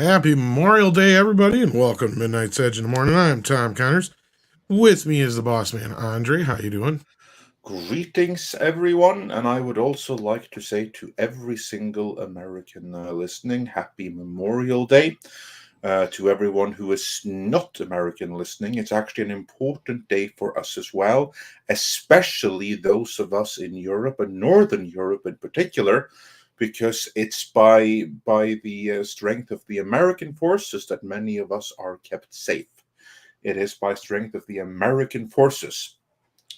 Happy Memorial Day, everybody, and welcome to Midnight's Edge in the Morning. I'm Tom Connors. With me is the boss man, Andre. How you doing? Greetings, everyone, and I would also like to say to every single American listening, Happy Memorial Day. To everyone who is not American listening, it's actually an important day for us as well, especially those of us in Europe and Northern Europe in particular, because it's by the strength of the American forces that many of us are kept safe. It is by strength of the American forces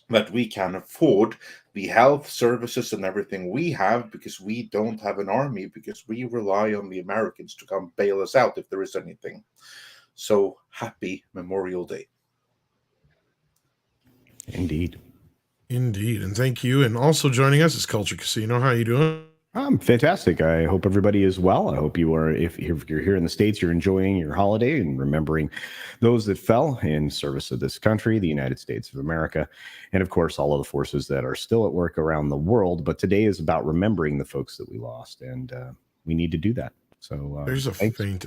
that we can afford the health services and everything we have because we don't have an army, because we rely on the Americans to come bail us out if there is anything. So happy Memorial Day. Indeed. Indeed, and thank you. And also joining us is Culture Casino. How you doing? I'm fantastic. I hope everybody is well. I hope you are, if you're here in the States, you're enjoying your holiday and remembering those that fell in service of this country, the United States of America, and of course, all of the forces that are still at work around the world. But today is about remembering the folks that we lost, and we need to do that. So There's a thanks. faint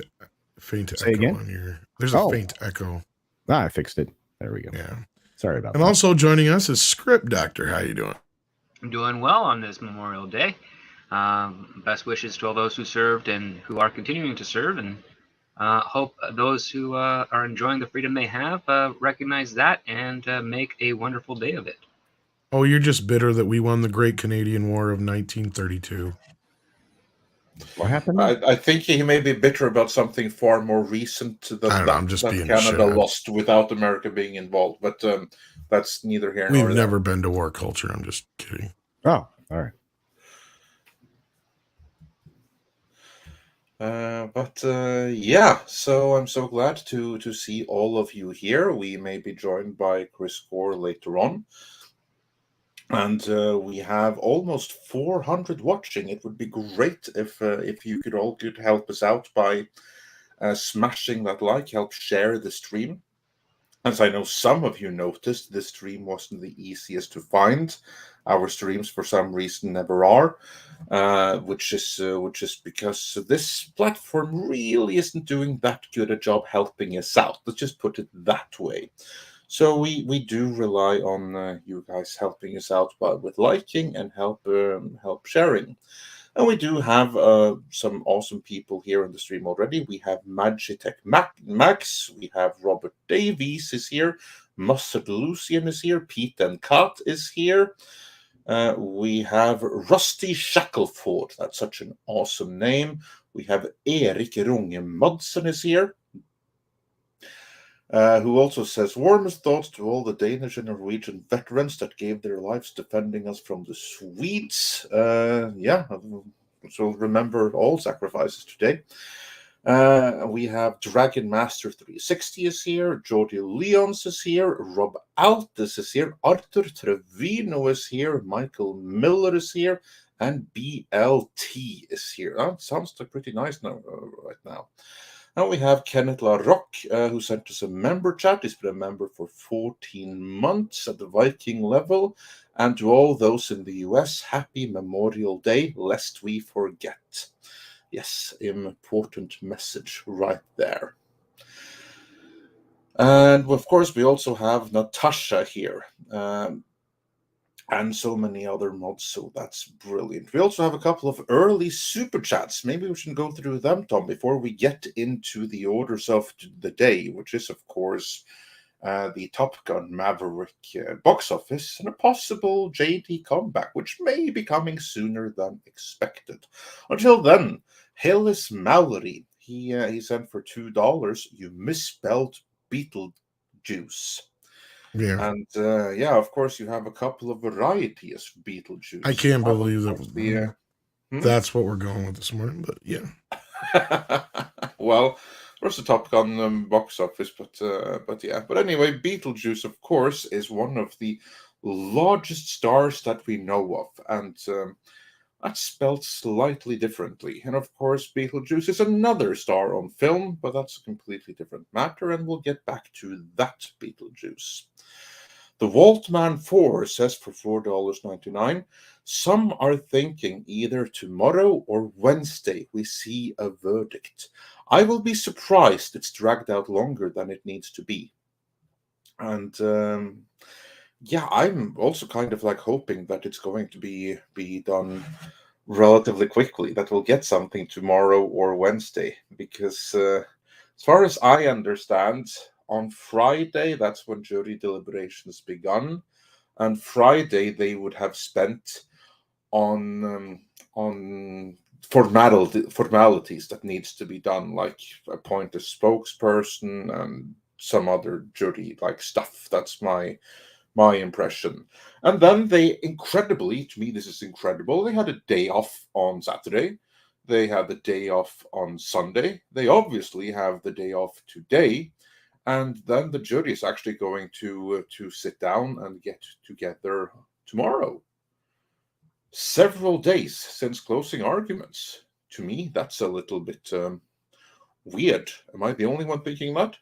Say echo again? on your. There's a faint echo. I fixed it. There we go. Yeah. Sorry about And that. also joining us is Script Doctor. How you doing? I'm doing well on this Memorial Day. Best wishes to all those who served and who are continuing to serve, and hope those who are enjoying the freedom they have recognize that and make a wonderful day of it. Oh, you're just bitter that we won the Great Canadian War of 1932. What happened? I think he may be bitter about something far more recent than I don't know, I'm just being Canada shit. lost without America being involved. But that's neither here nor there. We've never been to war culture. I'm just kidding. Oh, all right. Yeah, so I'm so glad to see all of you here. We may be joined by Chris Gore later on, and we have almost 400 watching. It would be great if you could help us out by smashing that like, help share the stream. As I know some of you noticed, this stream wasn't the easiest to find. Our streams, for some reason, never are, which is because this platform really isn't doing that good a job helping us out. Let's just put it that way. So we do rely on you guys helping us out with liking and help sharing. And we do have some awesome people here on the stream already. We have Magitech Max, we have Robert Davies is here, Mustard Lucian is here, Pete and Kat is here. We have Rusty Shackleford, that's such an awesome name. We have Erik Runge Madsen is here. Who also says, warmest thoughts to all the Danish and Norwegian veterans that gave their lives defending us from the Swedes. Yeah, so remember all sacrifices today. We have Dragon Master 360 is here, Geordie Leons is here, Rob Altus is here, Arthur Trevino is here, Michael Miller is here, and BLT is here. That sounds like pretty nice now, right now. And we have Kenneth LaRocque, who sent us a member chat. He's been a member for 14 months at the Viking level. And to all those in the US, happy Memorial Day, lest we forget. Yes, important message right there. And of course, we also have Natasha here. And so many other mods, so that's brilliant. We also have a couple of early super chats. Maybe we should go through them, Tom, before we get into the orders of the day, which is, of course, the Top Gun Maverick box office and a possible JD comeback, which may be coming sooner than expected. Until then, Hillis Mallory, he sent for $2. You misspelled Beetlejuice. Yeah. And yeah, of course, you have a couple of varieties of Beetlejuice. I can't believe that that's what we're going with this morning, but yeah. Well, there's the Top Gun box office, but yeah. But anyway, Beetlejuice, of course, is one of the largest stars that we know of, and that's spelled slightly differently. And of course, Beetlejuice is another star on film, but that's a completely different matter, and we'll get back to that Beetlejuice. The Waltman 4 says for $4.99. Some are thinking either tomorrow or Wednesday we see a verdict. I will be surprised it's dragged out longer than it needs to be. And yeah, I'm also kind of like hoping that it's going to be done relatively quickly, that we'll get something tomorrow or Wednesday, because as far as I understand, on Friday, that's when jury deliberations begun, and Friday they would have spent on formalities that needs to be done, like appoint a spokesperson and some other jury like stuff. That's my impression. And then they incredibly, to me this is incredible, they had a day off on Saturday. They had the day off on Sunday. They obviously have the day off today. And then the jury is actually going to sit down and get together tomorrow. Several days since closing arguments. To me, that's a little bit weird. Am I the only one thinking that?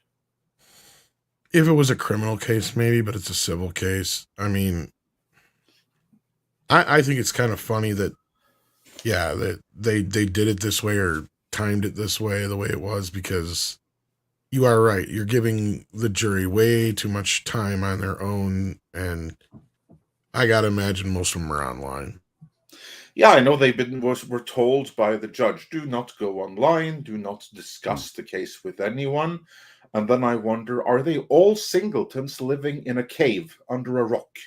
If it was a criminal case, maybe, but it's a civil case. I mean, I think it's kind of funny that, yeah, that they did it this way or timed it this way, the way it was, because you are right. You're giving the jury way too much time on their own, and I gotta imagine most of them are online. Yeah, I know were told by the judge, do not go online, do not discuss the case with anyone. And then I wonder, are they all singletons living in a cave under a rock?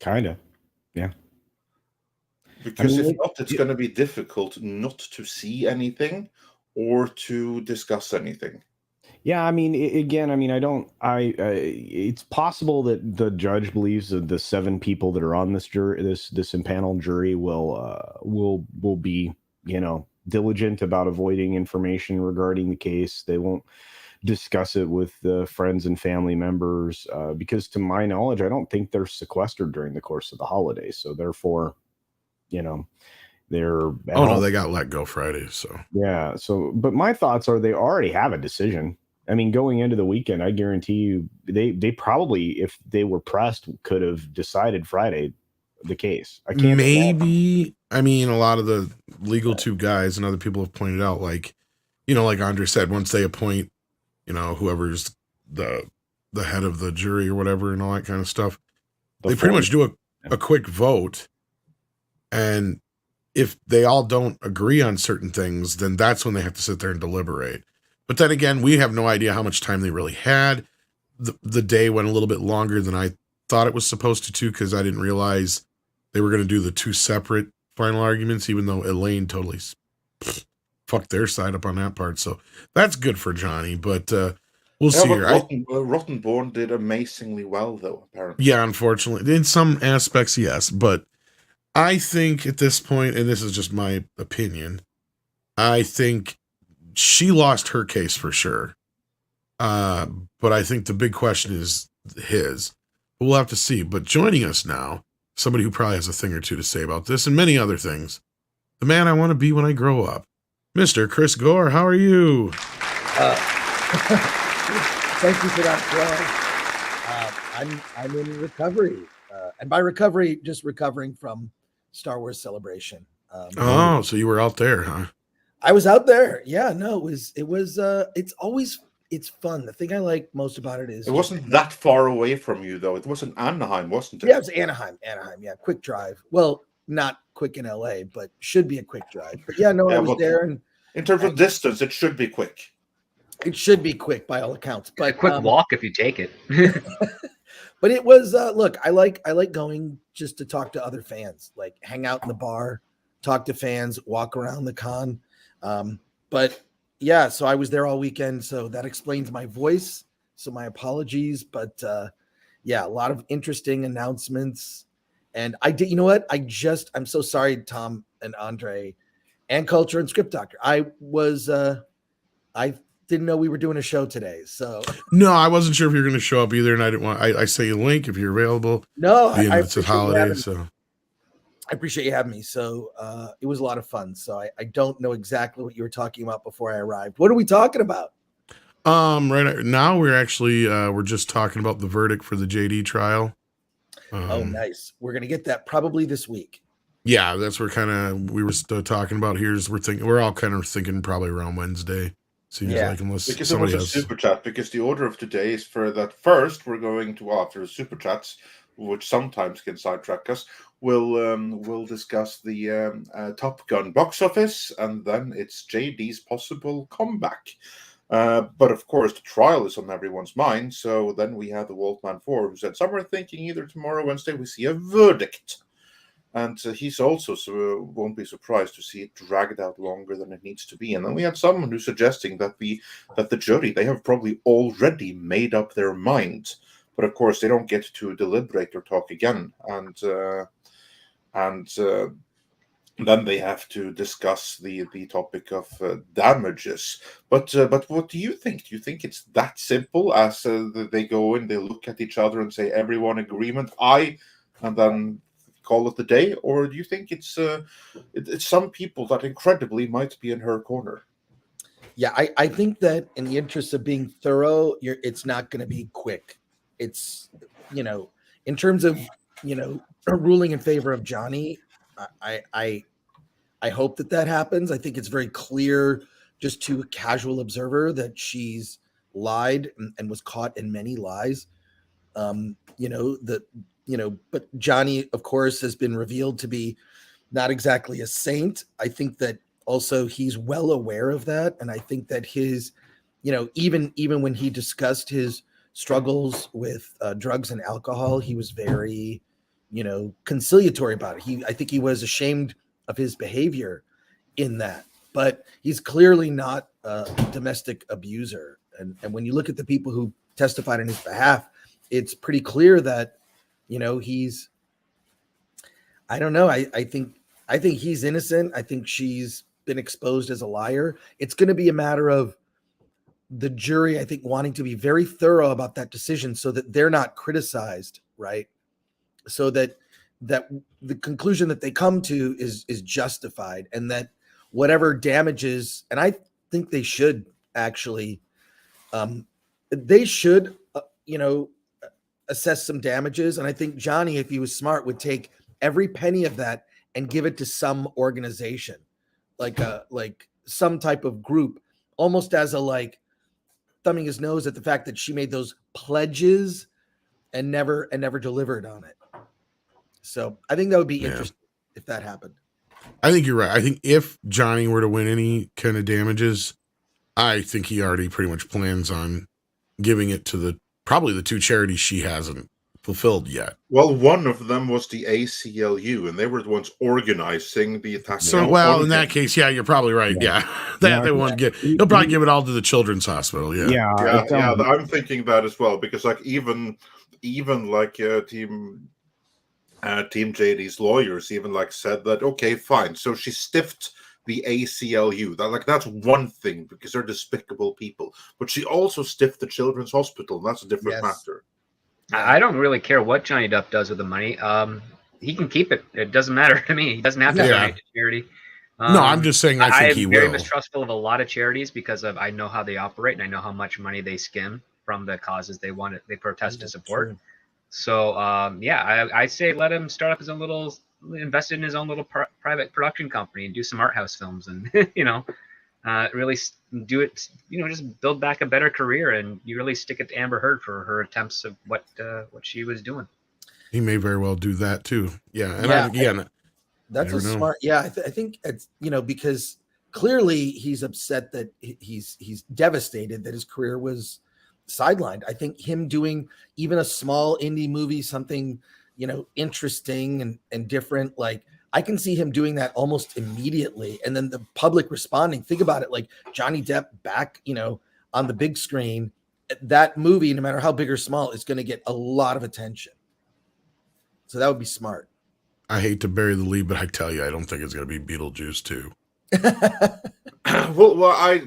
Kind of, yeah. Because if not, it's going to be difficult not to see anything or to discuss anything. Yeah, I mean, again, I mean, it's possible that the judge believes that the 7 people that are on this jury, this impaneled jury, will be, diligent about avoiding information regarding the case. They won't discuss it with friends and family members because, to my knowledge, I don't think they're sequestered during the course of the holidays. So therefore, they're no, they got let go Friday. So yeah. So, but my thoughts are they already have a decision. I mean, going into the weekend, I guarantee you, they probably, if they were pressed, could have decided Friday the case. I can't. Maybe. I mean, a lot of the legal tube guys and other people have pointed out, like, like Andre said, once they appoint, whoever's the head of the jury or whatever and all that kind of stuff, they pretty much do a quick vote, and if they all don't agree on certain things, then that's when they have to sit there and deliberate. But then again, we have no idea how much time they really had. The day went a little bit longer than I thought it was supposed to, because I didn't realize they were going to do the 2 separate final arguments, even though Elaine totally fucked their side up on that part. So that's good for Johnny, but we'll see here. Rottenborn did amazingly well, though, apparently. Yeah, unfortunately. In some aspects, yes. But I think at this point, and this is just my opinion, I think she lost her case for sure. But I think the big question is his. We'll have to see. But joining us now, somebody who probably has a thing or two to say about this and many other things, the man I want to be when I grow up, Mr. Chris Gore. How are you? Thank you for that, Joe. I'm in recovery. And by recovery, just recovering from Star Wars Celebration. So you were out there, huh? I was out there. Yeah, no, it's fun. The thing I like most about it is it wasn't that far away from you, though. It wasn't Anaheim, wasn't it? Yeah, it was Anaheim. Yeah, quick drive. Well, not quick in LA, but should be a quick drive. But yeah, no, I was there. And in terms of distance, it should be quick. It should be quick by all accounts. But a quick walk if you take it. But it was look, I like going just to talk to other fans, like hang out in the bar, talk to fans, walk around the con. But yeah, so I was there all weekend, so that explains my voice. So my apologies, but yeah, a lot of interesting announcements. And I did, you know what? I'm so sorry, Tom and Andre and Culture and Script Doctor. I didn't know we were doing a show today. So no, I wasn't sure if you were going to show up either. And I didn't want, I say a link if you're available. No, it's a holiday. So I appreciate you having me. So it was a lot of fun. So I don't know exactly what you were talking about before I arrived. What are we talking about? Right now we're actually we're just talking about the verdict for the JD trial. Oh, nice. We're gonna get that probably this week. Yeah, that's where we were still talking about. We're all kind of thinking probably around Wednesday. Seems Yeah. like unless Because it somebody was a has. super chat. Because the order of today is for that. First, we're going to after the super chats, which sometimes can sidetrack us. We'll discuss the Top Gun box office, and then it's JD's possible comeback. But of course, the trial is on everyone's mind. So then we have the Wolfman 4, who said, "Some are thinking either tomorrow or Wednesday we see a verdict." And he's also won't be surprised to see it dragged out longer than it needs to be. And then we had someone who's suggesting that the jury, they have probably already made up their mind, but of course they don't get to deliberate or talk again. And then they have to discuss the topic of damages. But what do you think? Do you think it's that simple as they go in, they look at each other and say, "Everyone agreement, aye," and then call it the day? Or do you think it's some people that incredibly might be in her corner? Yeah, I think that in the interest of being thorough, it's not going to be quick. It's, in terms of, ruling in favor of Johnny, I hope that happens. I think it's very clear just to a casual observer that she's lied and was caught in many lies. But Johnny, of course, has been revealed to be not exactly a saint. I think that also he's well aware of that. And I think that his, even when he discussed his struggles with drugs and alcohol, he was very, conciliatory about it. I think he was ashamed of his behavior in that, but he's clearly not a domestic abuser. And when you look at the people who testified on his behalf, it's pretty clear that, he's, I don't know. I think he's innocent. I think she's been exposed as a liar. It's going to be a matter of the jury, I think, wanting to be very thorough about that decision so that they're not criticized, right? So that the conclusion that they come to is justified, and that whatever damages, and I think they should actually, assess some damages. And I think Johnny, if he was smart, would take every penny of that and give it to some organization, like some type of group, almost as a thumbing his nose at the fact that she made those pledges and never delivered on it. So I think that would be interesting if that happened. I think you're right. I think if Johnny were to win any kind of damages, I think he already pretty much plans on giving it to probably the two charities she hasn't fulfilled yet. Well, one of them was the ACLU, and they were the ones organizing the attack. So, well, in that case, yeah, you're probably right. Yeah, they won't get. He'll probably give it all to the Children's Hospital. Yeah. I'm thinking that as well, because even Team JD's lawyers even said that, okay, fine. So she stiffed the ACLU. That's one thing, because they're despicable people. But she also stiffed the Children's Hospital, and that's a different matter. I don't really care what Johnny Depp does with the money. He can keep it. It doesn't matter to me. He doesn't have to donate to charity. No, I'm just saying I think he will. I'm very mistrustful of a lot of charities because I know how they operate, and I know how much money they skim from the causes they protest to support. True. So, I say let him start up his own little, invest in his own little private production company and do some art house films and, really do it, just build back a better career, and you really stick it to Amber Heard for her attempts of what she was doing. He may very well do that too. Yeah. And that's a smart, I think it's, because clearly he's upset that he's devastated that his career was sidelined. I think him doing even a small indie movie, something, interesting and different, I can see him doing that almost immediately. And then the public responding. Think about it, Johnny Depp back, on the big screen. That movie, no matter how big or small, is going to get a lot of attention. So that would be smart. I hate to bury the lead, but I tell you, I don't think it's going to be Beetlejuice 2. Well, I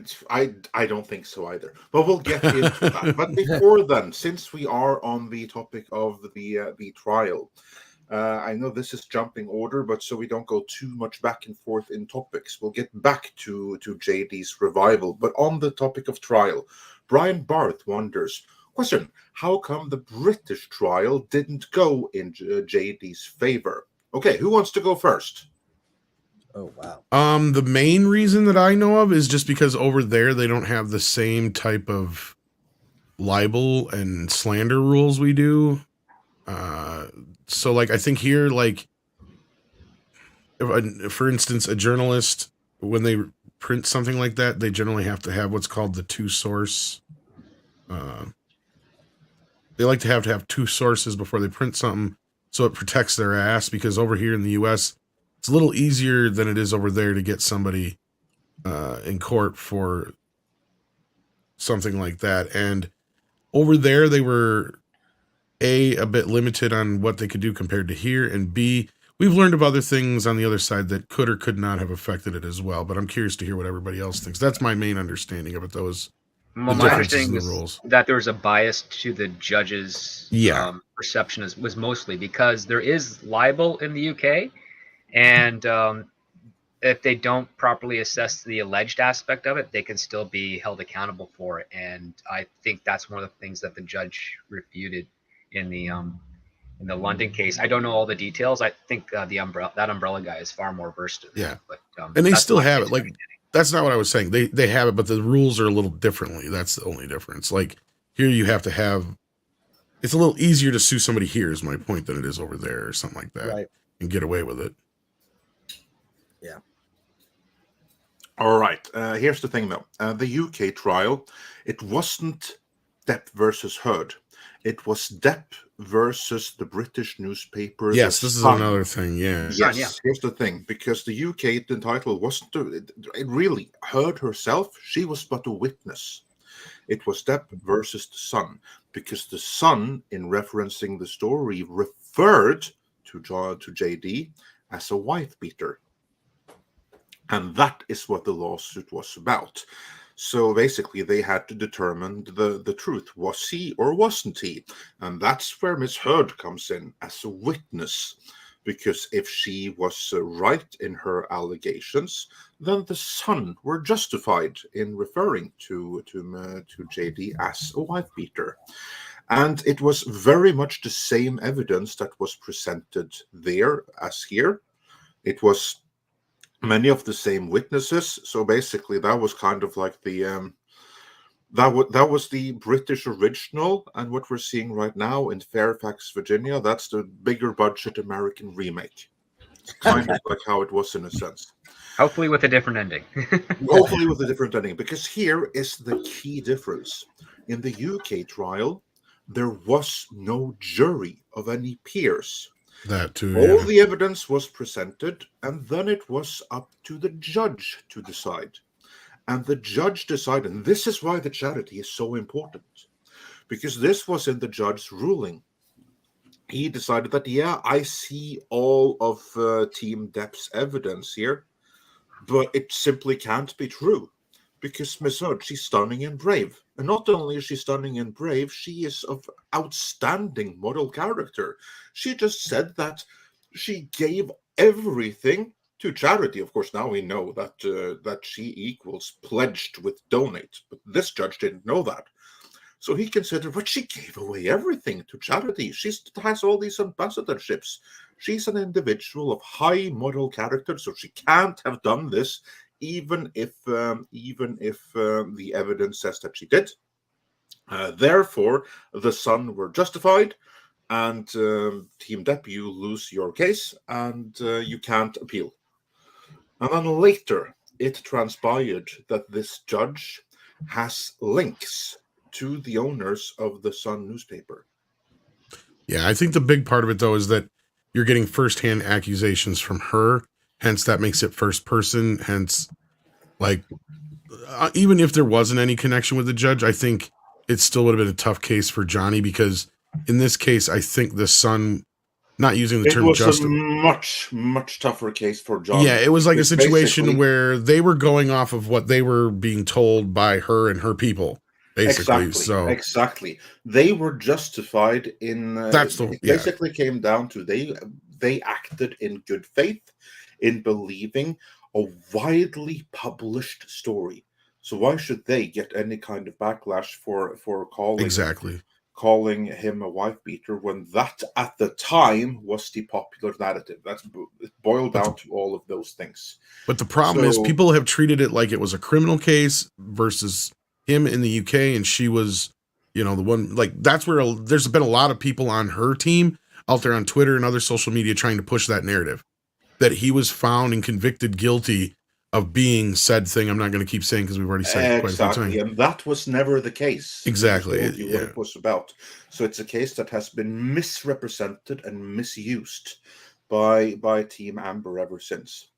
don't think so either. But we'll get into that. But before then, since we are on the topic of the trial, I know this is jumping order, but so we don't go too much back and forth in topics, we'll get back to JD's revival. But on the topic of trial, Brian Barth wonders, question, how come the British trial didn't go in JD's favor? Okay, who wants to go first? Oh, wow. The main reason that I know of is just because over there they don't have the same type of libel and slander rules we do. So like I think here, like for instance, a journalist, when they print something like that, they generally have to have what's called the two source. They like to have two sources before they print something, so it protects their ass, because over here in the US, it's a little easier than it is over there to get somebody in court for something like that. And over there, they were a bit limited on what they could do compared to here, and B, we've learned of other things on the other side that could or could not have affected it as well. But I'm curious to hear what everybody else thinks. That's my main understanding of it, though, is Well, the my differences in understanding the is rules. that there was a bias to the judge's Yeah. perception was mostly because there is libel in the UK, and if they don't properly assess the alleged aspect of it, they can still be held accountable for it. And I think that's one of the things that the judge refuted in the London case. I don't know all the details. I think that umbrella guy is far more versed in that. Yeah. But And they that's still my have it. basic Like, understanding. that's not what I was saying. They have it, but the rules are a little differently. That's the only difference. Like, here you have to have, it's a little easier to sue somebody here, is my point, than it is over there or something like that. Right. And get away with it. Yeah. All right. Here's the thing, though. The UK trial, it wasn't Depp versus Heard. It was Depp versus the British newspaper. Yes, The this is Sun. another thing. Yeah. Yes, Yeah. here's the thing. Because the UK, the title wasn't, it really, Heard herself, she was but a witness. It was Depp versus the Sun, because the Sun, in referencing the story, referred to JD as a wife beater. And that is what the lawsuit was about. So basically, they had to determine the truth. Was he or wasn't he? And that's where Miss Heard comes in as a witness. Because if she was right in her allegations, then the Sun were justified in referring to JD as a wife beater. And it was very much the same evidence that was presented there as here. It was many of the same witnesses. So basically, that was kind of like the that was the British original, and what we're seeing right now in Fairfax, Virginia, that's the bigger budget American remake. It's kind of like how it was in a sense. Hopefully with a different ending. Hopefully with a different ending, because here is the key difference. In the UK trial, there was no jury of any peers. That too. All Yeah. the evidence was presented, and then it was up to the judge to decide. And the judge decided, and this is why the charity is so important, because this was in the judge's ruling. He decided that, yeah, I see all of Team Depp's evidence here, but it simply can't be true. Because Miss Heard, she's stunning and brave. And not only is she stunning and brave, she is of outstanding moral character. She just said that she gave everything to charity. Of course, now we know that that she equals pledged with donate. But this judge didn't know that. So he considered, but she gave away everything to charity. She has all these ambassadorships. She's an individual of high moral character, so she can't have done this, even if the evidence says that she did. Therefore, the Sun were justified, and Team Depp, you lose your case, and you can't appeal. And then later, it transpired that this judge has links to the owners of the Sun newspaper. Yeah, I think the big part of it, though, is that you're getting firsthand accusations from her. Hence, that makes it first person. Hence, like, even if there wasn't any connection with the judge, I think it still would have been a tough case for Johnny, because in this case, I think the Sun, not using the It term was justice. a much tougher case for Johnny. Yeah, it was like a It's situation basically- where they were going off of what they were being told by her and her people, basically. Exactly. They were justified in. It basically came down to they acted in good faith in believing a widely published story. So why should they get any kind of backlash for Exactly. calling him a wife beater when that at the time was the popular narrative? It boiled down to all of those things. But the problem is people have treated it like it was a criminal case versus him in the UK, and she was, the one, like, that's where there's been a lot of people on her team out there on Twitter and other social media trying to push that narrative that he was found and convicted guilty of being said thing. I'm not going to keep saying because we've already said it quite a few times. And that was never the case. Exactly. What it was about. So it's a case that has been misrepresented and misused by Team Amber ever since.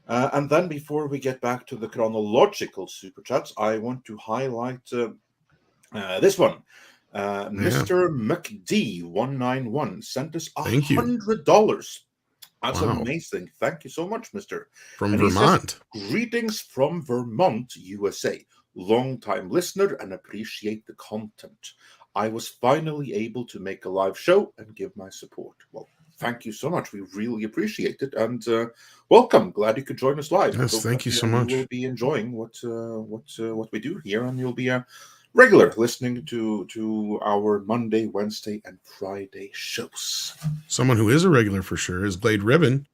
And then before we get back to the chronological super chats, I want to highlight this one. Mr. McD191 sent us $100. That's amazing. Thank you so much, Mr. From Vermont. Says, greetings from Vermont, USA. Long-time listener and appreciate the content. I was finally able to make a live show and give my support. Well, thank you so much. We really appreciate it. And welcome. Glad you could join us live. Yes, thank you so much. You will be enjoying what we do here, and you'll be a regular listening to our Monday, Wednesday, and Friday shows. Someone who is a regular for sure is Blade Ribbon,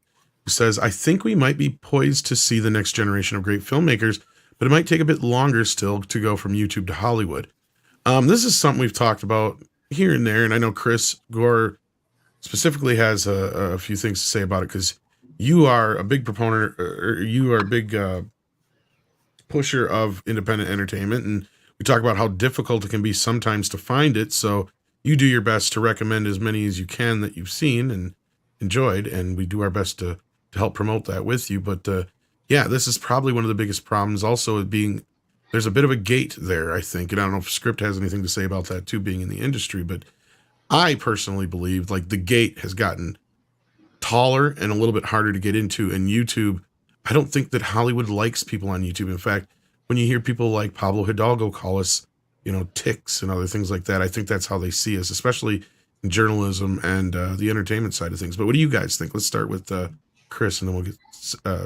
who says, I think we might be poised to see the next generation of great filmmakers, but it might take a bit longer still to go from YouTube to Hollywood. This is something we've talked about here and there, and I know Chris Gore specifically has a few things to say about it, because you are a big proponent, or you are a big pusher of independent entertainment, and we talk about how difficult it can be sometimes to find it. So you do your best to recommend as many as you can that you've seen and enjoyed. And we do our best to help promote that with you. But this is probably one of the biggest problems also being, there's a bit of a gate there, I think. And I don't know if Script has anything to say about that too, being in the industry, but I personally believe like the gate has gotten taller and a little bit harder to get into. And YouTube, I don't think that Hollywood likes people on YouTube. In fact, when you hear people like Pablo Hidalgo call us, ticks and other things like that, I think that's how they see us, especially in journalism and the entertainment side of things. But what do you guys think? Let's start with Chris, and then we'll get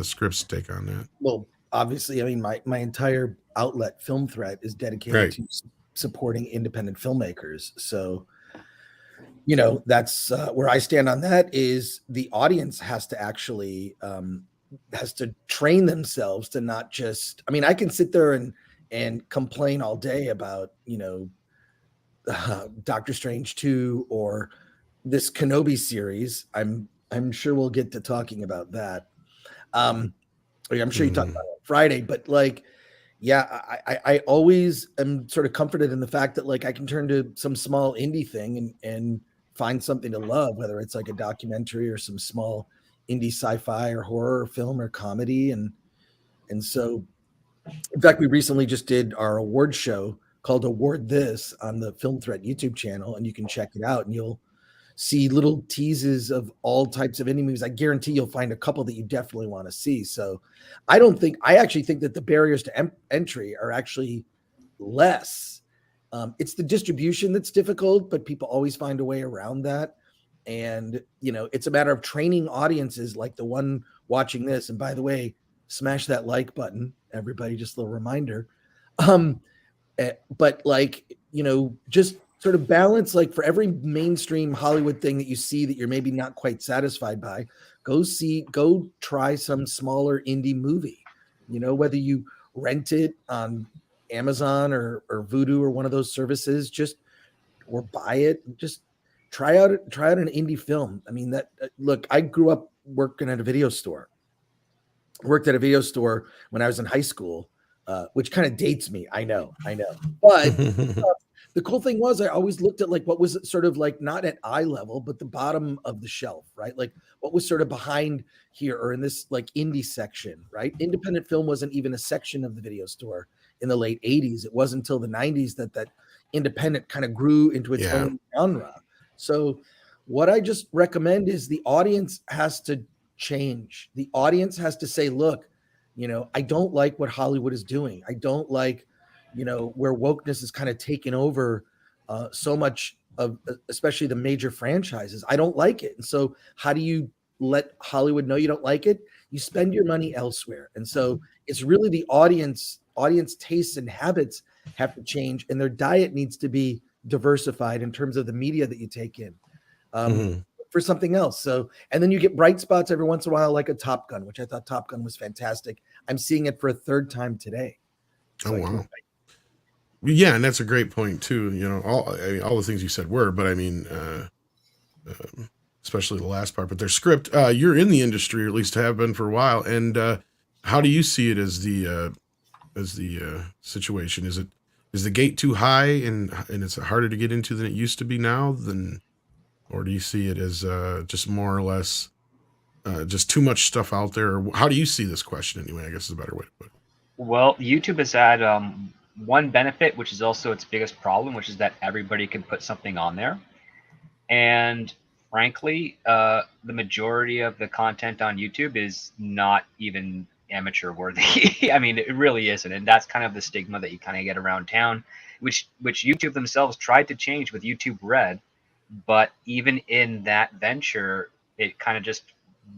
Script's take on that. Well, obviously, I mean, my entire outlet, Film Threat, is dedicated to supporting independent filmmakers. So, that's where I stand on that. Is the audience has to actually has to train themselves to not just, I mean, I can sit there and complain all day about, Doctor Strange 2 or this Kenobi series. I'm sure we'll get to talking about that. I'm sure you talk about it on Friday, but I always am sort of comforted in the fact that I can turn to some small indie thing and find something to love, whether it's like a documentary or some small indie sci-fi or horror film or comedy. And so, in fact, we recently just did our award show called Award This on the Film Threat YouTube channel, and you can check it out and you'll see little teases of all types of indie movies. I guarantee you'll find a couple that you definitely want to see. So I actually think that the barriers to entry are actually less. It's the distribution that's difficult, but people always find a way around that. And, it's a matter of training audiences like the one watching this. And by the way, smash that like button, everybody, just a little reminder. But just sort of balance, for every mainstream Hollywood thing that you see that you're maybe not quite satisfied by, go try some smaller indie movie, whether you rent it on Amazon or Vudu or one of those services, or buy it, just try out an indie film. I mean, look, I grew up working at a video store. Worked at a video store when I was in high school, which kind of dates me. I know. But the cool thing was I always looked at what was sort of not at eye level, but the bottom of the shelf, right? What was sort of behind here or in this indie section, right? Independent film wasn't even a section of the video store in the late 80s. It wasn't until the 90s that independent kind of grew into its own genre. So what I just recommend is the audience has to change. The audience has to say, look, I don't like what Hollywood is doing. I don't like, where wokeness is kind of taken over so much of, especially the major franchises. I don't like it. And so how do you let Hollywood know you don't like it? You spend your money elsewhere. And so it's really the audience audience tastes and habits have to change, and their diet needs to be diversified in terms of the media that you take in. For something else. So, and then you get bright spots every once in a while, like a Top Gun, which I thought Top Gun was fantastic. I'm seeing it for a third time today. Oh, wow. Yeah, and that's a great point too. You know, all the things you said were, but I mean, especially the last part. But their script. You're in the industry, or at least have been for a while. And how do you see it as the situation? Is the gate too high and it's harder to get into than it used to be now? Or do you see it as just more or less just too much stuff out there? Or how do you see this question anyway? I guess is a better way to put it. Well, YouTube has had one benefit, which is also its biggest problem, which is that everybody can put something on there. And frankly, the majority of the content on YouTube is not even amateur worthy. I mean, it really isn't. And that's kind of the stigma that you kind of get around town, which YouTube themselves tried to change with YouTube Red. But even in that venture, it kind of just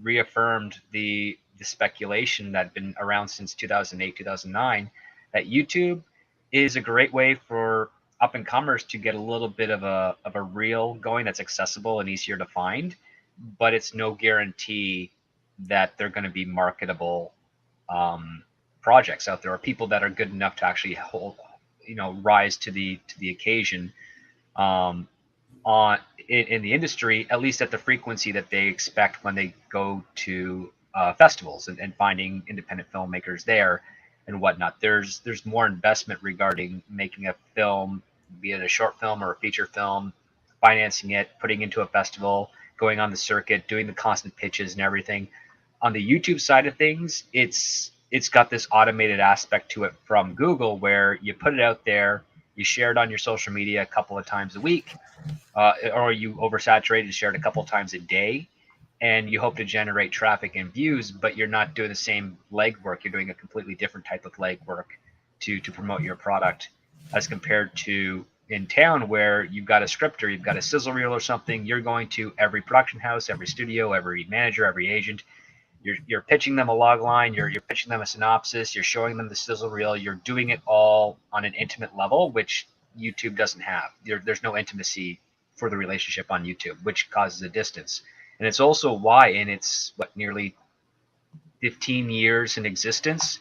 reaffirmed the speculation that had been around since 2008, 2009, that YouTube is a great way for up and comers to get a little bit of a reel going that's accessible and easier to find, but it's no guarantee that they're going to be marketable projects out there, or people that are good enough to actually rise to the occasion in the industry, at least at the frequency that they expect when they go to festivals and finding independent filmmakers there and whatnot. There's more investment regarding making a film, be it a short film or a feature film, financing it, putting into a festival, going on the circuit, doing the constant pitches and everything. On the YouTube side of things, it's got this automated aspect to it from Google, where you put it out there, you share it on your social media a couple of times a week, or you oversaturate and share it a couple of times a day, and you hope to generate traffic and views, but you're not doing the same legwork. You're doing a completely different type of legwork to promote your product, as compared to in town, where you've got a script or you've got a sizzle reel or something. You're going to every production house, every studio, every manager, every agent. You're pitching them a log line, you're pitching them a synopsis, you're showing them the sizzle reel, you're doing it all on an intimate level, which YouTube doesn't have. There's no intimacy for the relationship on YouTube, which causes a distance. And it's also why in its nearly 15 years in existence,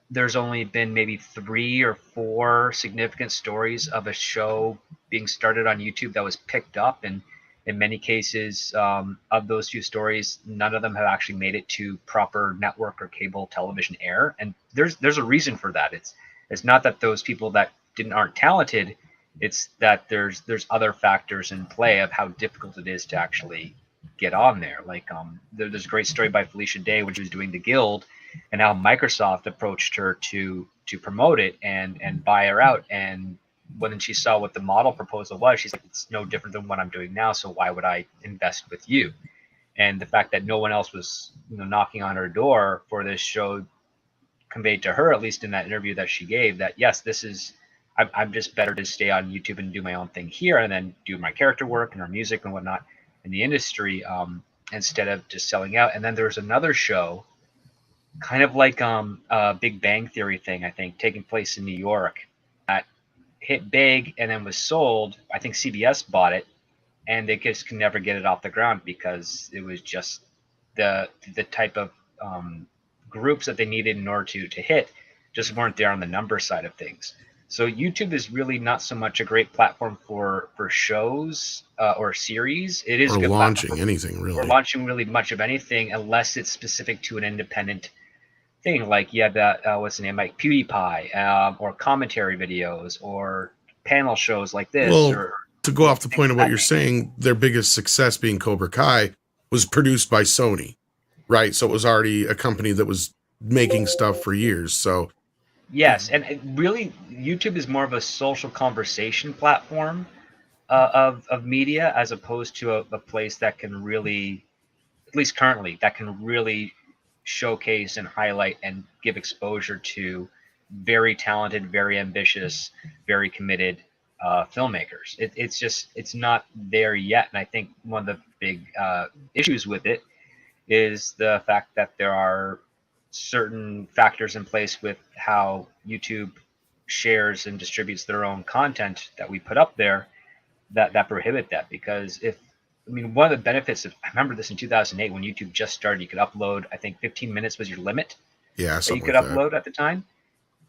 there's only been maybe 3 or 4 significant stories of a show being started on YouTube that was picked up, and in many cases, of those few stories, none of them have actually made it to proper network or cable television air. And there's a reason for that. It's not that those people that aren't talented. It's that there's other factors in play of how difficult it is to actually get on there. Like there's a great story by Felicia Day when she was doing The Guild, and how Microsoft approached her to promote it and buy her out. And when she saw what the model proposal was, she's like, it's no different than what I'm doing now, so why would I invest with you? And the fact that no one else was knocking on her door for this show conveyed to her, at least in that interview that she gave, that yes, I'm just better to stay on YouTube and do my own thing here, and then do my character work and our music and whatnot in the industry, instead of just selling out. And then there's another show, kind of like Big Bang Theory thing, I think, taking place in New York, that hit big and then was sold. I think CBS bought it, and they just could never get it off the ground because it was just the type of groups that they needed in order to hit just weren't there on the number side of things. So YouTube is really not so much a great platform for shows or series. It is or a good launching anything really. Or launching really much of anything, unless it's specific to an independent thing. Like you have that what's the name, like PewDiePie, or commentary videos, or panel shows like this. Well, or to go off the point of what you're saying, their biggest success being Cobra Kai was produced by Sony, right? So it was already a company that was making stuff for years. So yes, and really, YouTube is more of a social conversation platform of media, as opposed to a place that can really, at least currently, that can really showcase and highlight and give exposure to very talented, very ambitious, very committed filmmakers. It's not there yet. And I think one of the big issues with it is the fact that there are certain factors in place with how YouTube shares and distributes their own content that we put up there, that prohibit that. Because one of the benefits of, I remember this in 2008 when YouTube just started, you could upload, I think 15 minutes was your limit Yeah, that you something could like that. upload at the time.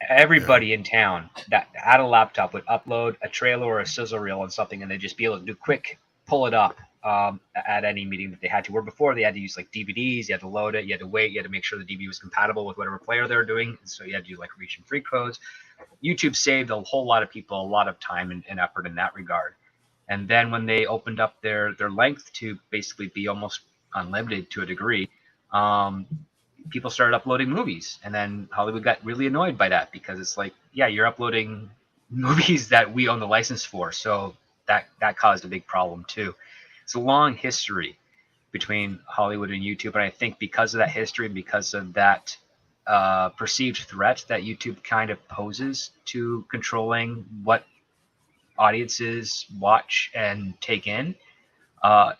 Everybody in town that had a laptop would upload a trailer or a sizzle reel on something, and they'd just be able to do quick pull it up at any meeting that they had to. Where before they had to use like DVDs, you had to load it, you had to wait, you had to make sure the DVD was compatible with whatever player they're doing, and so you had to do like region free codes. YouTube saved a whole lot of people a lot of time and effort in that regard. And then when they opened up their length to basically be almost unlimited to a degree, people started uploading movies, and then Hollywood got really annoyed by that, because it's like, yeah, you're uploading movies that we own the license for, so that caused a big problem too. It's a long history between Hollywood and YouTube, and I think because of that history, because of that perceived threat that YouTube kind of poses to controlling what audiences watch and take in,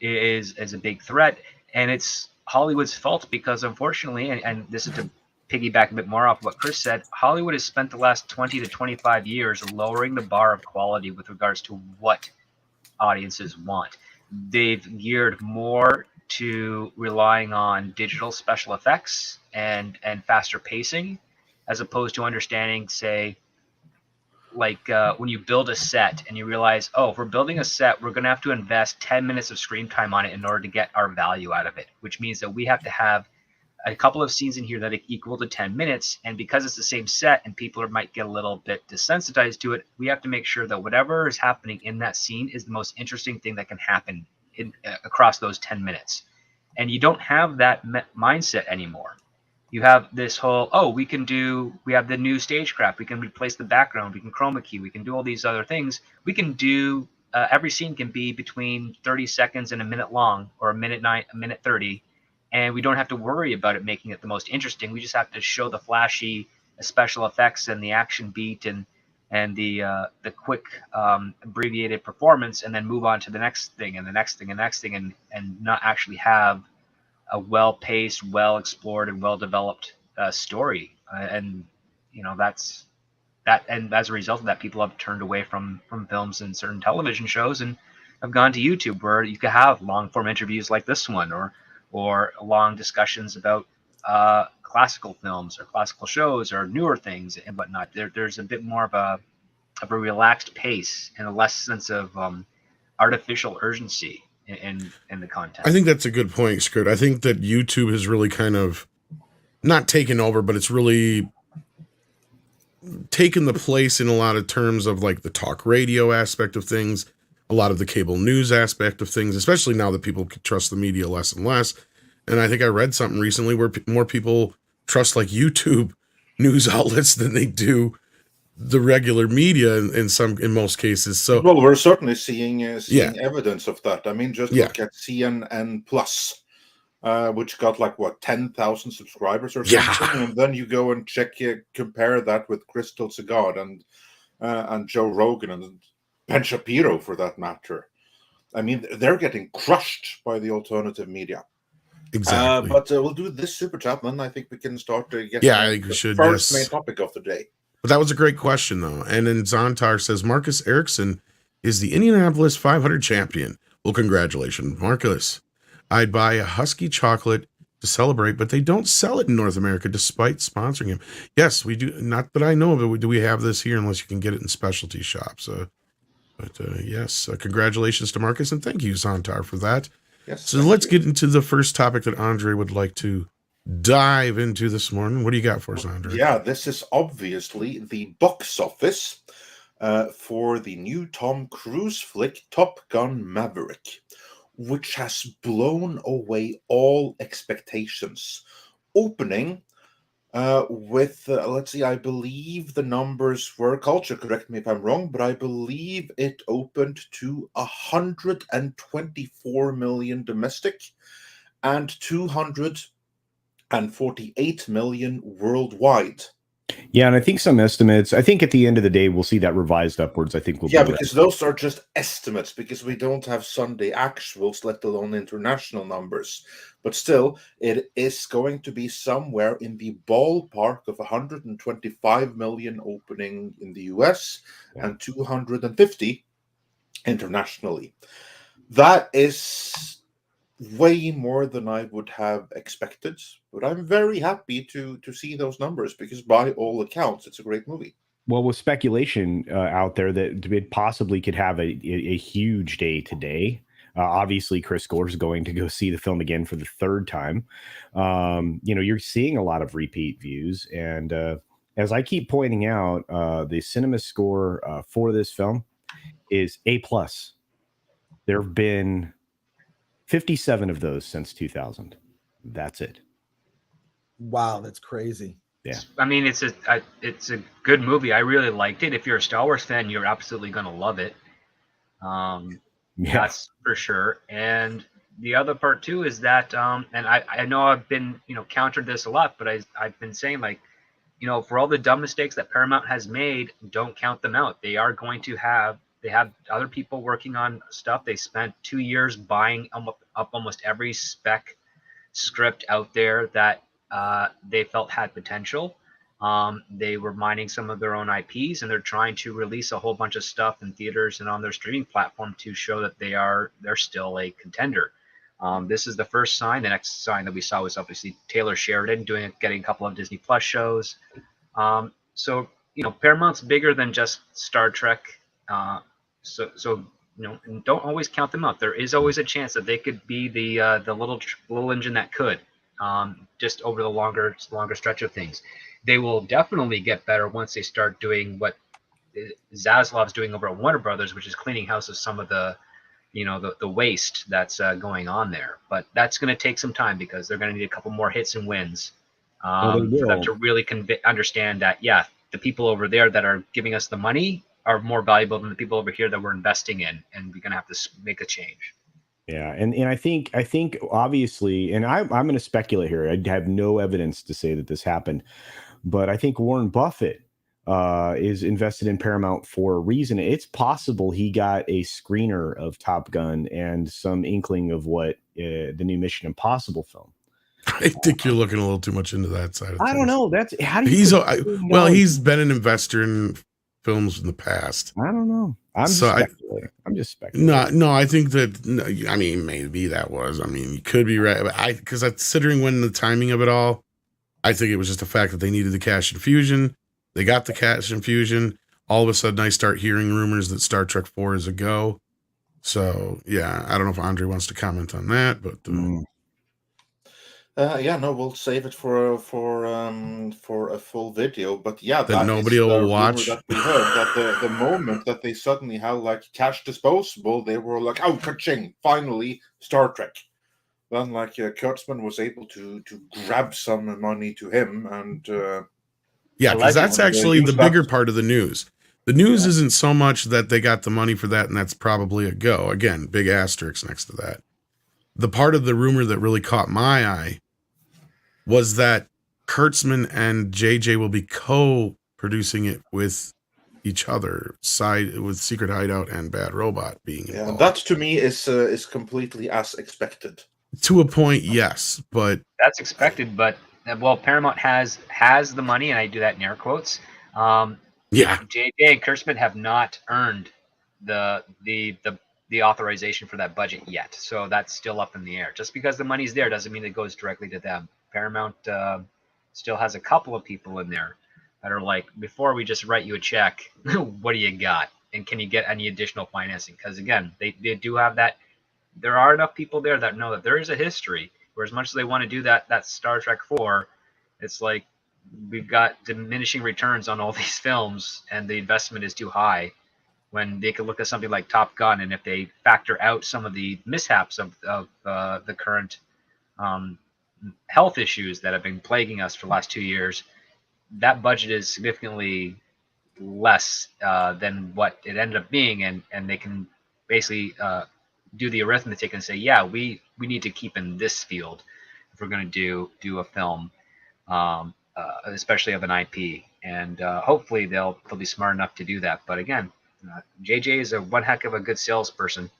is a big threat. And it's Hollywood's fault, because unfortunately, and this is to piggyback a bit more off what Chris said, Hollywood has spent the last 20 to 25 years lowering the bar of quality with regards to what audiences want. They've geared more to relying on digital special effects and faster pacing, as opposed to understanding, say, like when you build a set and you realize, oh, if we're building a set, we're going to have to invest 10 minutes of screen time on it in order to get our value out of it, which means that we have to have a couple of scenes in here that are equal to 10 minutes. And because it's the same set and people might get a little bit desensitized to it, we have to make sure that whatever is happening in that scene is the most interesting thing that can happen across those 10 minutes. And you don't have that mindset anymore. You have this whole, we have the new stagecraft, we can replace the background, we can chroma key, we can do all these other things. We can do, every scene can be between 30 seconds and a minute long, or a minute 30, and we don't have to worry about it making it the most interesting. We just have to show the flashy special effects and the action beat and the quick abbreviated performance, and then move on to the next thing and the next thing and next thing, and not actually have a well-paced, well-explored, and well-developed story. And that's that. And as a result of that, people have turned away from films and certain television shows, and have gone to YouTube, where you can have long-form interviews like this one, or long discussions about classical films or classical shows or newer things and whatnot. There's a bit more of a relaxed pace and a less sense of artificial urgency in the content. I think that's a good point, Skirt. I think that YouTube has really kind of not taken over, but it's really taken the place in a lot of terms of like the talk radio aspect of things, a lot of the cable news aspect of things, especially now that people trust the media less and less. And I think I read something recently where more people trust like YouTube news outlets than they do the regular media in most cases. So, well, we're certainly seeing evidence of that. I mean, just look at CNN Plus, which got like 10,000 subscribers or something, and then you go and compare that with Crystal Cigar and Joe Rogan and Ben Shapiro, for that matter. I mean, they're getting crushed by the alternative media. Exactly. But we'll do this super chat, and then I think we can start to get I think we should, first main topic of the day. But that was a great question, though. And then Zontar says, Marcus Erickson is the Indianapolis 500 champion. Well, congratulations, Marcus. I'd buy a Husky chocolate to celebrate, but they don't sell it in North America despite sponsoring him. Yes, we do. Not that I know of it. Do we have this here unless you can get it in specialty shops? Yes, congratulations to Marcus, and thank you, Zontar, for that. Yes. So let's get into the first topic that Andre would like to dive into this morning. What do you got for us, Andre? Yeah, this is obviously the box office for the new Tom Cruise flick, Top Gun Maverick, which has blown away all expectations. Opening with, let's see, I believe the numbers were, Culture, correct me if I'm wrong, but I believe it opened to 124 million domestic and 248 million worldwide. Yeah, and I think some estimates. I think at the end of the day, we'll see that revised upwards. I think we'll Yeah, be because those are just estimates, because we don't have Sunday actuals, let alone international numbers. But still, it is going to be somewhere in the ballpark of 125 million opening in the US and 250 internationally. That is way more than I would have expected, but I'm very happy to see those numbers, because by all accounts, it's a great movie. Well, with speculation out there that it possibly could have a huge day today. Obviously, Chris Gore is going to go see the film again for the third time. You're seeing a lot of repeat views, and as I keep pointing out, the cinema score for this film is A+. There have been 57 of those since 2000. That's it. Wow, that's crazy. Yeah. I mean, it's a good movie. I really liked it. If you're a Star Wars fan, you're absolutely gonna love it. That's for sure. And the other part too is that, and I know I've been countered this a lot, but I've been saying, like, for all the dumb mistakes that Paramount has made, don't count them out. They have other people working on stuff. They spent 2 years buying up almost every spec script out there that they felt had potential. They were mining some of their own IPs, and they're trying to release a whole bunch of stuff in theaters and on their streaming platform to show that they're still a contender. This is the first sign. The next sign that we saw was obviously Taylor Sheridan getting a couple of Disney Plus shows. So Paramount's bigger than just Star Trek. So and don't always count them out. There is always a chance that they could be the little engine that could, just over the longer stretch of things. They will definitely get better once they start doing what Zaslav's doing over at Warner Brothers, which is cleaning house of some of the the waste that's going on there. But that's going to take some time, because they're going to need a couple more hits and wins for them to really understand that, yeah, the people over there that are giving us the money are more valuable than the people over here that we're investing in, and we're going to have to make a change. Yeah, and I think obviously, and I'm going to speculate here. I have no evidence to say that this happened, but I think Warren Buffett is invested in Paramount for a reason. It's possible he got a screener of Top Gun and some inkling of what the new Mission Impossible film. I think you're looking a little too much into that side of things. I don't know. That's how do you? He's been an investor in films in the past. I don't know. I'm just speculating. No, I think that. I mean, maybe that was. I mean, you could be right, but because considering when the timing of it all, I think it was just the fact that they needed the cash infusion. They got the cash infusion. All of a sudden, I start hearing rumors that Star Trek 4 is a go. So yeah, I don't know if Andre wants to comment on that, but. We'll save it for a full video. But yeah, that nobody will watch. That we heard that the moment that they suddenly had like cash disposable, they were like, "Oh, ka-ching! Finally, Star Trek." Then like Kurtzman was able to grab some money to him, and yeah, because that's actually the bigger part of the news. The news isn't so much that they got the money for that, and that's probably a go. Again, big asterisk next to that. The part of the rumor that really caught my eye was that Kurtzman and JJ will be co-producing it with each other, with Secret Hideout and Bad Robot being involved. That to me is completely as expected. To a point, yes, but that's expected. But Paramount has the money, and I do that in air quotes. JJ and Kurtzman have not earned the authorization for that budget yet, so that's still up in the air. Just because the money's there doesn't mean it goes directly to them. Paramount still has a couple of people in there that are like, before we just write you a check, what do you got, and can you get any additional financing? Because again, they do have that. There are enough people there that know that there is a history, where as much as they want to do that Star Trek 4, it's like we've got diminishing returns on all these films, and the investment is too high, when they could look at something like Top Gun, and if they factor out some of the mishaps of the current health issues that have been plaguing us for the last 2 years, that budget is significantly less than what it ended up being, and they can basically do the arithmetic and say, yeah, we need to keep in this field if we're going to do a film. especially of an IP. And hopefully they'll be smart enough to do that. But again, JJ is one heck of a good salesperson,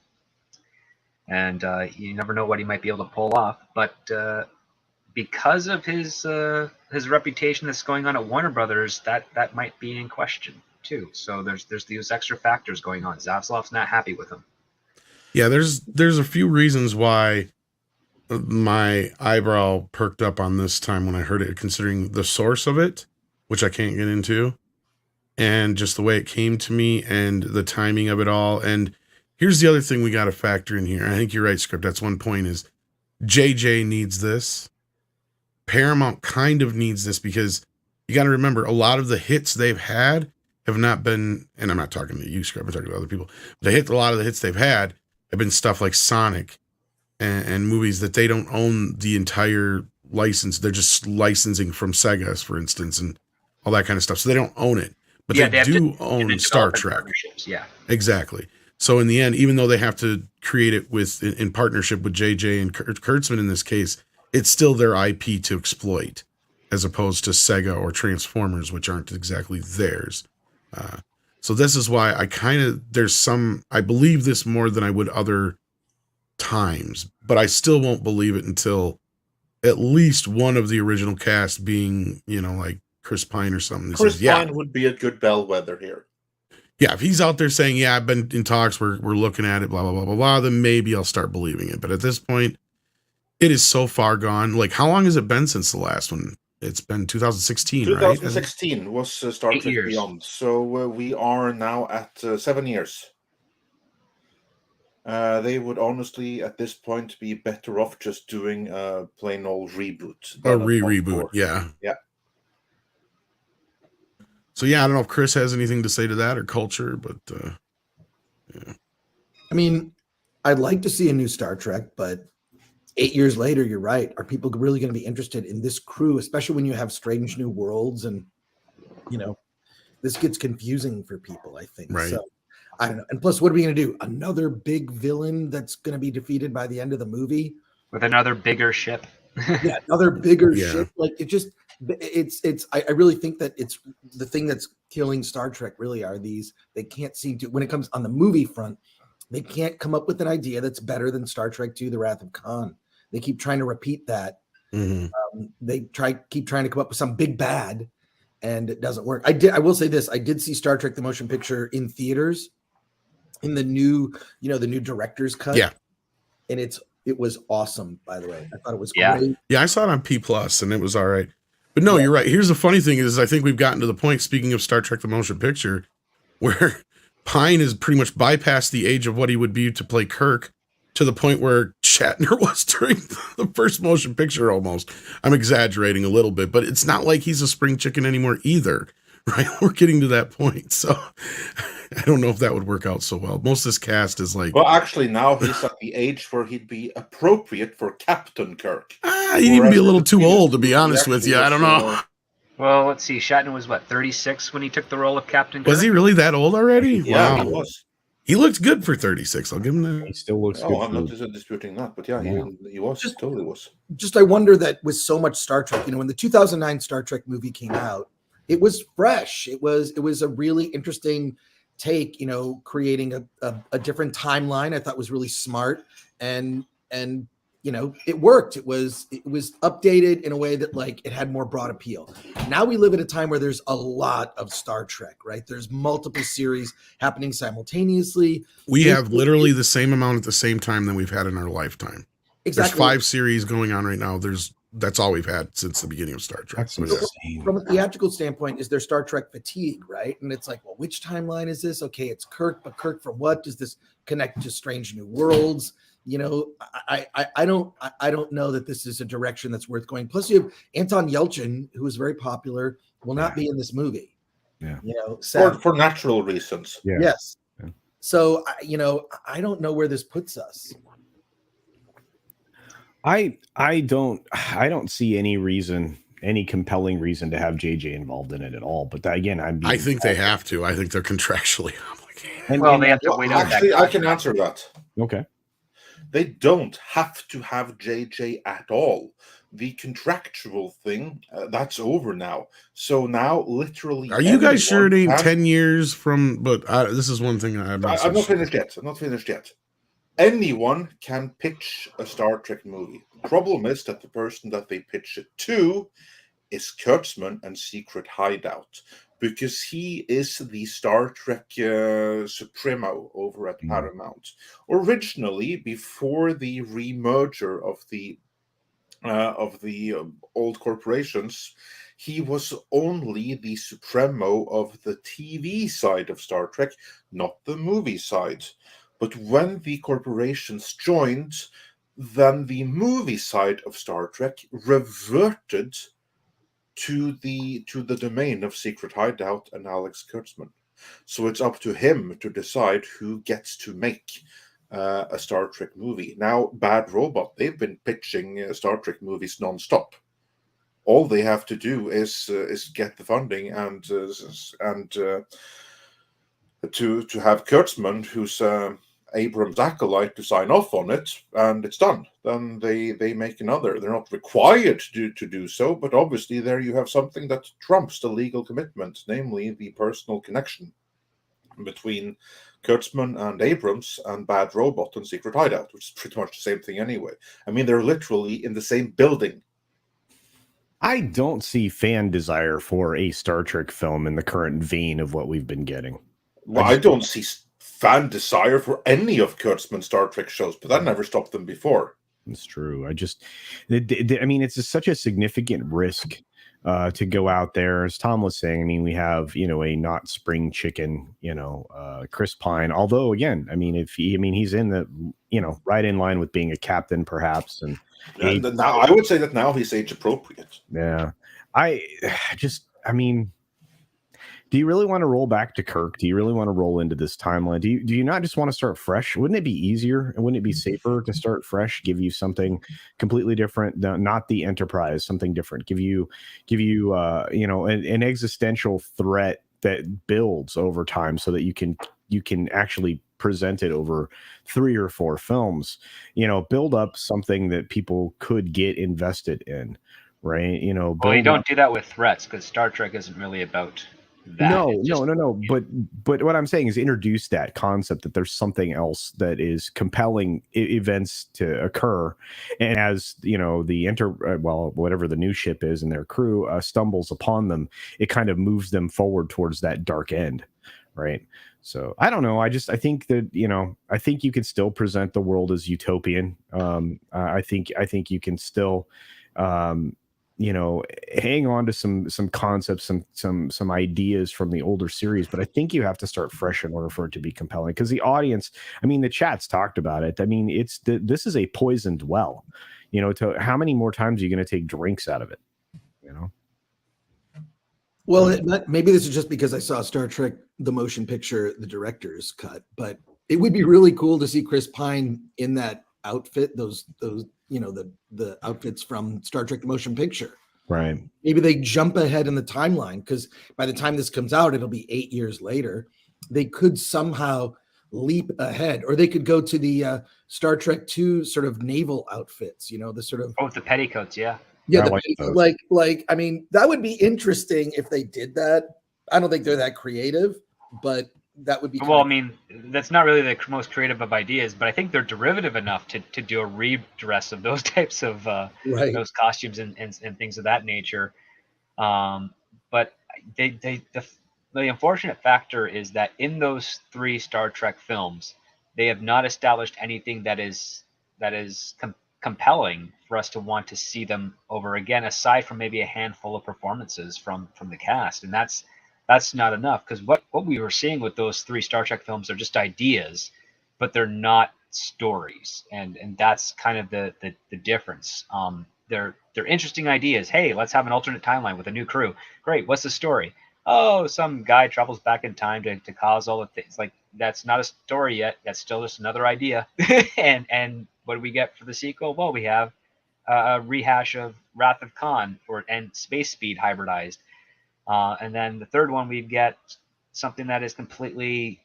and you never know what he might be able to pull off. But because of his reputation that's going on at Warner Brothers, that might be in question too. So there's these extra factors going on. Zaslav's not happy with him. Yeah, there's a few reasons why my eyebrow perked up on this time when I heard it, considering the source of it, which I can't get into, and just the way it came to me and the timing of it all. And here's the other thing we got to factor in here. I think you're right, Script. That's one point, is JJ needs this. Paramount kind of needs this, because you got to remember, a lot of the hits they've had have not been, and I'm not talking to you, Script, I'm talking to other people, but a lot of the hits they've had have been stuff like Sonic and movies that they don't own the entire license. They're just licensing from Sega, for instance, and all that kind of stuff. So they don't own it, but they do own Star Trek. Yeah, exactly. So in the end, even though they have to create it in partnership with JJ and Kurtzman in this case, it's still their IP to exploit, as opposed to Sega or Transformers, which aren't exactly theirs. So this is why I believe this more than I would other times, but I still won't believe it until at least one of the original cast, being, like Chris Pine or something. Chris Pine would be a good bellwether here. Yeah, if he's out there saying, yeah, I've been in talks, we're looking at it, blah, blah, blah, blah, blah, then maybe I'll start believing it. But at this point, it is so far gone. Like, how long has it been since the last one? It's been 2016, 2016 right? Was Star Trek years. Beyond. So we are now at 7 years. They would honestly, at this point, be better off just doing a plain old reboot. A reboot, yeah. Yeah. So, yeah, I don't know if Chris has anything to say to that, or Culture, but, yeah. I mean, I'd like to see a new Star Trek, but 8 years later, you're right. Are people really going to be interested in this crew, especially when you have Strange New Worlds? And, this gets confusing for people, I think. Right. So, I don't know. And plus, what are we going to do? Another big villain that's going to be defeated by the end of the movie? With another bigger ship. Yeah, another bigger ship. Like, I really think that it's the thing that's killing Star Trek really are they can't seem to, when it comes on the movie front, they can't come up with an idea that's better than Star Trek II, The Wrath of Khan. They keep trying to repeat that. Mm-hmm. They keep trying to come up with some big bad, and it doesn't work. I will say this. I did see Star Trek, the motion picture, in theaters in the new, the new director's cut. Yeah. And it was awesome, by the way. I thought it was great. Yeah, I saw it on P+, and it was all right. But no, you're right. Here's the funny thing is I think we've gotten to the point, speaking of Star Trek, the motion picture, where Pine has pretty much bypassed the age of what he would be to play Kirk, to the point where Shatner was during the first motion picture almost. I'm exaggerating a little bit, but it's not like he's a spring chicken anymore either, right? We're getting to that point. So I don't know if that would work out so well. Most of this cast is like... Well, actually, now he's at the age where he'd be appropriate for Captain Kirk. He'd even be a little too old, to be honest with you. I don't know. Well, let's see. Shatner was, 36 when he took the role of Captain Kirk? Was he really that old already? Yeah, wow. he was. He looked good for 36. I'll give him that. He still looks good. I'm not disputing that, but yeah, he was. He totally was. Just I wonder that with so much Star Trek, when the 2009 Star Trek movie came out, it was fresh. It was a really interesting take, creating a different timeline. I thought was really smart, and it worked. It was updated in a way that it had more broad appeal. Now we live at a time where there's a lot of Star Trek, right? There's multiple series happening simultaneously. We have literally the same amount at the same time that we've had in our lifetime. Exactly. There's 5 series going on right now. That's all we've had since the beginning of Star Trek. That's insane. From a theatrical standpoint, is there Star Trek fatigue, right? And it's like, well, which timeline is this? Okay, it's Kirk, but Kirk from what? Does this connect to Strange New Worlds? I don't know that this is a direction that's worth going. Plus, you have Anton Yelchin, who is very popular, will not be in this movie. Yeah, for natural reasons. Yeah. Yes. Yeah. So I don't know where this puts us. I don't see any compelling reason to have JJ involved in it at all. But again, I think they have to. I think they're contractually obligated. Well, they have to wait out. Actually, I can answer that. Okay. They don't have to have JJ at all. The contractual thing, that's over now. So now, literally, Are you guys sure it ain't can... 10 years from? But this is one thing I'm not so I'm not sure. finished yet. I'm not finished yet. Anyone can pitch a Star Trek movie. The problem is that the person that they pitch it to is Kurtzman and Secret Hideout, because he is the Star Trek supremo over at Paramount. Originally, before the remerger of the old corporations, he was only the supremo of the TV side of Star Trek, not the movie side. But when the corporations joined, then the movie side of Star Trek reverted to the domain of Secret Hideout and Alex Kurtzman. So it's up to him to decide who gets to make a Star Trek movie. Now, Bad Robot, they've been pitching Star Trek movies nonstop. All they have to do is get the funding and to have Kurtzman, who's Abrams' acolyte, to sign off on it, and it's done. Then they make another. They're not required to do so, but obviously there you have something that trumps the legal commitment, namely the personal connection between Kurtzman and Abrams and Bad Robot and Secret Hideout, which is pretty much the same thing anyway. I mean, they're literally in the same building. I don't see fan desire for a Star Trek film in the current vein of what we've been getting. Well, I don't see fan desire for any of Kurtzman's Star Trek shows, but that never stopped them before. It's true. I mean, it's such a significant risk to go out there. As Tom was saying, I mean, we have, a not spring chicken, Chris Pine. Although, again, I mean, he's in the, right in line with being a captain, perhaps. And now I would say that now he's age appropriate. Yeah. Do you really want to roll back to Kirk? Do you really want to roll into this timeline? Do you not just want to start fresh? Wouldn't it be easier and wouldn't it be safer to start fresh? Give you something completely different, not the Enterprise, something different. Give you an existential threat that builds over time, so that you can actually present it over 3 or 4 films. Build up something that people could get invested in, right? Well, you don't do that with threats, because Star Trek isn't really about that. No. But what I'm saying is introduce that concept that there's something else that is compelling events to occur, and as whatever the new ship is and their crew stumbles upon them, it kind of moves them forward towards that dark end, right? So I don't know. I think that I think you can still present the world as utopian. I think you can still hang on to some concepts, some ideas from the older series, but I think you have to start fresh in order for it to be compelling, because the audience, I mean, the chat's talked about it. I mean, this is a poisoned well. To how many more times are you going to take drinks out of it? Well, maybe this is just because I saw Star Trek the motion picture, the director's cut, but it would be really cool to see Chris Pine in that outfit, those the outfits from Star Trek the motion picture. Right. Maybe they jump ahead in the timeline, because by the time this comes out, it'll be 8 years later. They could somehow leap ahead, or they could go to the Star Trek 2 sort of naval outfits, the sort of the petticoats, yeah. Yeah, I mean, that would be interesting if they did that. I don't think they're that creative, but that would be I mean, that's not really the most creative of ideas, but I think they're derivative enough to do a redress of those types of those costumes and things of that nature. But the unfortunate factor is that in those 3 Star Trek films, they have not established anything that is compelling for us to want to see them over again, aside from maybe a handful of performances from the cast. And that's not enough, because what we were seeing with those 3 Star Trek films are just ideas, but they're not stories, and that's kind of the difference. They're interesting ideas. Hey, let's have an alternate timeline with a new crew. Great. What's the story? Oh, some guy travels back in time to cause all the things. Like, that's not a story yet. That's still just another idea. and what do we get for the sequel? Well, we have a rehash of Wrath of Khan and Space Speed hybridized. And then the third one, we'd get something that is completely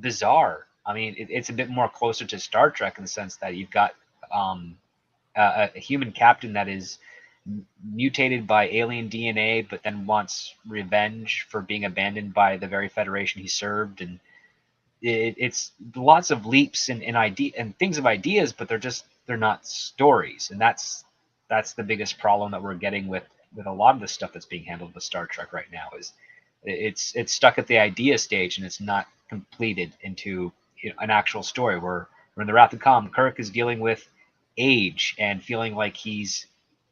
bizarre. I mean, it's a bit more closer to Star Trek in the sense that you've got a human captain that is mutated by alien DNA, but then wants revenge for being abandoned by the very Federation he served, and it's lots of leaps in idea and things of ideas, but they're not stories, and that's the biggest problem that we're getting with a lot of the stuff that's being handled with Star Trek right now. Is it's stuck at the idea stage and it's not completed into an actual story. We're in the Wrath of Khan. Kirk is dealing with age and feeling like he's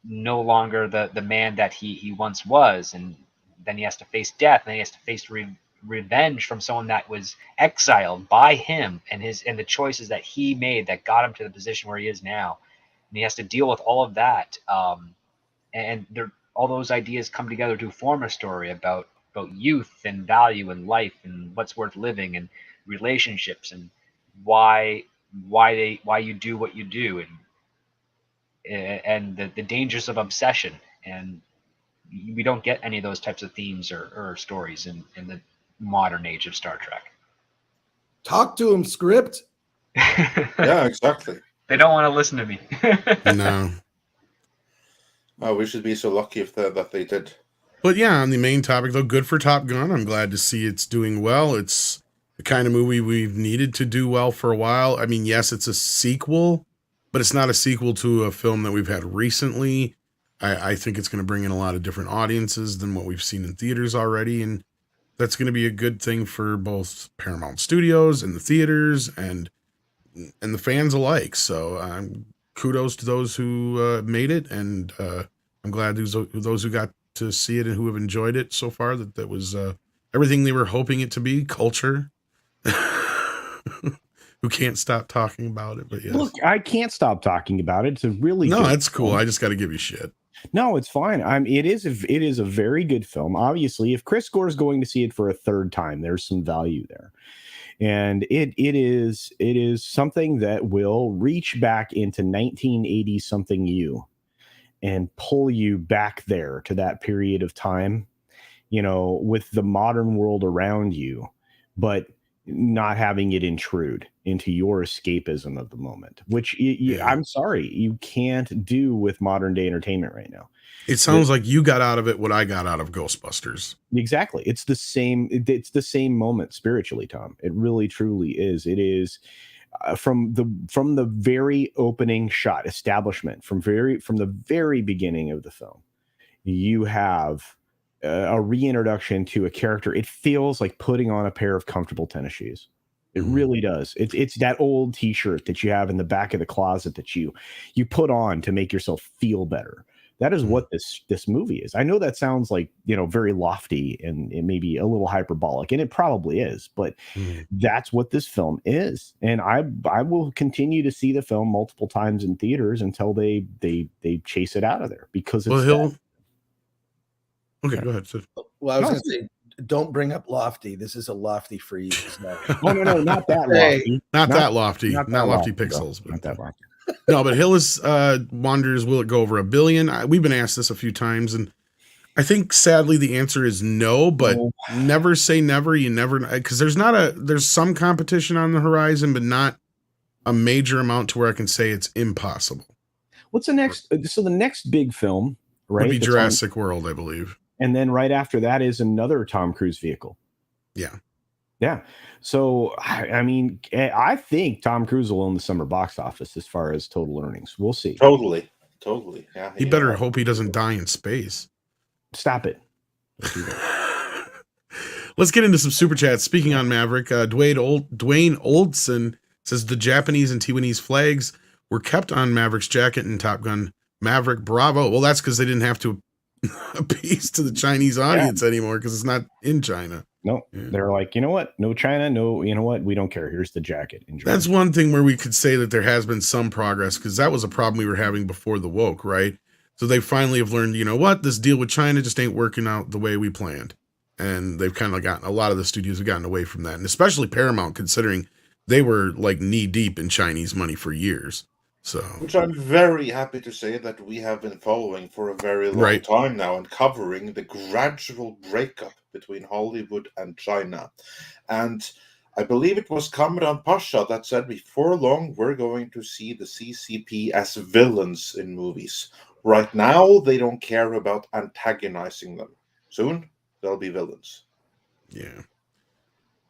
no longer the man that he once was, and then he has to face death, and then he has to face revenge from someone that was exiled by him and the choices that he made that got him to the position where he is now, and he has to deal with all of that, and all those ideas come together to form a story about youth and value and life and what's worth living and relationships and why you do what you do, and the dangers of obsession. And we don't get any of those types of themes or stories in the modern age of Star Trek. Talk to him, script. Yeah, exactly. They don't want to listen to me. No. Oh, we should be so lucky that they did. But yeah, on the main topic, though, good for Top Gun. I'm glad to see it's doing well. It's the kind of movie we've needed to do well for a while. I mean, yes, it's a sequel, but it's not a sequel to a film that we've had recently. I think it's going to bring in a lot of different audiences than what we've seen in theaters already. And that's going to be a good thing for both Paramount Studios and the theaters and the fans alike. So kudos to those who made it. And I'm glad those who got to see it and who have enjoyed it so far, that was everything they were hoping it to be. Culture. Who can't stop talking about it. But yes. Look, I can't stop talking about it. It's a really no, good that's cool. film. I just got to give you shit. No, it's fine. It is a very good film. Obviously, if Chris Gore is going to see it for a third time, there's some value there. And it is something that will reach back into 1980 something you and pull you back there to that period of time, with the modern world around you, but not having it intrude into your escapism of the moment, which I'm sorry, you can't do with modern day entertainment right now. It sounds like you got out of it what I got out of Ghostbusters. Exactly. It's the same moment spiritually, Tom. It really, truly is. It is from the very opening shot, establishment, from the very beginning of the film, you have a reintroduction to a character. It feels like putting on a pair of comfortable tennis shoes. It really does. It's that old t-shirt that you have in the back of the closet that you put on to make yourself feel better. That is what this movie is. I know that sounds like, very lofty and it may be a little hyperbolic, and it probably is, but that's what this film is. And I will continue to see the film multiple times in theaters until they chase it out of there, because it's Okay, go ahead. Sid. Well, I was going to say, don't bring up lofty. This is a lofty freeze. No, not that lofty. Not that lofty. Not lofty pixels. But, not that lofty. No, but Hillis wonders, will it go over 1 billion? We've been asked this a few times, and I think sadly the answer is no, but never say never. You never, because there's some competition on the horizon, but not a major amount to where I can say it's impossible. What's the next? So the next big film, right? Would be Jurassic World, I believe. And then right after that is another Tom Cruise vehicle. Yeah. So, I mean, I think Tom Cruise will own the summer box office as far as total earnings. We'll see. Totally. Yeah. He better hope he doesn't die in space. Stop it. Let's get into some super chats. Speaking on Maverick, Dwayne Oldson says the Japanese and Taiwanese flags were kept on Maverick's jacket in Top Gun Maverick. Bravo. Well, that's because they didn't have to appease to the Chinese audience anymore, because it's not in China. No, they're like, you know what? No China. No, you know what? We don't care. Here's the jacket. Enjoy. That's one thing where we could say that there has been some progress, because that was a problem we were having before the woke, right? So they finally have learned, you know what? This deal with China just ain't working out the way we planned. And they've kind of gotten, a lot of the studios have gotten away from that. And especially Paramount, considering they were like knee deep in Chinese money for years. So, which I'm very happy to say that we have been following for a very long time now, and covering the gradual breakup between Hollywood and China. And I believe it was Kamran Pasha that said before long we're going to see the CCP as villains in movies. Right now, they don't care about antagonizing them. Soon, they'll be villains. Yeah.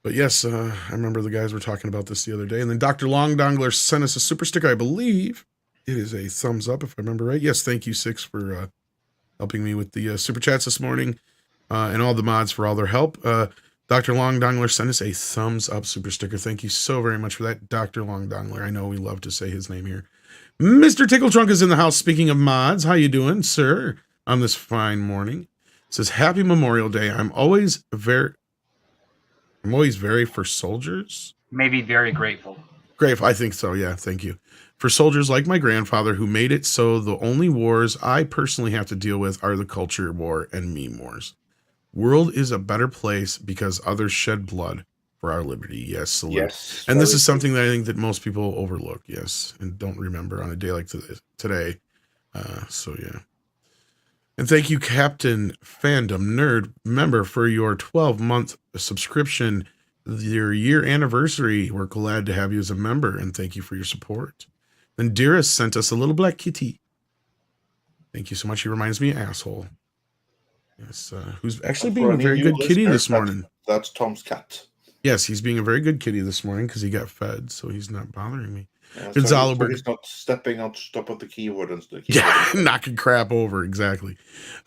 But yes, I remember the guys were talking about this the other day. And then Dr. Long Dongler sent us a super sticker. I believe it is a thumbs up, if I remember right. Yes, thank you, Six, for helping me with the super chats this morning, and all the mods for all their help. Dr. Long Dongler sent us a thumbs up super sticker. Thank you so very much for that, Dr. Long Dongler. I know we love to say his name here. Mr. Tickle Trunk is in the house. Speaking of mods, how you doing, sir, on this fine morning? It says, Happy Memorial Day. I'm always very for soldiers. Maybe very grateful. Grateful, I think so, yeah, thank you. For soldiers like my grandfather who made it so the only wars I personally have to deal with are the culture war and meme wars. World is a better place because others shed blood for our liberty. Yes, salute. Yes, and this is something that I think that most people overlook, yes, and don't remember on a day like today. So, yeah. And thank you, Captain Fandom Nerd member, for your 12-month subscription, your year anniversary. We're glad to have you as a member, and thank you for your support. Then Dearest sent us a little black kitty. Thank you so much. He reminds me of asshole. Yes, who's actually being a very good kitty this morning. That's Tom's cat. Yes, he's being a very good kitty this morning because he got fed, so he's not bothering me. Yeah, Gonzalo so he's not stepping on top of the keyboard and stuff. Yeah, knocking crap over, exactly.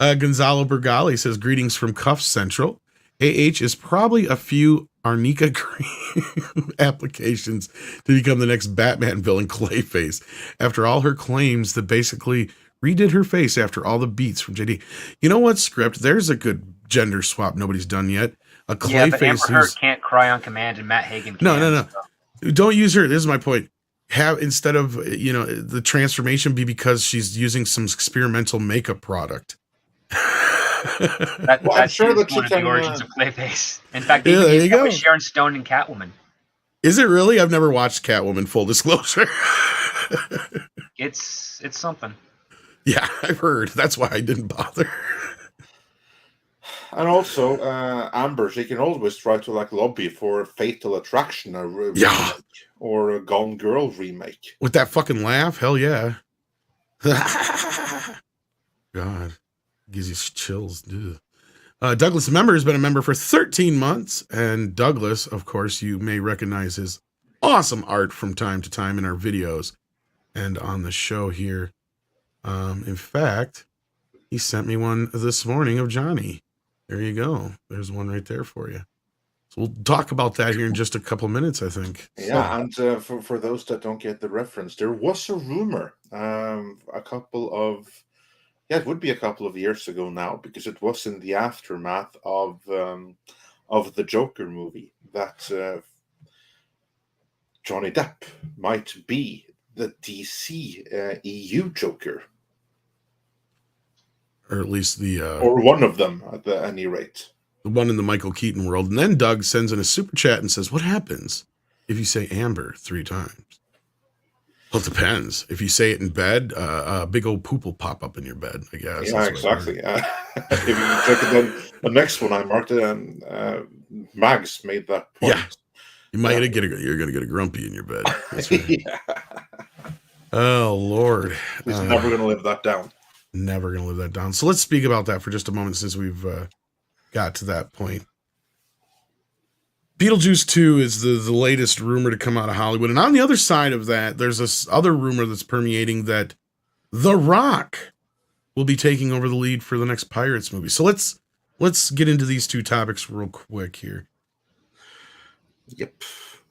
Gonzalo Bergali says, greetings from Cuff Central. AH is probably a few Arnica cream applications to become the next Batman villain, Clayface, after all her claims that basically redid her face after all the beats from JD. You know what, Script? There's a good gender swap nobody's done yet. A Clayface. Yeah, but Amber Heard can't cry on command, and Matt Hagen can. No. So. Don't use her. This is my point. Have, instead of, the transformation be because she's using some experimental makeup product. That's sure that one of the origins of Clayface. In fact, they there you go. With Sharon Stone and Catwoman. Is it really? I've never watched Catwoman, full disclosure. It's something. Yeah, I've heard. That's why I didn't bother. And also, Amber, she can always try to lobby for Fatal Attraction or a Gone Girl remake. With that fucking laugh, hell yeah. God, gives you chills, dude. Douglas Member has been a member for 13 months, and Douglas, of course, you may recognize his awesome art from time to time in our videos and on the show here. In fact, he sent me one this morning of Johnny. There you go. There's one right there for you. So we'll talk about that here in just a couple minutes, I think. Yeah, and for those that don't get the reference, there was a rumor it would be a couple of years ago now, because it was in the aftermath of the Joker movie that Johnny Depp might be the DC EU Joker. Or at least or one of them at any rate. The one in the Michael Keaton world. And then Doug sends in a super chat and says, what happens if you say Amber 3 times? Well, it depends. If you say it in bed, a big old poop will pop up in your bed, I guess. Yeah, exactly. If you check it, then the next one I marked it, and Mags made that point. Yeah, you're going to get a grumpy in your bed. That's right. Yeah. Oh, Lord. He's never going to live that down. Never going to live that down. So let's speak about that for just a moment, since we've got to that point. Beetlejuice 2 is the latest rumor to come out of Hollywood. And on the other side of that, there's this other rumor that's permeating that The Rock will be taking over the lead for the next Pirates movie. So let's get into these two topics real quick here. Yep.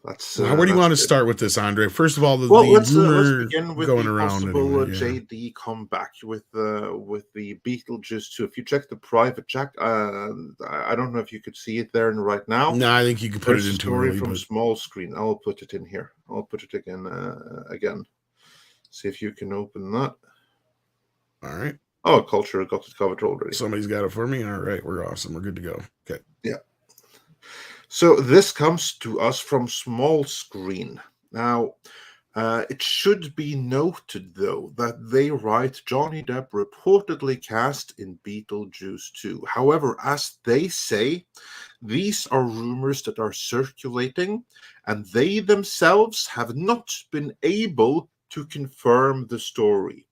Where do you want to start with this, Andre? First of all, let's rumor begin with going the around. Possible JD comeback with the Beetlejuice 2. If you check the private chat, I don't know if you could see it there right now. No, I think you could put it into story from small screen. I'll put it in here. I'll put it again. See if you can open that. All right. Oh, Culture got it covered already. Somebody's got it for me. All right, we're awesome. We're good to go. Okay. Yeah. So this comes to us from small screen. Now, It should be noted, though, that they write Johnny Depp reportedly cast in Beetlejuice 2. However, as they say, these are rumors that are circulating, and they themselves have not been able to confirm the story.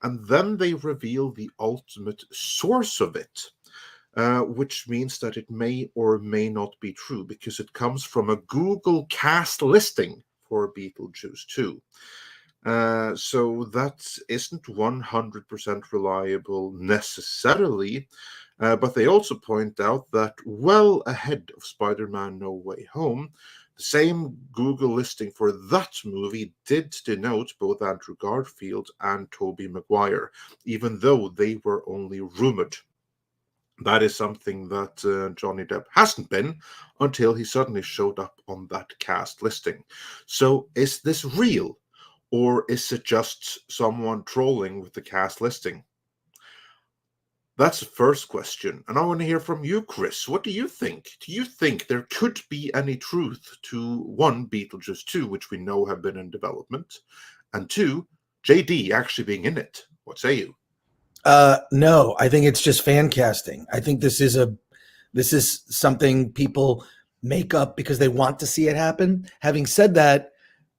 And then they reveal the ultimate source of it, which means that it may or may not be true, because it comes from a Google cast listing for Beetlejuice 2. So that isn't 100% reliable necessarily, but they also point out that well ahead of Spider-Man No Way Home, the same Google listing for that movie did denote both Andrew Garfield and Tobey Maguire, even though they were only rumored. That is something that Johnny Depp hasn't been until he suddenly showed up on that cast listing. So is this real, or is it just someone trolling with the cast listing? That's the first question. And I want to hear from you, Chris. What do you think? Do you think there could be any truth to, one, Beetlejuice 2, which we know have been in development, and two, JD actually being in it? What say you? No, I think it's just fan casting. I think this is something people make up because they want to see it happen. Having said that,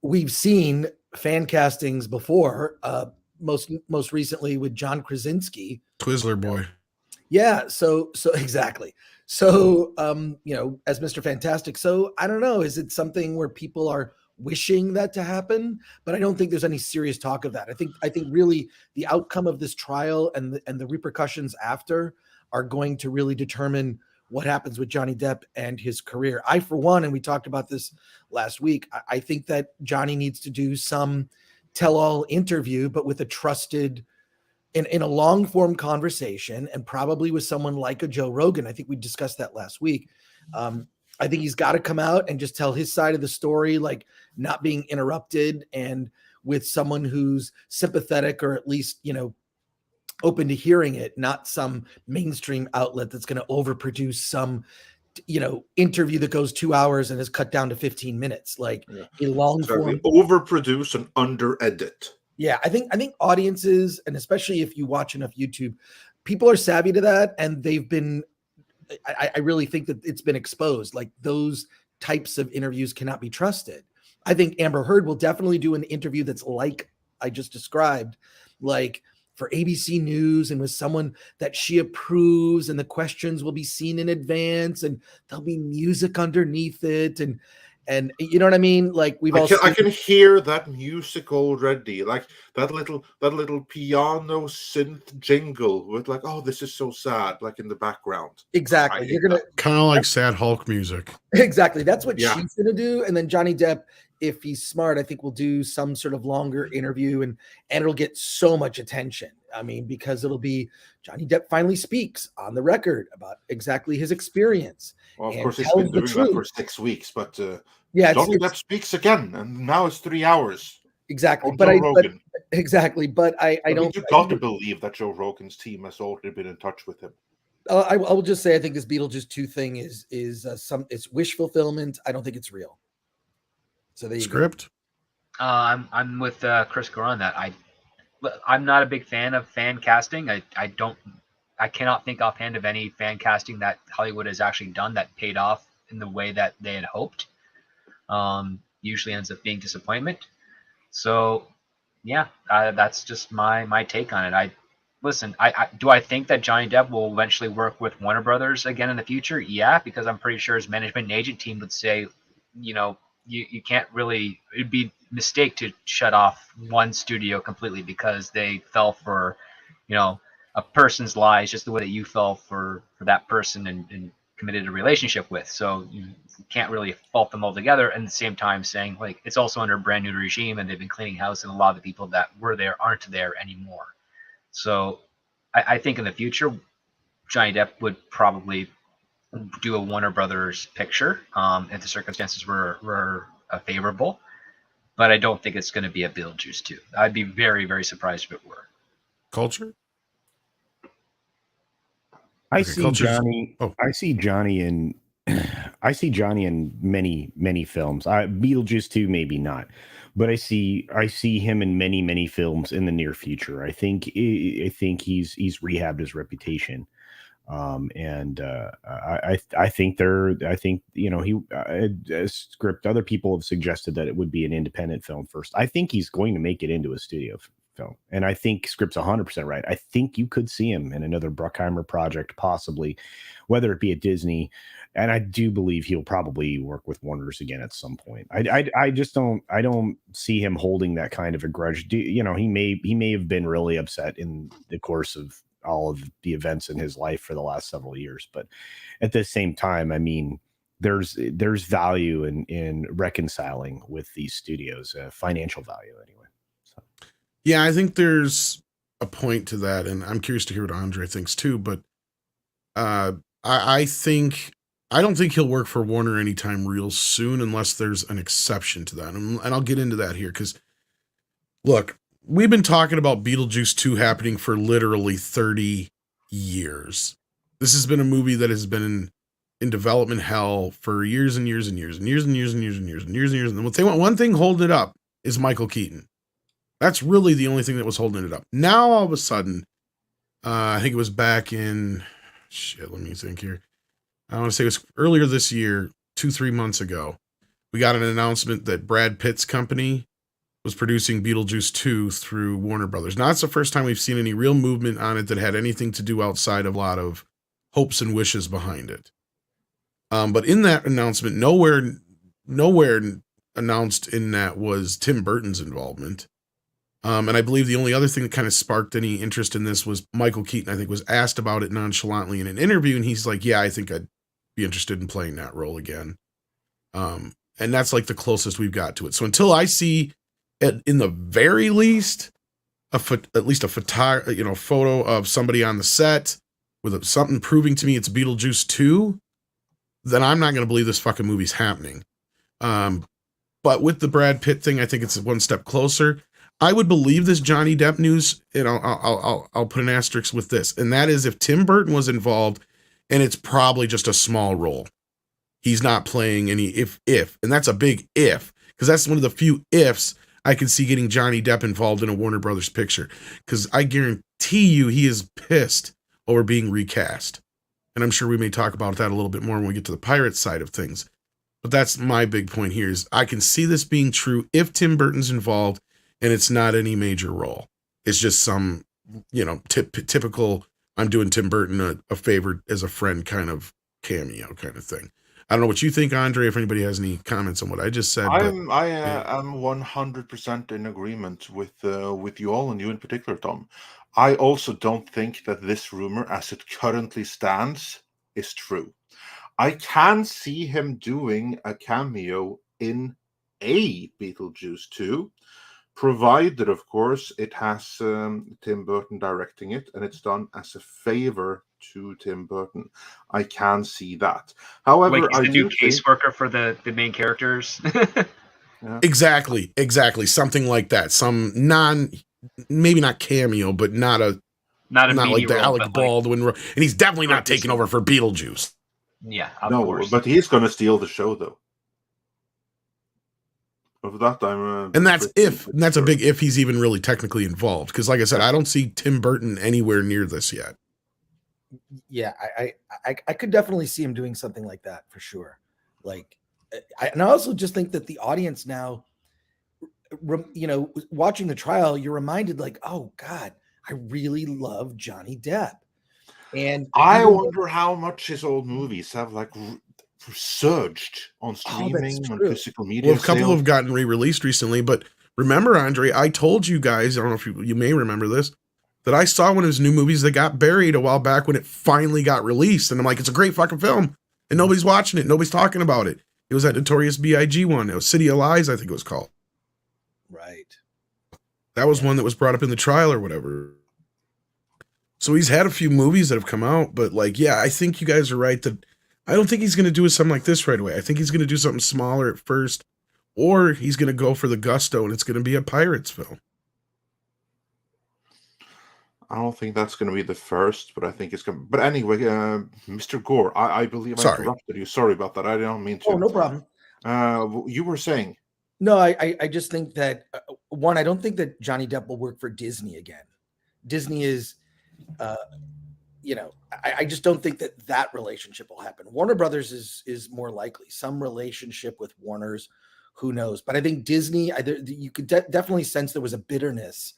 we've seen fan castings before. Most recently with John Krasinski, Twizzler boy. Yeah, so exactly. So as Mr. Fantastic. So I don't know, is it something where people are wishing that to happen? But I don't think there's any serious talk of that. I think really the outcome of this trial and the repercussions after are going to really determine what happens with Johnny Depp and his career. I, for one, and we talked about this last week, I think that Johnny needs to do some tell-all interview, but with a trusted, in a long form conversation, and probably with someone like a Joe Rogan. I think we discussed that last week. I think he's got to come out and just tell his side of the story, like not being interrupted, and with someone who's sympathetic, or at least, open to hearing it, not some mainstream outlet that's going to overproduce some, interview that goes 2 hours and is cut down to 15 minutes, like a long form. Overproduce and under edit. Yeah, I think audiences, and especially if you watch enough YouTube, people are savvy to that, and they've been. I really think that it's been exposed. Like, those types of interviews cannot be trusted. I think Amber Heard will definitely do an interview that's like I just described, like for ABC News, and with someone that she approves, and the questions will be seen in advance, and there'll be music underneath it, and you know what I mean? Like, I can hear that music already, like that little piano synth jingle with like, oh, this is so sad, like in the background. Exactly. You're gonna kind of like sad Hulk music. Exactly. That's what she's gonna do. And then Johnny Depp, if he's smart, I think will do some sort of longer interview, and it'll get so much attention. I mean, because it'll be Johnny Depp finally speaks on the record about exactly his experience. Well, of course, he's been doing that for 6 weeks, but Johnny Depp speaks again, and now it's 3 hours. Exactly. But I don't. You got to believe that Joe Rogan's team has already been in touch with him. I will just say, I think this Beetlejuice 2 thing is it's wish fulfillment. I don't think it's real. So there you Script. go. I'm with Chris Gore on that. I'm not a big fan of fan casting. I cannot think offhand of any fan casting that Hollywood has actually done that paid off in the way that they had hoped. Usually ends up being disappointment. So yeah, that's just my take on it. Do I think that Johnny Depp will eventually work with Warner Brothers again in the future? Yeah, because I'm pretty sure his management and agent team would say, you can't really, it'd be a mistake to shut off one studio completely because they fell for, a person's lies just the way that you fell for that person and committed a relationship with. So you can't really fault them all together. And at the same time saying, like, it's also under a brand new regime and they've been cleaning house, and a lot of the people that were there aren't there anymore. So I think in the future, Johnny Depp would probably do a Warner Brothers picture if the circumstances were favorable. But I don't think it's going to be a Beetlejuice 2. I'd be very, very surprised if it were. Culture? I see Johnny in I see Johnny in many films. Beetlejuice 2, maybe not, but I see him in many films in the near future. I think he's rehabbed his reputation. And I think a script. Other people have suggested that it would be an independent film first. I think he's going to make it into a studio film, and I think script's 100% right. I think you could see him in another Bruckheimer project, possibly, whether it be at Disney. And I do believe he'll probably work with Warner's again at some point. I just don't see him holding that kind of a grudge. He may have been really upset in the course of all of the events in his life for the last several years, but at the same time, I mean, there's value in reconciling with these studios, financial value anyway. So. Yeah, I think there's a point to that, and I'm curious to hear what Andre thinks too. But I don't think he'll work for Warner anytime real soon, unless there's an exception to that, and I'll get into that here because, look. We've been talking about Beetlejuice 2 happening for literally 30 years. This has been a movie that has been in development hell for years and years and years and years and years and years and years and years and years. And one thing holding it up is Michael Keaton. That's really the only thing that was holding it up. Now, all of a sudden, I think it was back in, let me think here. I want to say it was earlier this year, 2-3 months ago. We got an announcement that Brad Pitt's company was producing Beetlejuice 2 through Warner Brothers. Now, it's the first time we've seen any real movement on it that had anything to do outside of a lot of hopes and wishes behind it. But in that announcement, nowhere announced in that was Tim Burton's involvement. And I believe the only other thing that kind of sparked any interest in this was Michael Keaton, I think, was asked about it nonchalantly in an interview, and he's like, yeah, I think I'd be interested in playing that role again. And that's like the closest we've got to it. So until I see in the very least, at least a photo of somebody on the set with something proving to me it's Beetlejuice 2, then I'm not going to believe this fucking movie's happening. But with the Brad Pitt thing, I think it's one step closer. I would believe this Johnny Depp news, and I'll put an asterisk with this, and that is if Tim Burton was involved, and it's probably just a small role. He's not playing any if, and that's a big if, because that's one of the few ifs I can see getting Johnny Depp involved in a Warner Brothers picture, because I guarantee you he is pissed over being recast. And I'm sure we may talk about that a little bit more when we get to the pirate side of things. But that's my big point here is I can see this being true if Tim Burton's involved and it's not any major role. It's just some, typical, I'm doing Tim Burton a favor as a friend kind of cameo kind of thing. I don't know what you think, Andre, if anybody has any comments on what I just said. I am 100% in agreement with you all, and you in particular, Tom. I also don't think that this rumor, as it currently stands, is true. I can see him doing a cameo in a Beetlejuice 2, provided, of course, it has Tim Burton directing it, and it's done as a favor to Tim Burton. I can see that. However, like he's the new caseworker for the main characters. Yeah. Exactly. Something like that. Some maybe not cameo, but not like the role, Alec Baldwin role. And he's definitely not taking over for Beetlejuice. Yeah, of No, course. but he's going to steal the show, though. Of that time, and that's a big if he's even really technically involved. Because, like I said, I don't see Tim Burton anywhere near this yet. Yeah, I could definitely see him doing something like that for sure. And I also just think that the audience now, watching the trial, you're reminded oh God, I really love Johnny Depp. And I wonder how much his old movies have surged on streaming, on physical media. Well, a couple have gotten re-released recently, but remember, Andre, I told you guys, I don't know if you may remember this, that I saw one of his new movies that got buried a while back when it finally got released. And I'm like, it's a great fucking film. And nobody's watching it. Nobody's talking about it. It was that Notorious B.I.G. one. It was City of Lies, I think it was called. Right. That was one that was brought up in the trial or whatever. So he's had a few movies that have come out, but I think you guys are right that I don't think he's going to do something like this right away. I think he's going to do something smaller at first, or he's going to go for the gusto and it's going to be a Pirates film. I don't think that's going to be the first, but I think it's going. But anyway, Mr. Gore, I believe I Sorry. interrupted you. Sorry about that. I don't mean to. Oh, no problem. You were saying. No, I just think that one, I don't think that Johnny Depp will work for Disney again. Disney is, I just don't think that relationship will happen. Warner Brothers is more likely. Some relationship with Warner's, who knows? But I think Disney, you could definitely sense there was a bitterness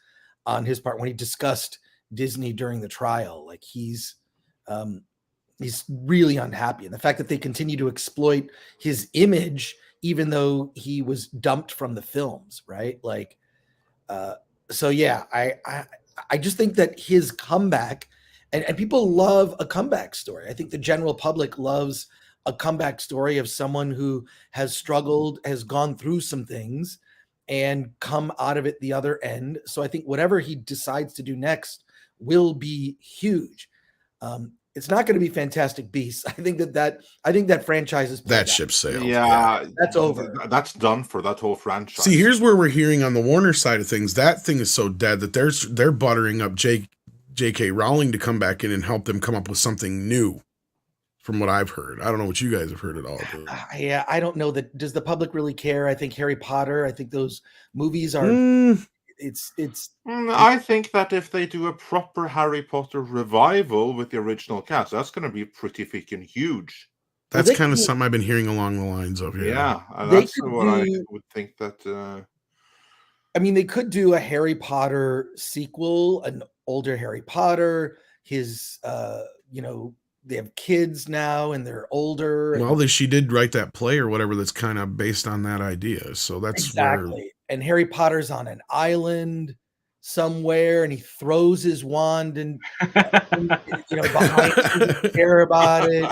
on his part when he discussed Disney during the trial. Like he's really unhappy, and the fact that they continue to exploit his image even though he was dumped from the films, right? Like, so yeah, I just think that his comeback, and people love a comeback story. I think the general public loves a comeback story of someone who has struggled, has gone through some things, and come out of it the other end. So I think whatever he decides to do next will be huge. It's not going to be Fantastic Beasts. I think that franchise is That ship sailed. Yeah, that's over. That's done for that whole franchise. See, here's where we're hearing on the Warner side of things. That thing is so dead that they're buttering up J.K. Rowling to come back in and help them come up with something new. From what I've heard, I don't know what you guys have heard at all. Yeah, I don't know that. Does the public really care? I think Harry Potter. I think those movies are. I think that if they do a proper Harry Potter revival with the original cast, that's going to be pretty freaking huge. That's kind of something I've been hearing along the lines of here. Yeah, that's what I would think that. I mean, they could do a Harry Potter sequel, an older Harry Potter. His, they have kids now and they're older. Well, she did write that play or whatever that's kind of based on that idea. So that's exactly. And Harry Potter's on an island somewhere, and he throws his wand and behind him, care about it.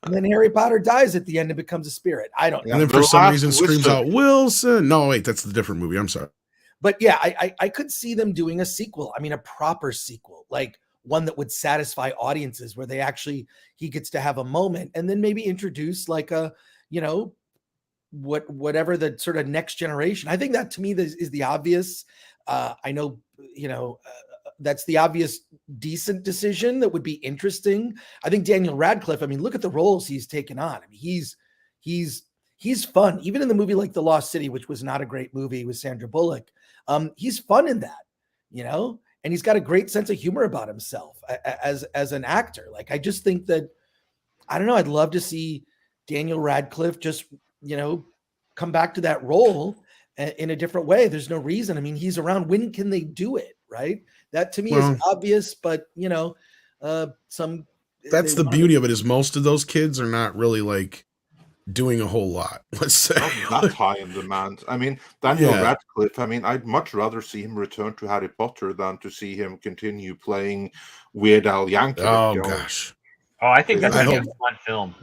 And then Harry Potter dies at the end and becomes a spirit. I don't know. And then for some reason screams out Wilson. No, wait, that's the different movie. I'm sorry. But yeah, I could see them doing a sequel. I mean, a proper sequel, like one that would satisfy audiences where he gets to have a moment, and then maybe introduce like a, whatever the sort of next generation. I think that to me is the obvious. I know, that's the obvious decent decision that would be interesting. I think Daniel Radcliffe, I mean, look at the roles he's taken on. I mean, he's fun, even in the movie like The Lost City, which was not a great movie with Sandra Bullock. He's fun in that, and he's got a great sense of humor about himself as an actor. Like, I just think that, I don't know, I'd love to see Daniel Radcliffe just, come back to that role in a different way. There's no reason. I mean, he's around. When can they do it? Right. That to me is obvious, but that's the beauty of it, is most of those kids are not really like doing a whole lot. Let's say that's high in demand. I mean, Daniel Radcliffe, I mean, I'd much rather see him return to Harry Potter than to see him continue playing Weird Al Yankovic. Oh gosh. Oh, I think that's a fun film.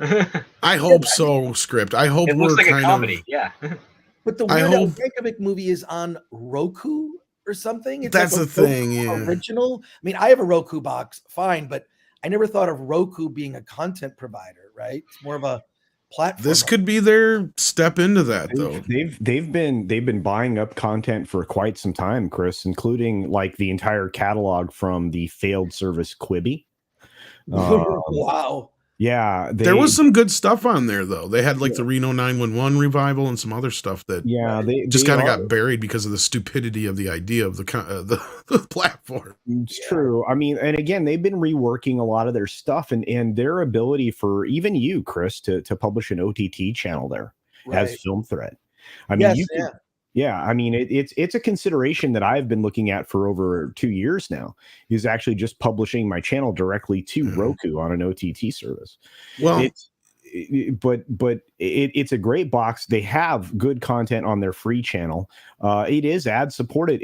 I hope so, Script. I hope it looks like a comedy. Yeah. But the Weird Al Yankovic movie is on Roku or something. It's that's like the thing. Yeah. Original. I mean, I have a Roku box, fine, but I never thought of Roku being a content provider. Right? It's more of a platform. This could be their step into that, though. They've been buying up content for quite some time, Chris, including like the entire catalog from the failed service Quibi. Wow. Yeah, there was some good stuff on there, though. They had like the Reno 911 revival and some other stuff that they just kind of got buried because of the stupidity of the idea of the platform. It's true. I mean, and again, they've been reworking a lot of their stuff, and their ability for even you, Chris, to publish an OTT channel there as Film Thread. I mean, I mean, it's a consideration that I've been looking at for over 2 years now, is actually just publishing my channel directly to Roku on an OTT service. Well, it's a great box. They have good content on their free channel. It is ad supported.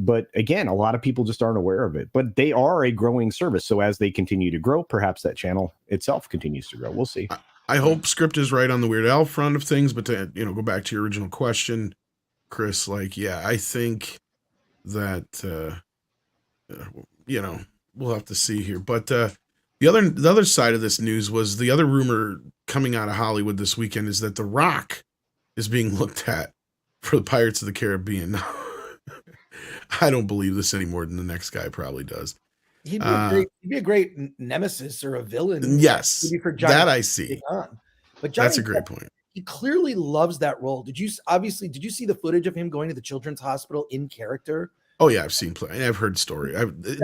But again, a lot of people just aren't aware of it. But they are a growing service. So as they continue to grow, perhaps that channel itself continues to grow. We'll see. I hope Script is right on the Weird Al front of things. But to go back to your original question, Chris, I think that we'll have to see here. But the other side of this news was the other rumor coming out of Hollywood this weekend is that The Rock is being looked at for the Pirates of the Caribbean. I don't believe this any more than the next guy probably does. He'd be a great nemesis or a villain. Yes, Maybe for Johnny that I to see. take on. But Johnny That's a great Depp, point. he clearly loves that role. Did you see the footage of him going to the children's hospital in character? Oh yeah, I've seen play. I've heard story.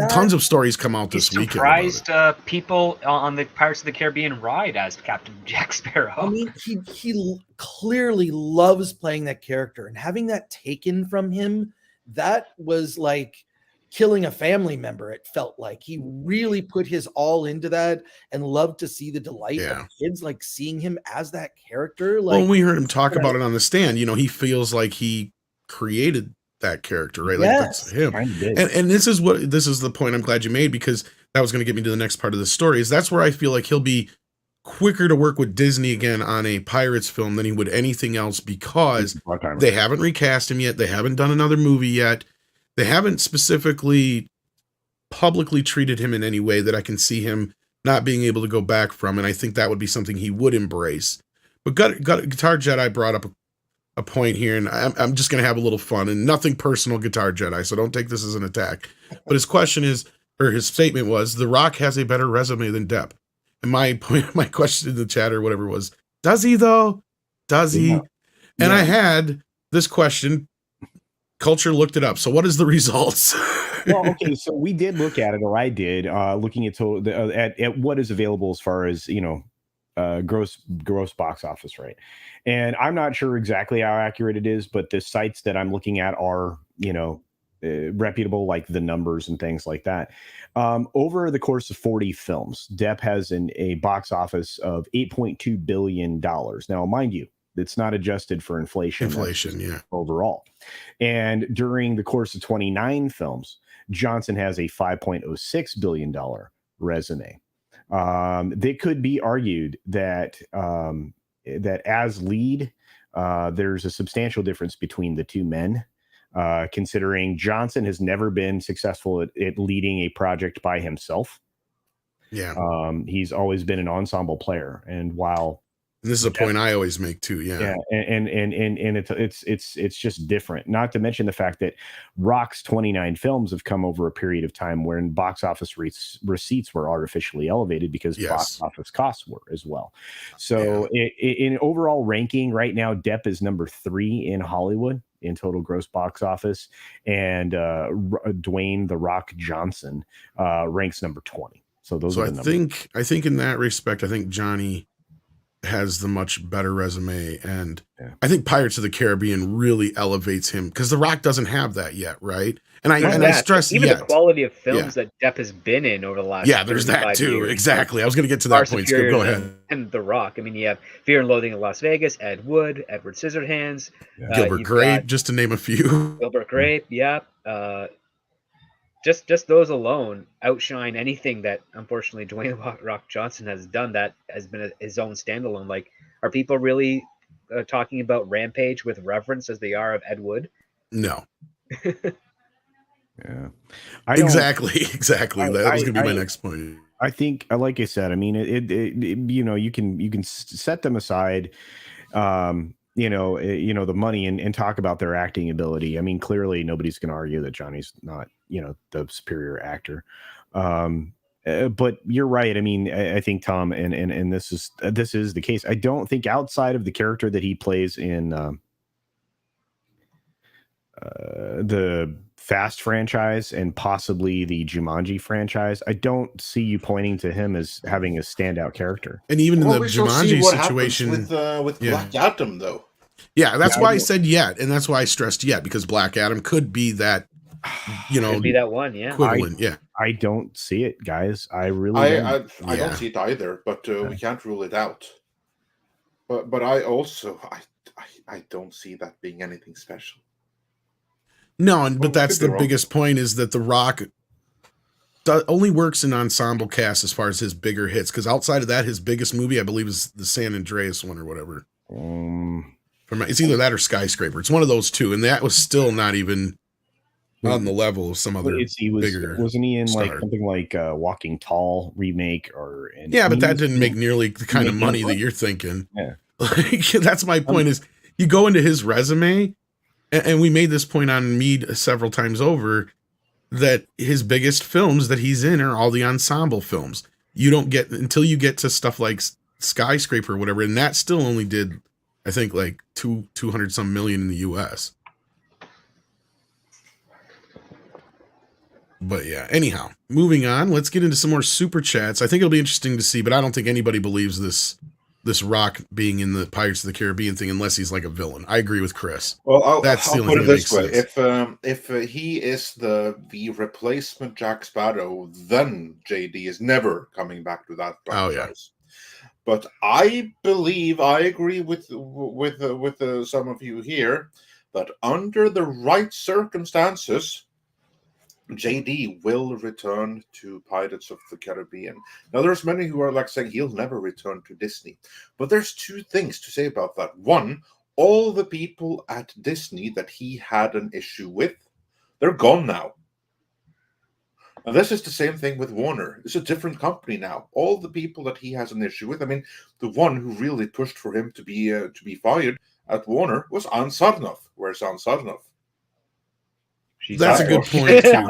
Tons of stories come out this weekend. Surprised people on the Pirates of the Caribbean ride as Captain Jack Sparrow. I mean, he clearly loves playing that character, and having that taken from him, that was like killing a family member. It felt like he really put his all into that and loved to see the delight of kids like seeing him as that character. Like, when we heard him talk about it on the stand, he feels like he created that character, right? Like that's him. And this is the point I'm glad you made, because that was going to get me to the next part of the story. Is that's where I feel like he'll be quicker to work with Disney again on a Pirates film than he would anything else, because they haven't recast him yet. They haven't done another movie yet. They haven't specifically publicly treated him in any way that I can see him not being able to go back from. And I think that would be something he would embrace. But Guitar Jedi brought up a point here, and I'm just going to have a little fun, and nothing personal, Guitar Jedi, so don't take this as an attack. But his question is, or his statement was, The Rock has a better resume than Depp. And my question in the chat or whatever was, does he though? Does he? And I had this question. Culture looked it up. So what is the results? Well, okay, so we did look at it, or I did, looking at what is available as far as gross box office, right? And I'm not sure exactly how accurate it is, but the sites that I'm looking at are reputable, like the numbers and things like that. Over the course of 40 films, Depp has a box office of $8.2 billion. Now, mind you, it's not adjusted for inflation, overall. And during the course of 29 films, Johnson has a $5.06 billion resume. They could be argued that that as lead, there's a substantial difference between the two men, considering Johnson has never been successful at leading a project by himself. Yeah. He's always been an ensemble player, and while this is a point I always make too. Yeah. And it's just different. Not to mention the fact that Rock's 29 films have come over a period of time when box office receipts were artificially elevated because box office costs were as well. So in overall ranking right now, Depp is number 3 in Hollywood in total gross box office, and Dwayne "The Rock" Johnson ranks number 20. So those are the numbers. I think in that respect, I think Johnny has the much better resume, and I think Pirates of the Caribbean really elevates him, because The Rock doesn't have that yet, right? And I stress even the quality of films that Depp has been in over the last there's that too. Years. Exactly. I was going to get to that point. So go ahead. And The Rock. I mean, you have Fear and Loathing in Las Vegas, Ed Wood, Edward Scissorhands, Gilbert Grape, just to name a few. Gilbert Grape, Just those alone outshine anything that, unfortunately, Dwayne "The Rock" Johnson has done that has been his own standalone. Like, are people really talking about Rampage with reverence as they are of Ed Wood? No. Exactly. That was going to be my next point. I think, like I said, I mean, you can set them aside, the money and talk about their acting ability. I mean, clearly nobody's going to argue that Johnny's not, the superior actor. But you're right. I mean, I think Tom, and this is the case. I don't think outside of the character that he plays in the Fast franchise and possibly the Jumanji franchise, I don't see you pointing to him as having a standout character. And even in the Jumanji situation with Black Adam, though. Yeah, that's why I said yet, and that's why I stressed yet, because Black Adam could be that, could be that one, equivalent. I don't see it, guys. I really I don't see it either, but we can't rule it out. But I also I don't see that being anything special. No, but that's the biggest point, is that The Rock only works in ensemble cast as far as his bigger hits, because outside of that, his biggest movie, I believe, is the San Andreas one or whatever. It's either that or Skyscraper. It's one of those two, and that was still not even on the level of some other bigger. Wasn't he in like something like Walking Tall remake but that didn't make nearly the kind of money that you're thinking. Yeah, like, that's my point. Is you go into his resume, and we made this point on Mead several times over. that his biggest films that he's in are all the ensemble films. You don't get until you get to stuff like Skyscraper or whatever, and that still only did, I think, like 200 some million in the US. But yeah, anyhow, moving on, let's get into some more super chats. I think it'll be interesting to see, but I don't think anybody believes this Rock being in the Pirates of the Caribbean thing unless he's like a villain. I agree with Chris. Well, I'll That's the only put it thing that this way: makes sense. if he is the replacement Jack Sparrow, then JD is never coming back to that franchise. Oh, yeah. But I believe I agree with some of you here that under the right circumstances, JD will return to Pirates of the Caribbean. Now, there's many who are like saying he'll never return to Disney. But there's two things to say about that. One, all the people at Disney that he had an issue with, they're gone now. And this is the same thing with Warner. It's a different company now. All the people that he has an issue with, I mean, the one who really pushed for him to be fired at Warner was Ann Sarnoff. Where's Ann Sarnoff? That's a good point too.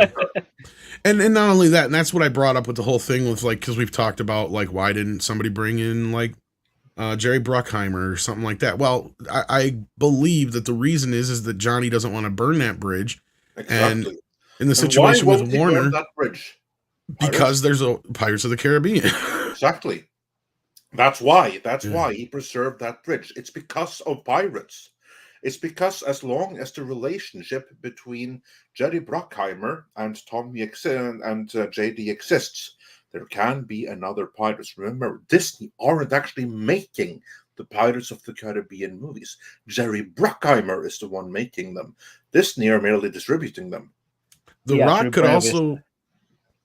And not only that, and that's what I brought up with the whole thing with like, because we've talked about like, why didn't somebody bring in like Jerry Bruckheimer or something like that? Well, I believe that the reason is that Johnny doesn't want to burn that bridge. Exactly. And in the situation why with won't he Warner, burn that bridge? because there's a Pirates of the Caribbean. Exactly. That's why he preserved that bridge. It's because of pirates. It's because as long as the relationship between Jerry Bruckheimer and Tommy and JD exists, there can be another Pirates. Remember, Disney aren't actually making the Pirates of the Caribbean movies. Jerry Bruckheimer is the one making them. Disney are merely distributing them. The Rock could also,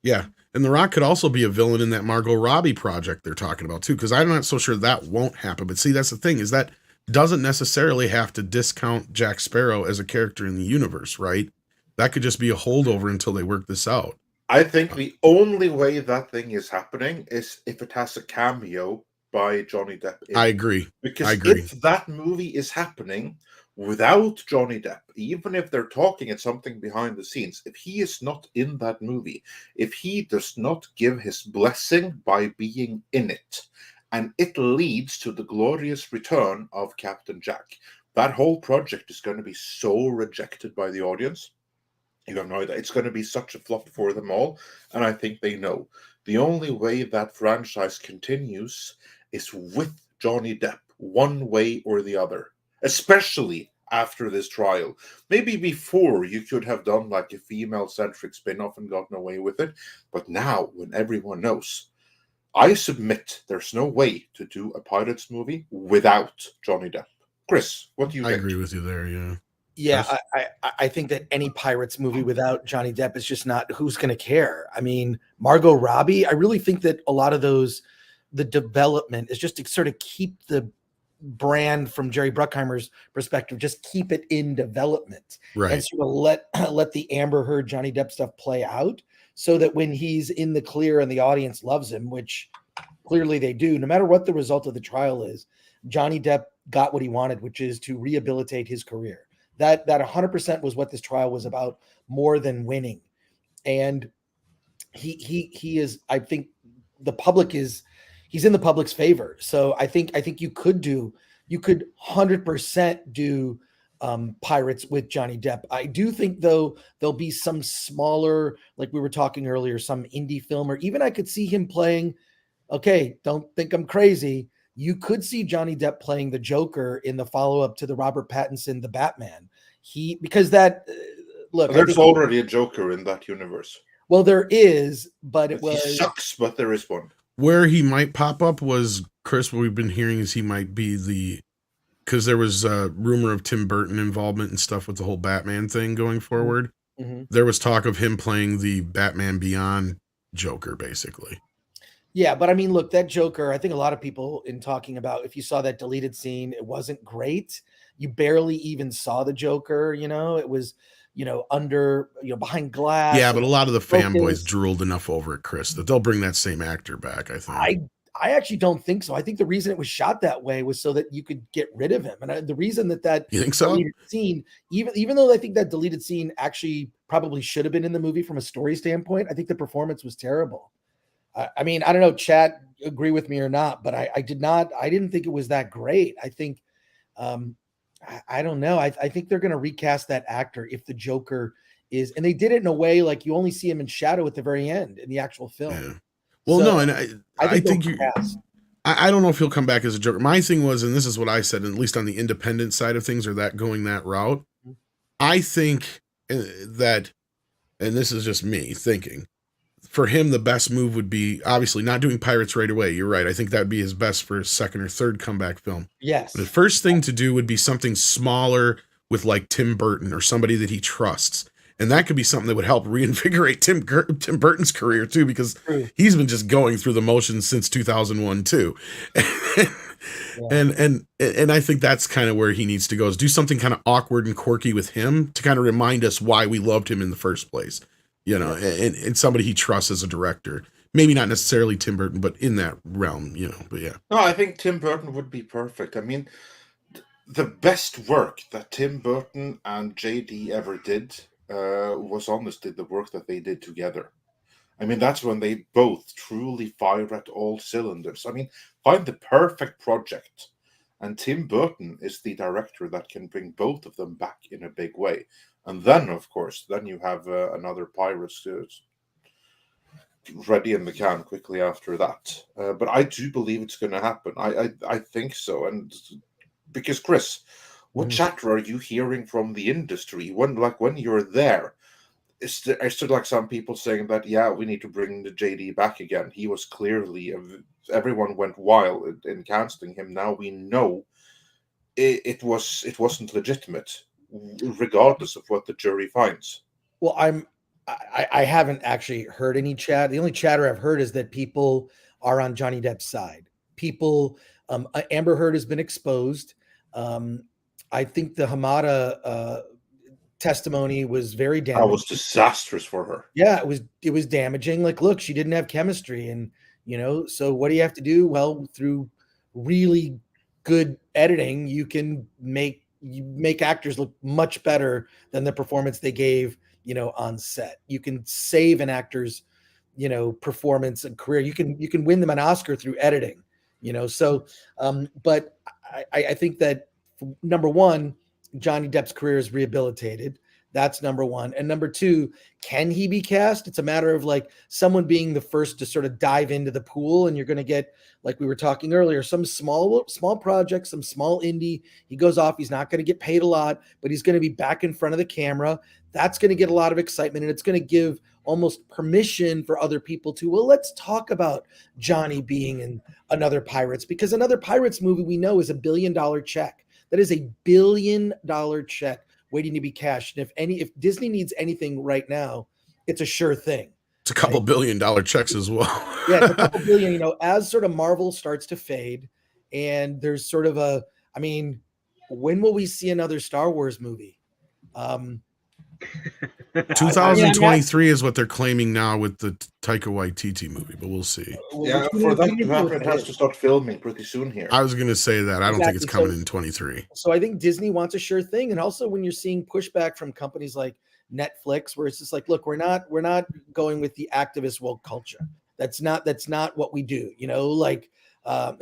and The Rock could also be a villain in that Margot Robbie project they're talking about too, because I'm not so sure that won't happen. But see, that's the thing, is that doesn't necessarily have to discount Jack Sparrow as a character in the universe, right? That could just be a holdover until they work this out. I think the only way that thing is happening is if it has a cameo by Johnny Depp. I agree. Because if that movie is happening without Johnny Depp, even if they're talking at something behind the scenes, if he is not in that movie, if he does not give his blessing by being in it, and it leads to the glorious return of Captain Jack, that whole project is going to be so rejected by the audience. You have no idea. It's going to be such a flop for them all, and I think they know. The only way that franchise continues is with Johnny Depp, one way or the other, especially after this trial. Maybe before you could have done like a female-centric spin-off and gotten away with it, but now, when everyone knows, I submit there's no way to do a Pirates movie without Johnny Depp. Chris, what do you think? I agree with you there, yeah. Yeah, I think that any Pirates movie without Johnny Depp is just not, who's going to care? I mean, Margot Robbie, I really think that a lot of those, the development is just to sort of keep the brand from Jerry Bruckheimer's perspective, just keep it in development. Right. And sort of let the Amber Heard, Johnny Depp stuff play out so that when he's in the clear and the audience loves him, which clearly they do, no matter what the result of the trial is, Johnny Depp got what he wanted, which is to rehabilitate his career. That 100% was what this trial was about, more than winning. And he is, I think he's in the public's favor. So I think you could 100% do Pirates with Johnny Depp. I do think though there'll be some smaller, like we were talking earlier, some indie film, or even I could see him playing, okay, don't think I'm crazy, you could see Johnny Depp playing the Joker in the follow-up to the Robert Pattinson The Batman. Because there's already a Joker in that universe. Well, there is, but He sucks, but there is one. Where he might pop up was, Chris, what we've been hearing is he might be because there was a rumor of Tim Burton involvement and stuff with the whole Batman thing going forward. Mm-hmm. There was talk of him playing the Batman Beyond Joker, basically. Yeah, but I mean, look, that Joker, I think a lot of people in talking about, if you saw that deleted scene, it wasn't great. You barely even saw the Joker, it was, under, behind glass. Yeah, but a lot of the fanboys drooled enough over it, Chris, that they'll bring that same actor back, I think. I actually don't think so. I think the reason it was shot that way was so that you could get rid of him. And the reason that you think so? Deleted scene, even though I think that deleted scene actually probably should have been in the movie from a story standpoint. I think the performance was terrible. I mean, I don't know, chat, agree with me or not, but I didn't think it was that great. I think, I don't know. I think they're going to recast that actor if the Joker is, and they did it in a way like you only see him in shadow at the very end in the actual film. Yeah. Well, So, no, and I think think they'll you. cast. I don't know if he'll come back as a Joker. My thing was, and this is what I said, at least on the independent side of things, or that going that route. I think that, and this is just me thinking, for him, the best move would be obviously not doing Pirates right away. You're right. I think that would be his best for his second or third comeback film. Yes. The first thing to do would be something smaller with like Tim Burton or somebody that he trusts. And that could be something that would help reinvigorate Tim Burton's career too, because he's been just going through the motions since 2001 too. And I think that's kind of where he needs to go, is do something kind of awkward and quirky with him to kind of remind us why we loved him in the first place, you know, and somebody he trusts as a director. Maybe not necessarily Tim Burton, but in that realm, you know, but yeah. No, I think Tim Burton would be perfect. I mean, the best work that Tim Burton and JD ever did was honestly the work that they did together. I mean, that's when they both truly fire at all cylinders. I mean, find the perfect project, and Tim Burton is the director that can bring both of them back in a big way. And then, of course, then you have another Pirates ready in the can quickly after that. But I do believe it's going to happen. I think so. And because, Chris, what chatter are you hearing from the industry when you're there? Is there like some people saying that, yeah, we need to bring the JD back again? He was clearly, everyone went wild in casting him. Now we know it wasn't legitimate, regardless of what the jury finds. Well, I haven't actually heard any chat. The only chatter I've heard is that people are on Johnny Depp's side. People, Amber Heard has been exposed. I think the Hamada testimony was very damaging. That was disastrous for her. Yeah, it was damaging. Like, look, she didn't have chemistry, and you know, so what do you have to do? Well, through really good editing, you can make actors look much better than the performance they gave, you know, on set. You can save an actor's, you know, performance and career. You can win them an Oscar through editing, you know. So, but I think that number one, Johnny Depp's career is rehabilitated. That's number one. And number two, can he be cast? It's a matter of like someone being the first to sort of dive into the pool, and you're going to get, like we were talking earlier, some small project, some small indie. He goes off. He's not going to get paid a lot, but he's going to be back in front of the camera. That's going to get a lot of excitement, and it's going to give almost permission for other people to, well, let's talk about Johnny being in another Pirates, because another Pirates movie we know is $1 billion check. That is $1 billion check waiting to be cashed. And if Disney needs anything right now, it's a sure thing. It's a couple $1 billion checks as well. Yeah, it's a couple billion, you know, as sort of Marvel starts to fade, and there's sort of I mean, when will we see another Star Wars movie? 2023 is what they're claiming now with the Taika Waititi movie, but we'll see. Yeah, for that to happen, it has to start filming pretty soon here. I was going to say that. I don't think it's coming in 23. So I think Disney wants a sure thing. And also when you're seeing pushback from companies like Netflix, where it's just like, look, we're not going with the activist woke culture. That's not what we do. You know, like,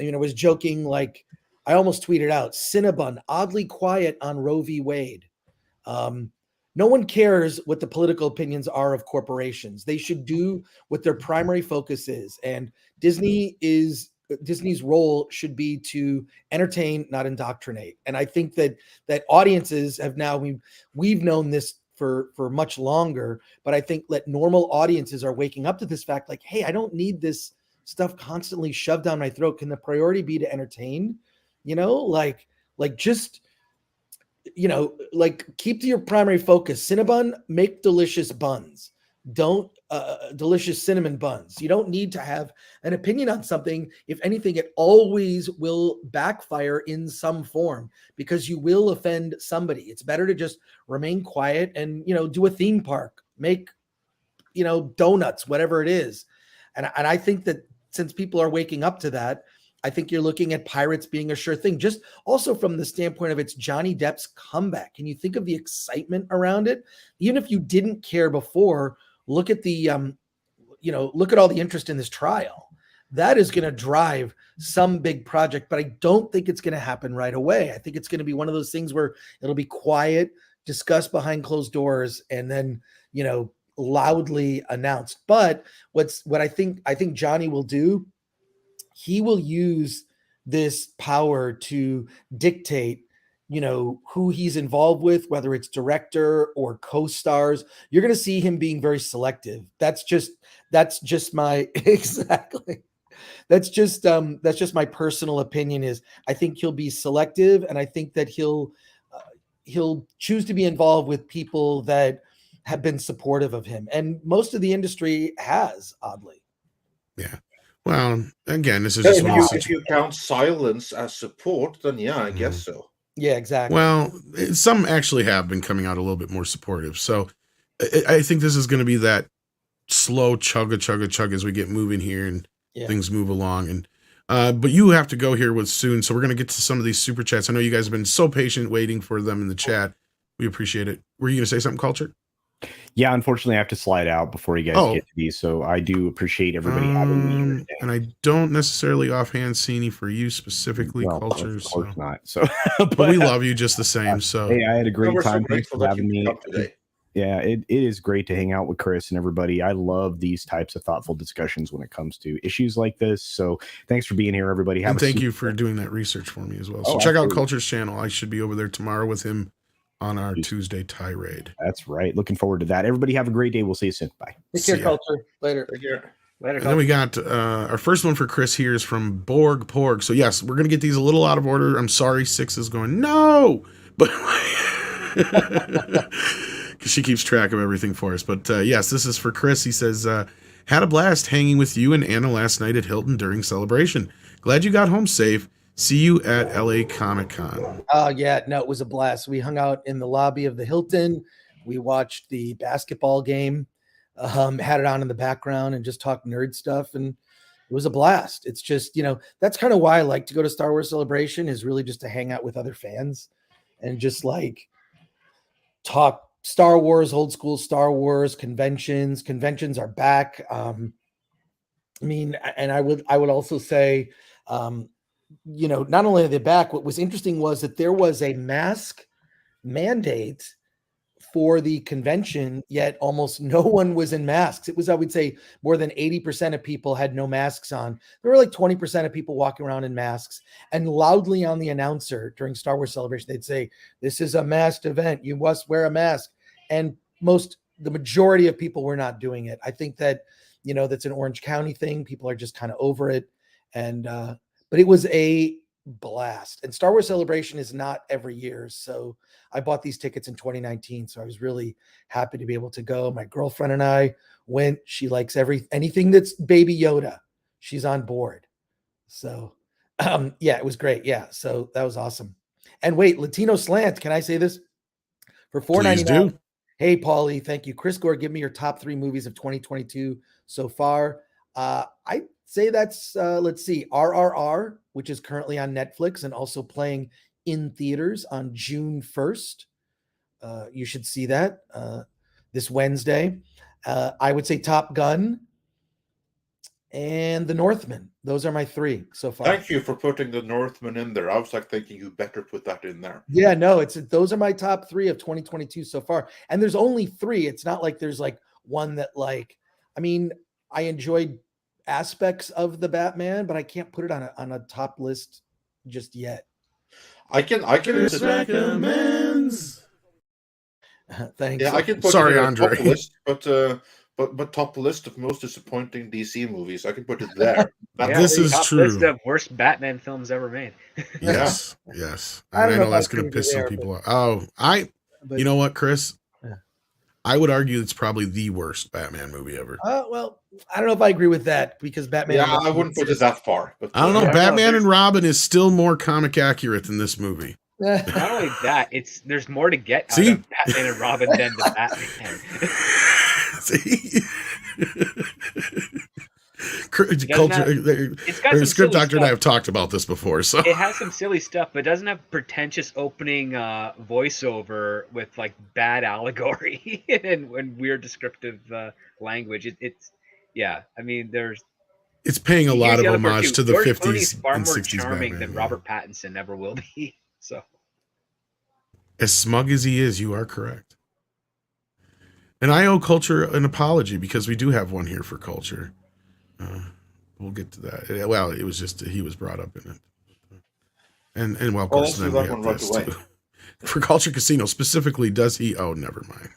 you know, I was joking, like I almost tweeted out, Cinnabon, oddly quiet on Roe v. Wade. No one cares what the political opinions are of corporations. They should do what their primary focus is. And Disney's role should be to entertain, not indoctrinate. And I think that audiences have now, we've known this for much longer, but I think that normal audiences are waking up to this fact, like, hey, I don't need this stuff constantly shoved down my throat. Can the priority be to entertain? You know, like just, you know, like keep to your primary focus. Cinnabon, make delicious buns. Don't delicious cinnamon buns. You don't need to have an opinion on something. If anything, it always will backfire in some form because you will offend somebody. It's better to just remain quiet and, you know, do a theme park, make, you know, donuts, whatever it is. And I think that since people are waking up to that, I think you're looking at Pirates being a sure thing. Just also from the standpoint of it's Johnny Depp's comeback. Can you think of the excitement around it? Even if you didn't care before, look at the look at all the interest in this trial. That is going to drive some big project, but I don't think it's going to happen right away. I think it's going to be one of those things where it'll be quiet, discussed behind closed doors, and then, loudly announced. But what I think Johnny will do, he will use this power to dictate, who he's involved with, whether it's director or co-stars. You're going to see him being very selective. That's just my exactly. That's just my personal opinion. Is I think he'll be selective, and I think that he'll choose to be involved with people that have been supportive of him, and most of the industry has, oddly. Yeah. Well, again, this is just if you count silence as support, then yeah, I guess so. Yeah, exactly. Well, some actually have been coming out a little bit more supportive. So I think this is going to be that slow chug as we get moving here and things move along. And but you have to go here with soon. So we're going to get to some of these super chats. I know you guys have been so patient waiting for them in the chat. We appreciate it. Were you going to say something, Culture? Yeah, unfortunately, I have to slide out before you guys get to these. So I do appreciate everybody having me here today. And I don't necessarily offhand see any for you specifically, Culture. Of course not. So, but we love you just the same. So hey, I had a great time. So Thanks for having me today. Yeah, it is great to hang out with Chris and everybody. I love these types of thoughtful discussions when it comes to issues like this. So thanks for being here, everybody. And thank you for doing that research for me as well. So check out Culture's channel. I should be over there tomorrow with him on our Tuesday tirade. That's right. Looking forward to that. Everybody have a great day. We'll see you soon. Bye. Take care, Culture. Later. Take care. Later. And then we got our first one for Chris here is from Borg Porg. So yes, we're going to get these a little out of order. I'm sorry. 6 is going, no, but because she keeps track of everything for us. But yes, this is for Chris. He says, had a blast hanging with you and Anna last night at Hilton during celebration. Glad you got home safe. See you at LA Comic Con. Oh, yeah. No, it was a blast. We hung out in the lobby of the Hilton. We watched the basketball game, had it on in the background and just talked nerd stuff. And it was a blast. It's just, that's kind of why I like to go to Star Wars Celebration, is really just to hang out with other fans and just like talk Star Wars, old school Star Wars conventions. Conventions are back. I mean, and I would also say, not only are they back, what was interesting was that there was a mask mandate for the convention, yet almost no one was in masks. It was, I would say, more than 80% of people had no masks on. There were like 20% of people walking around in masks, and loudly on the announcer during Star Wars Celebration, they'd say, "This is a masked event. You must wear a mask." And the majority of people were not doing it. I think that, that's an Orange County thing. People are just kind of over it. And, but it was a blast. And Star Wars Celebration is not every year. So I bought these tickets in 2019. So I was really happy to be able to go. My girlfriend and I went. She likes anything that's Baby Yoda. She's on board. So yeah, it was great. Yeah. So that was awesome. And wait, Latino Slant, can I say this? For $4.99. Hey, Paulie, thank you. Chris Gore, give me your top 3 movies of 2022 so far. I'd say that's, let's see, RRR, which is currently on Netflix and also playing in theaters on June 1st. You should see that this Wednesday. I would say Top Gun and The Northman. Those are my 3 so far. Thank you for putting The Northman in there. I was like thinking you better put that in there. Yeah, no, those are my top 3 of 2022 so far. And there's only 3. It's not like there's like one that I enjoyed aspects of the Batman, but I can't put it on a top list just yet. I can recommends. Thanks. Yeah, I can put Sorry, it on Andre. top list, but top list of most disappointing DC movies. I can put it there. This is top true. List of worst Batman films ever made. Yes. I know that's going to piss some people off. You know what, Chris? Yeah. I would argue it's probably the worst Batman movie ever. Well, I don't know if I agree with that, because Batman. Yeah, I wouldn't put it that far. But I don't know. Batman and Robin is still more comic accurate than this movie. Not only that, there's more to get out of Batman and Robin than the Batman. See? Culture. It's got some Script silly Doctor and I stuff. have talked about this before. So It has some silly stuff, but it doesn't have pretentious opening voiceover with like bad allegory and weird descriptive language. It's yeah. I mean, it's paying a lot here's of the other part homage too. to the George 50s Clooney's far and more 60s charming Batman. than Robert Pattinson ever will be. So, as smug as he is, you are correct. And I owe Culture an apology because we do have one here for Culture. We'll get to that. Well, it was just he was brought up in it. And well, of course, then we have this too. For Culture Casino specifically, does he? Oh, never mind.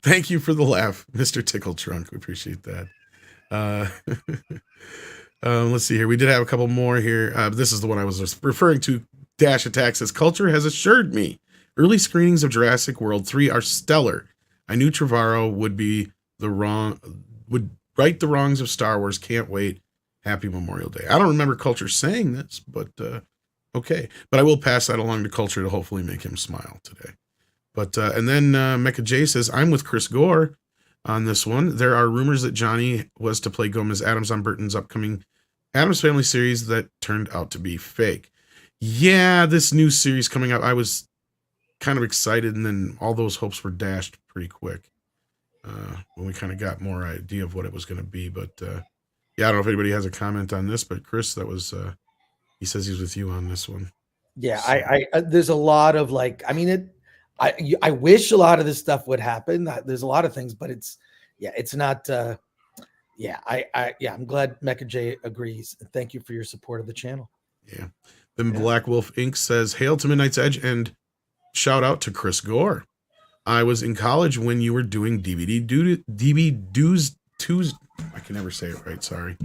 Thank you for the laugh, Mr. Tickle Trunk. We appreciate that. Let's see here. We did have a couple more here. This is the one I was referring to. Dash Attack says, Culture has assured me early screenings of Jurassic World 3 are stellar. I knew Trevorrow would right the wrongs of Star Wars. Can't wait. Happy Memorial Day. I don't remember Culture saying this, but okay. But I will pass that along to Culture to hopefully make him smile today. But and then Mecha J says, I'm with Chris Gore on this one. There are rumors that Johnny was to play Gomez Adams on Burton's upcoming Addams Family series that turned out to be fake. Yeah, this new series coming out, I was kind of excited, and then all those hopes were dashed pretty quick when we kind of got more idea of what it was going to be. But yeah, I don't know if anybody has a comment on this, but Chris, that was he says he's with you on this one. Yeah, so. I there's a lot of like, I mean, I wish a lot of this stuff would happen. There's a lot of things, but it's not. I'm glad Mecha J agrees. And thank you for your support of the channel. Yeah. Then Black Wolf Inc. says, hail to Midnight's Edge and shout out to Chris Gore. I was in college when you were doing DVD Tuesday. I can never say it right. Sorry.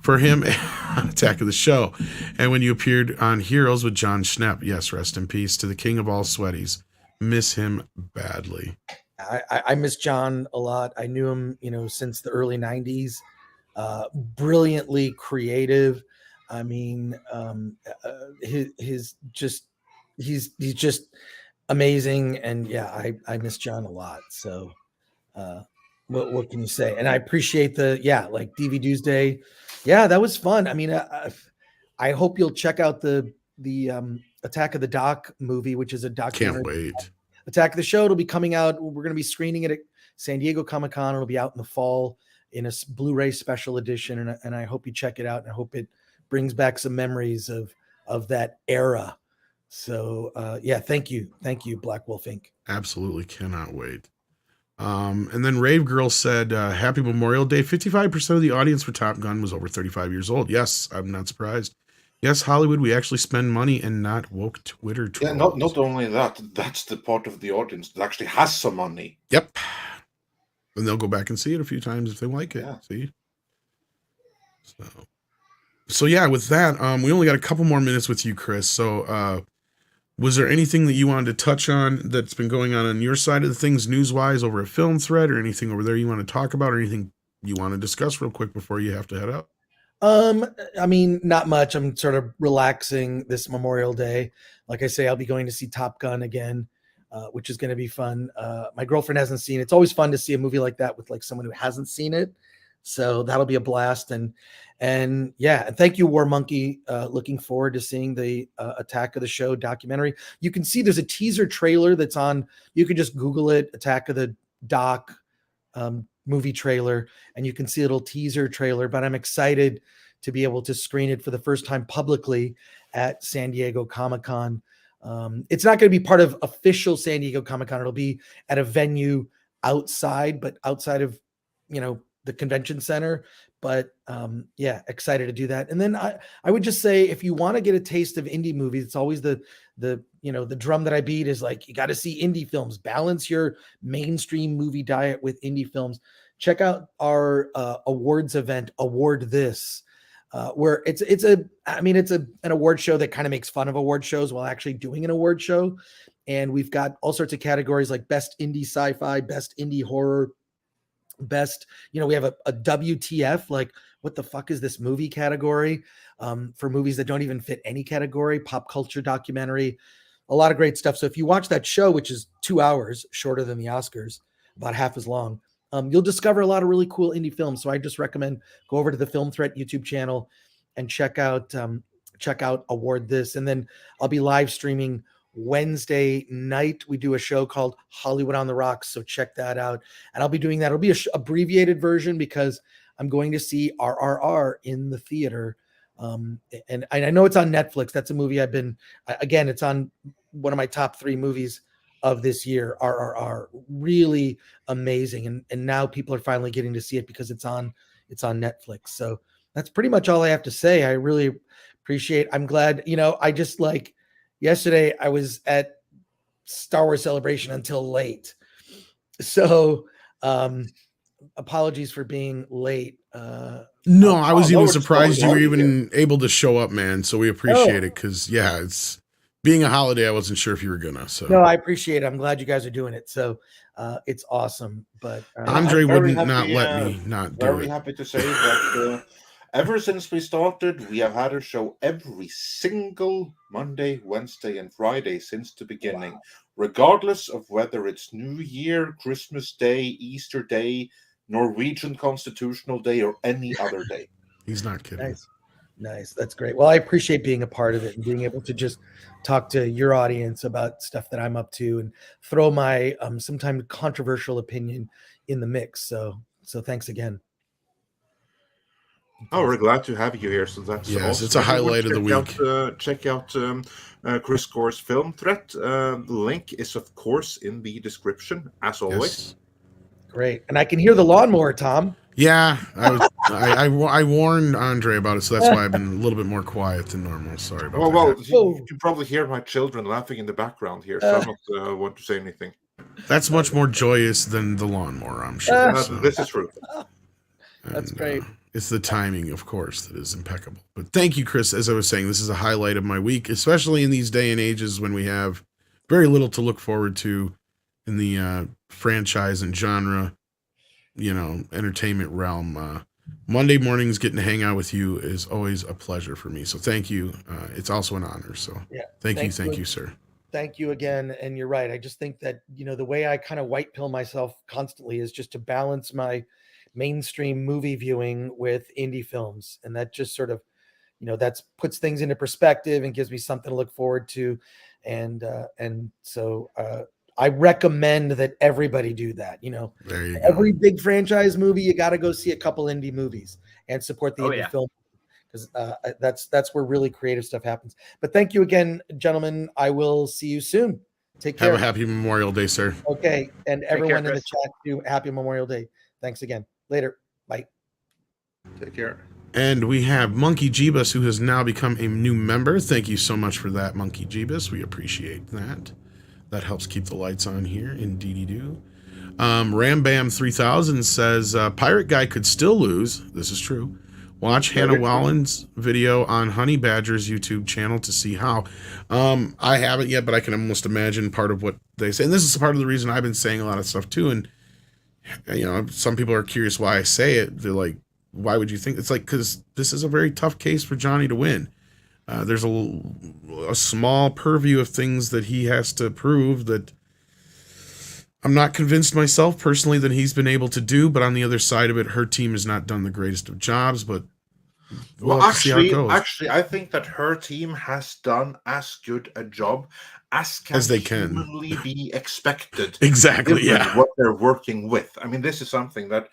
For him, Attack of the Show. And when you appeared on Heroes with John Schnepp. Yes, rest in peace to the king of all sweaties. Miss him badly. I miss John a lot. I knew him, since the early 90s. Brilliantly creative. I mean, he's just amazing. And yeah, I miss John a lot. So what can you say? And I appreciate like DV Tuesday. Yeah, that was fun. I mean, I hope you'll check out the Attack of the Doc movie, which is a documentary. Can't wait. Attack of the Show. It'll be coming out. We're going to be screening it at San Diego Comic-Con. It'll be out in the fall in a Blu-ray special edition. And I hope you check it out. And I hope it brings back some memories of that era. So yeah, thank you, Black Wolf Inc. Absolutely cannot wait. And then Rave Girl said, happy Memorial Day. 55% of the audience for Top Gun was over 35 years old. Yes, I'm not surprised. Yes, Hollywood, we actually spend money and not woke Twitter trolls. Yeah, not only that, that's the part of the audience that actually has some money. Yep. And they'll go back and see it a few times if they like it. Yeah. See? So yeah, with that, we only got a couple more minutes with you, Chris. So was there anything that you wanted to touch on that's been going on your side of the things news-wise over a film thread, or anything over there you want to talk about, or anything you want to discuss real quick before you have to head out? I mean, not much. I'm sort of relaxing this Memorial Day. Like I say, I'll be going to see Top Gun again, which is going to be fun. My girlfriend hasn't seen it. It's always fun to see a movie like that with like someone who hasn't seen it. So that'll be a blast. And yeah, and thank you, War Monkey. Looking forward to seeing the Attack of the Show documentary. You can see there's a teaser trailer that's on. You can just Google it, Attack of the Doc movie trailer, and you can see a little teaser trailer. But I'm excited to be able to screen it for the first time publicly at San Diego Comic-Con. It's not going to be part of official San Diego Comic-Con. It'll be at a venue outside, but outside of the convention center. But yeah, excited to do that. And then I would just say, if you want to get a taste of indie movies, it's always the drum that I beat is like, you got to see indie films. Balance your mainstream movie diet with indie films. Check out our awards event, Award This, where it's an award show that kind of makes fun of award shows while actually doing an award show. And we've got all sorts of categories like best indie sci-fi, best indie horror, best, we have a WTF, like what the fuck is this movie category, for movies that don't even fit any category, pop culture documentary, a lot of great stuff. So if you watch that show, which is 2 hours shorter than the Oscars, about half as long. You'll discover a lot of really cool indie films. So I just recommend go over to the Film Threat YouTube channel and check out Award This. And then I'll be live streaming Wednesday night. We do a show called Hollywood on the Rocks. So check that out. And I'll be doing that. It'll be a abbreviated version because I'm going to see RRR in the theater. And I know it's on Netflix. That's a movie again, it's on one of my top 3 movies of this year, RRR. Really amazing. And now people are finally getting to see it because it's on Netflix. So that's pretty much all I have to say. I really appreciate, I'm glad, I just like yesterday I was at Star Wars Celebration until late. So apologies for being late. No, I was even it's surprised you were totally even able to show up, man. So we appreciate it because, yeah, it's being a holiday. I wasn't sure if you were gonna. So no, I appreciate it. I'm glad you guys are doing it. So it's awesome. But Andre I'm very wouldn't not happy, let me not do Very it. happy to say that ever since we started, we have had a show every single Monday, Wednesday, and Friday since the beginning, regardless of whether it's New Year, Christmas Day, Easter Day, Norwegian Constitutional Day, or any other day. He's not kidding. Nice. That's great. Well, I appreciate being a part of it and being able to just talk to your audience about stuff that I'm up to and throw my sometimes controversial opinion in the mix. So thanks again. Oh, we're glad to have you here. So that's Yes, awesome. it's a highlight of the week. Check out Chris Core's Film Threat. The link is, of course, in the description, as always. Yes. Great. And I can hear the lawnmower, Tom. Yeah, I warned Andre about it, so that's why I've been a little bit more quiet than normal. Sorry about that. Well, you can probably hear my children laughing in the background here, so I'm not want to say anything. That's much more joyous than the lawnmower, I'm sure. This is true. That's great. It's the timing, of course, that is impeccable. But thank you, Chris. As I was saying, this is a highlight of my week, especially in these day and ages when we have very little to look forward to in the franchise and genre, entertainment realm. Monday mornings getting to hang out with you is always a pleasure for me. So thank you. It's also an honor. So yeah, thank you, sir. Thank you again. And you're right. I just think that, the way I kind of white pill myself constantly is just to balance my mainstream movie viewing with indie films. And that just sort of, that's puts things into perspective and gives me something to look forward to. And so I recommend that everybody do that. There you go. Every big franchise movie, you got to go see a couple indie movies and support the indie film, because that's where really creative stuff happens. But thank you again, gentlemen. I will see you soon. Take care. Have a happy Memorial Day, sir. Okay, and Take everyone care, in the chat, do happy Memorial Day. Thanks again. Later. Bye. Take care. And we have Monkey Jeebus, who has now become a new member. Thank you so much for that, Monkey Jeebus. We appreciate that. That helps keep the lights on here. Indeedy do. Rambam 3000 says, Pirate Guy could still lose. This is true. Watch Hannah Wallen's video on Honey Badger's YouTube channel to see how. I haven't yet, but I can almost imagine part of what they say. And this is part of the reason I've been saying a lot of stuff too. And, some people are curious why I say it. They're like, why would you think? It's like, because this is a very tough case for Johnny to win. There's a small purview of things that he has to prove that I'm not convinced myself personally that he's been able to do, but on the other side of it, her team has not done the greatest of jobs, but well, actually, I think that her team has done as good a job as they can humanly be expected. Exactly, yeah. What they're working with. I mean, this is something that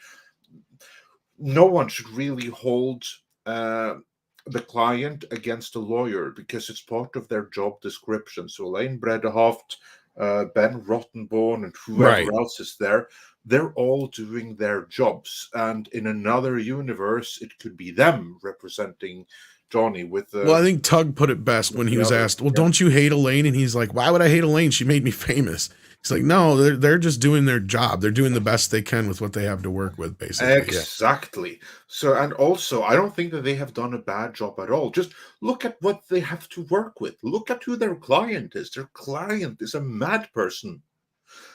no one should really hold the client against the lawyer, because it's part of their job description. So Elaine Bredehoft, Ben Rottenborn, and whoever else is there, they're all doing their jobs. And in another universe, it could be them representing Johnny with well, I think Tug put it best when he was asked, well, don't you hate Elaine? And he's like, why would I hate Elaine? She made me famous. He's like, no, they're just doing their job. They're doing the best they can with what they have to work with, basically. Exactly. Yeah. So, and also, I don't think that they have done a bad job at all. Just look at what they have to work with. Look at who their client is. Their client is a mad person.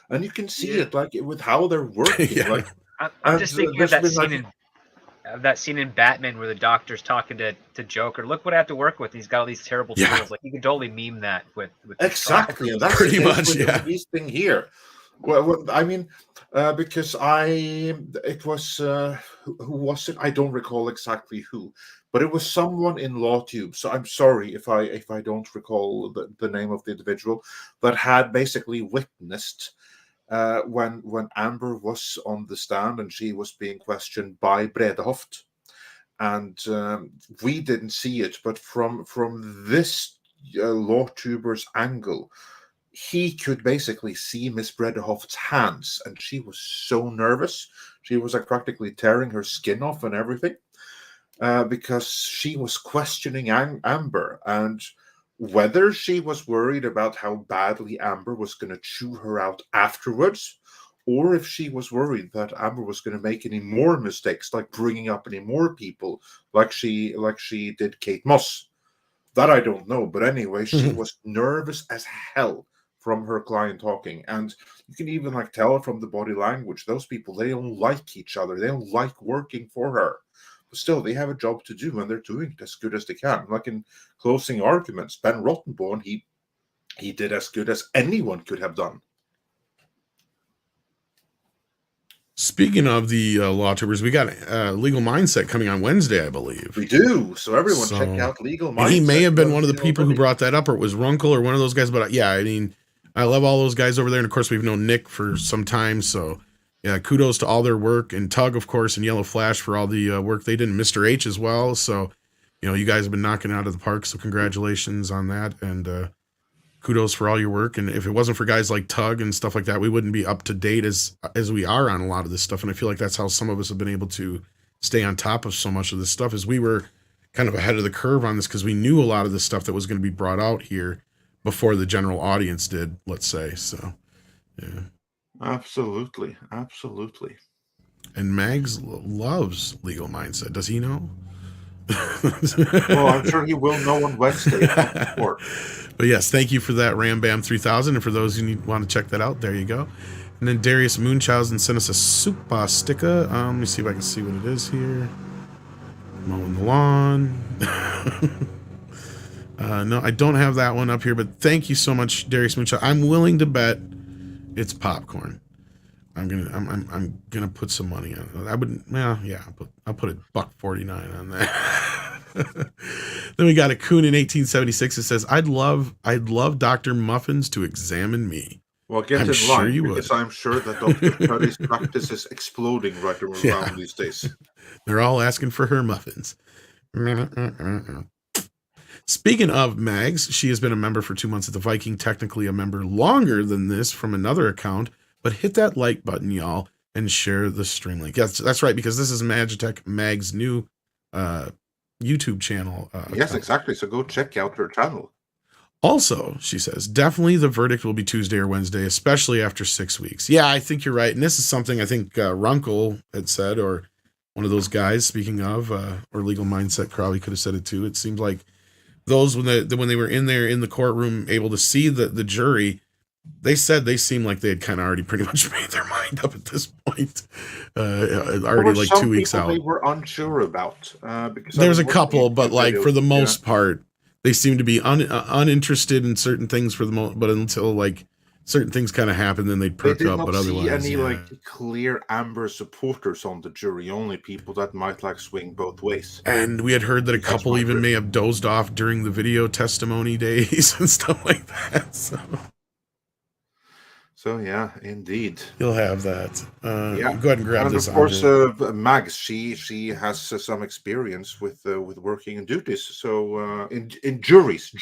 And you can see it like with how they're working. Like, I'm just thinking of that scene in Batman where the doctor's talking to Joker. Look what I have to work with. He's got all these terrible tools. Like, you can totally meme that with exactly. And that's pretty much this thing here. Well, I mean, because it was who was it? I don't recall exactly who, but it was someone in LawTube. So I'm sorry if I don't recall the name of the individual that had basically witnessed when Amber was on the stand and she was being questioned by Bredehoft, and we didn't see it, but from this LawTuber's angle, he could basically see Miss Bredehoft's hands, and she was so nervous. She was like practically tearing her skin off and everything, because she was questioning Amber, and whether she was worried about how badly Amber was going to chew her out afterwards, or if she was worried that Amber was going to make any more mistakes, like bringing up any more people, like she did Kate Moss. That I don't know, but anyway, she was nervous as hell from her client talking, and you can even like tell from the body language, those people, they don't like each other, they don't like working for her, but still they have a job to do and they're doing it as good as they can. Like in closing arguments, Ben Rottenborn, he did as good as anyone could have done. Speaking of the LawTubers, we got Legal Mindset coming on Wednesday, I believe. We do. So everyone check out Legal Mindset. He may have been one of the people who brought that up, or it was Runkle or one of those guys. But yeah, I mean, I love all those guys over there. And of course, we've known Nick for some time. So yeah, kudos to all their work. And Tug, of course, and Yellow Flash for all the work they did. And Mr. H as well. So, you know, you guys have been knocking it out of the park. So congratulations on that. And kudos for all your work. And if it wasn't for guys like Tug and stuff like that, we wouldn't be up to date as we are on a lot of this stuff. And I feel like that's how some of us have been able to stay on top of so much of this stuff, is we were kind of ahead of the curve on this because we knew a lot of the stuff that was going to be brought out here before the general audience did, let's say. So, yeah. Absolutely. Absolutely. And Mags loves Legal Mindset. Does he know? Well, I'm sure he will know on Wednesday. But yes, thank you for that, Rambam 3000. And for those who want to check that out, there you go. And then Darius Munchausen sent us a super sticker. Let me see if I can see what it is here. Mowing the lawn. No, I don't have that one up here, but thank you so much, Darius Munchausen. I'm willing to bet it's popcorn. I'm gonna put some money on it. I wouldn't. Well, yeah, I'll put $1.49 on that. Then we got a Coon in 1876 that says, "I'd love Dr. Muffins to examine me." Well, get in line, because I'm sure that Dr. Curry's practice is exploding right around these days. They're all asking for her muffins. Speaking of Mags, she has been a member for 2 months at the Viking, technically a member longer than this from another account, but hit that like button, y'all, and share the stream link. That's right, because this is Magitech Mag's new YouTube channel. Yes, exactly. So go check out her channel. Also, she says, definitely the verdict will be Tuesday or Wednesday, especially after 6 weeks. Yeah, I think you're right. And this is something I think Runkle had said, or one of those guys, speaking of, or Legal Mindset probably could have said it too. It seemed like those, when they were in there in the courtroom, able to see the jury, they said they seemed like they had kind of already pretty much made their mind up at this point. Already like 2 weeks out. They were unsure about. Because there's a couple, but like for the most part, they seem to be uninterested in certain things for the most, but until like certain things kind of happen, then they'd perk up. But otherwise, any like clear Amber supporters on the jury, only people that might like swing both ways. And we had heard that a couple even may have dozed off during the video testimony days and stuff like that. So yeah, indeed. You'll have that. Go ahead and grab this. And of course, Mags, she has some experience with working in duties. So in juries,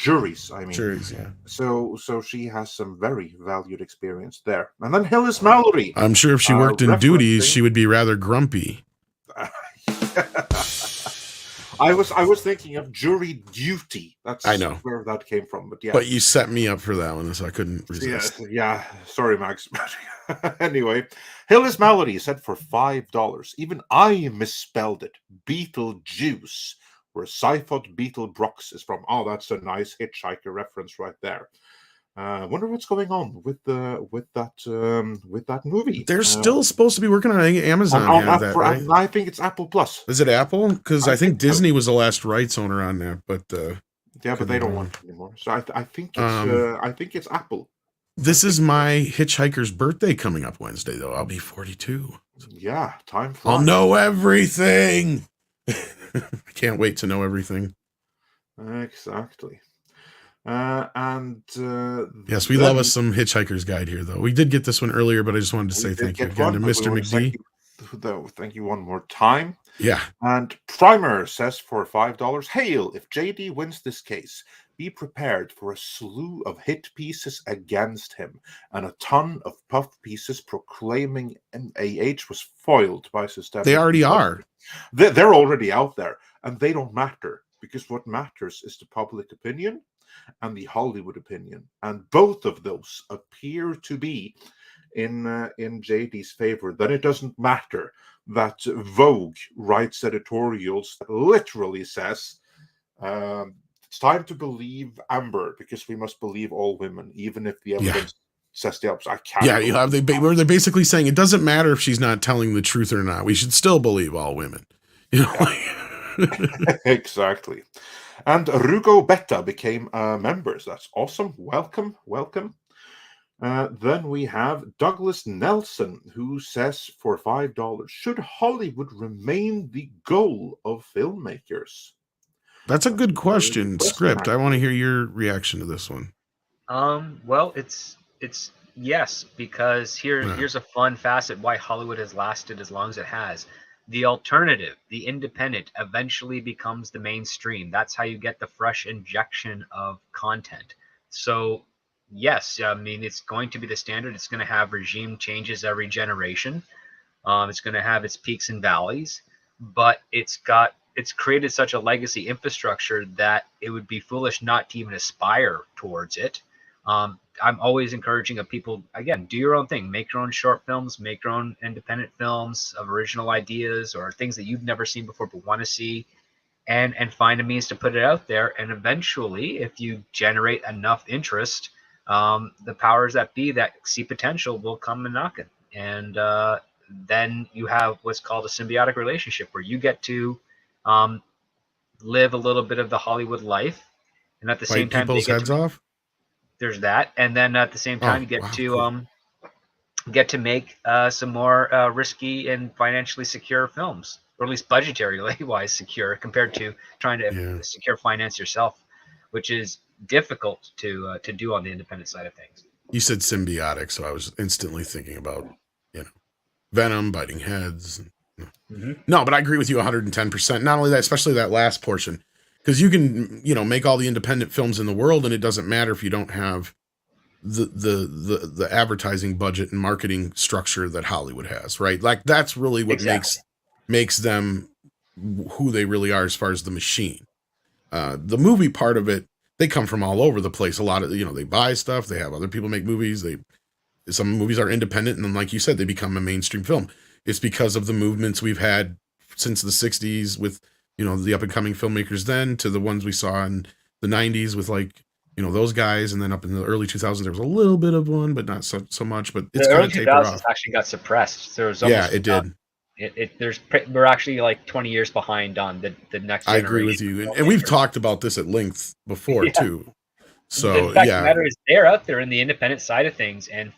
I mean. Juries, yeah. So she has some very valued experience there. And then Hillis Mallory. I'm sure if she worked in duties, she would be rather grumpy. I was thinking of jury duty. That's I know where that came from, but yeah. But you set me up for that one, so I couldn't resist. Yeah. Sorry, Max. Anyway, Hillis Mallory said for $5. Even I misspelled it. Beetlejuice, where Seifert Beetlebrox is from. Oh, that's a nice Hitchhiker reference right there. I wonder what's going on with that movie. They're still supposed to be working on Amazon. Right? I think it's Apple Plus. Is it Apple? Because I think Disney was the last rights owner on that, but but they don't want it anymore. So I think it's Apple. This is my hitchhiker's birthday coming up Wednesday, though. I'll be 42. Yeah, time flies. I'll know everything. I can't wait to know everything. Exactly. Yes, we love us some Hitchhiker's Guide here, though. We did get this one earlier, but I just wanted to say thank you again to Mr. McD. Thank you one more time. Yeah. And Primer says for $5, Hail, if JD wins this case, be prepared for a slew of hit pieces against him and a ton of puff pieces proclaiming AH was foiled by systemic. They already are. They're already out there, and they don't matter, because what matters is the public opinion and the Hollywood opinion, and both of those appear to be in JD's favor. Then it doesn't matter that Vogue writes editorials that literally says it's time to believe Amber because we must believe all women, even if the evidence says the opposite. I can't. Yeah, you have they're basically saying it doesn't matter if she's not telling the truth or not. We should still believe all women. You know, exactly. And Rugo Beta became members. That's awesome. Welcome. Then we have Douglas Nelson, who says for $5, should Hollywood remain the goal of filmmakers? That's a good question. Script. I want to hear your reaction to this one. Well, it's yes, because here's a fun facet why Hollywood has lasted as long as it has. The alternative, the independent, eventually becomes the mainstream. That's how you get the fresh injection of content. So, yes, I mean, it's going to be the standard. It's going to have regime changes every generation. It's going to have its peaks and valleys, but it's created such a legacy infrastructure that it would be foolish not to even aspire towards it. I'm always encouraging of people, again, do your own thing, make your own short films, make your own independent films of original ideas or things that you've never seen before but want to see, and find a means to put it out there. And eventually, if you generate enough interest, the powers that be that see potential will come and knock it. And then you have what's called a symbiotic relationship where you get to live a little bit of the Hollywood life, and at the same time, people's heads off. There's that, and then at the same time, you get to make some more risky and financially secure films, or at least budgetary wise secure, compared to trying to secure finance yourself, which is difficult to do on the independent side of things. You said symbiotic, so I was instantly thinking about Venom biting heads. No, but I agree with you 110%. Not only that, especially that last portion. Because you can, make all the independent films in the world, and it doesn't matter if you don't have the advertising budget and marketing structure that Hollywood has, right? Like that's really what makes them who they really are as far as the machine. The movie part of it, they come from all over the place. A lot of they buy stuff, they have other people make movies. Some movies are independent, and then, like you said, they become a mainstream film. It's because of the movements we've had since the 60s with the up and coming filmmakers then to the ones we saw in the 90s with those guys. And then up in the early 2000s, there was a little bit of one, but not so much, but it's kind of tapered off. Actually got suppressed. There was it did. We're actually like 20 years behind on the next generation. I agree with you. And we've talked about this at length before too. So the fact of the matter is they're out there in the independent side of things. And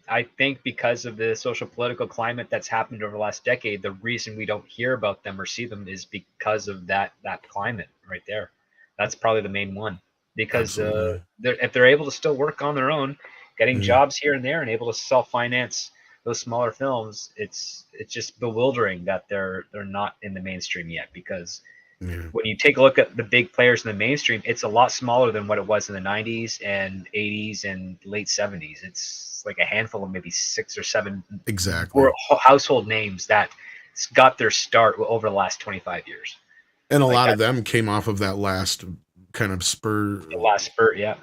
I think because of the social political climate that's happened over the last decade, the reason we don't hear about them or see them is because of that climate right there. That's probably the main one, because if they're able to still work on their own, getting jobs here and there and able to self-finance those smaller films, it's just bewildering that they're not in the mainstream yet, because when you take a look at the big players in the mainstream, it's a lot smaller than what it was in the 90s and 80s and late 70s. It's like a handful of maybe 6 or 7 household names that got their start over the last 25 years. And a lot of them came off of that last kind of spur. The last spurt, yeah.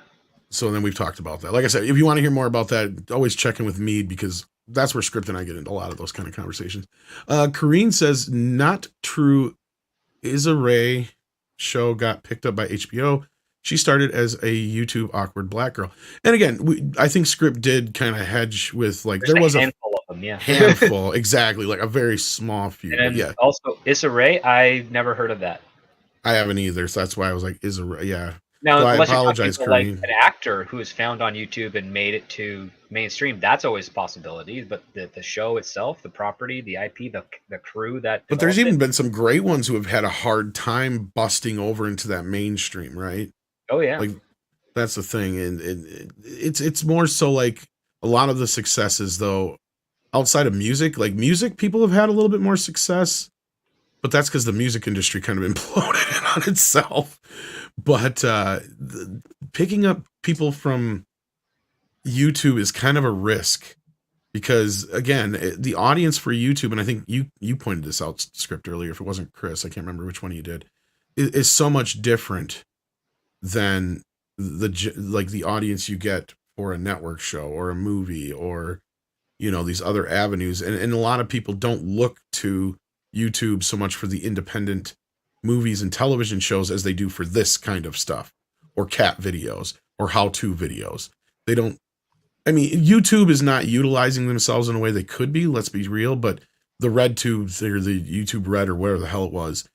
So then we've talked about that. Like I said, if you want to hear more about that, always check in with Mead, because that's where Script and I get into a lot of those kind of conversations. Kareen says, not true. Issa Rae show got picked up by HBO. She started as a YouTube awkward black girl. And again, I think Script did kind of hedge with there was a handful of them, handful, exactly, like a very small few. And also Issa Rae, I never heard of that. I haven't either, so that's why I was like, Issa Rae, Now, So I unless you're talking apologize, to like Kareem. an actor who is found on YouTube and made it to mainstream, that's always a possibility. But the show itself, the property, the IP, the crew that But there's developed even it. been some great ones who have had a hard time busting over into that mainstream, right? Oh yeah. Like that's the thing, and it's more so like a lot of the successes though outside of music, like music, people have had a little bit more success, but that's because the music industry kind of imploded in on itself. But picking up people from YouTube is kind of a risk because again, the audience for YouTube, and I think you pointed this out script earlier. If it wasn't Chris, I can't remember which one you did. Is so much different than the audience you get for a network show or a movie or these other avenues, and a lot of people don't look to YouTube so much for the independent movies and television shows as they do for this kind of stuff or cat videos or how-to videos. They don't. I mean, YouTube is not utilizing themselves in a way they could be, let's be real, but the Red Tubes or the YouTube Red or whatever the hell it was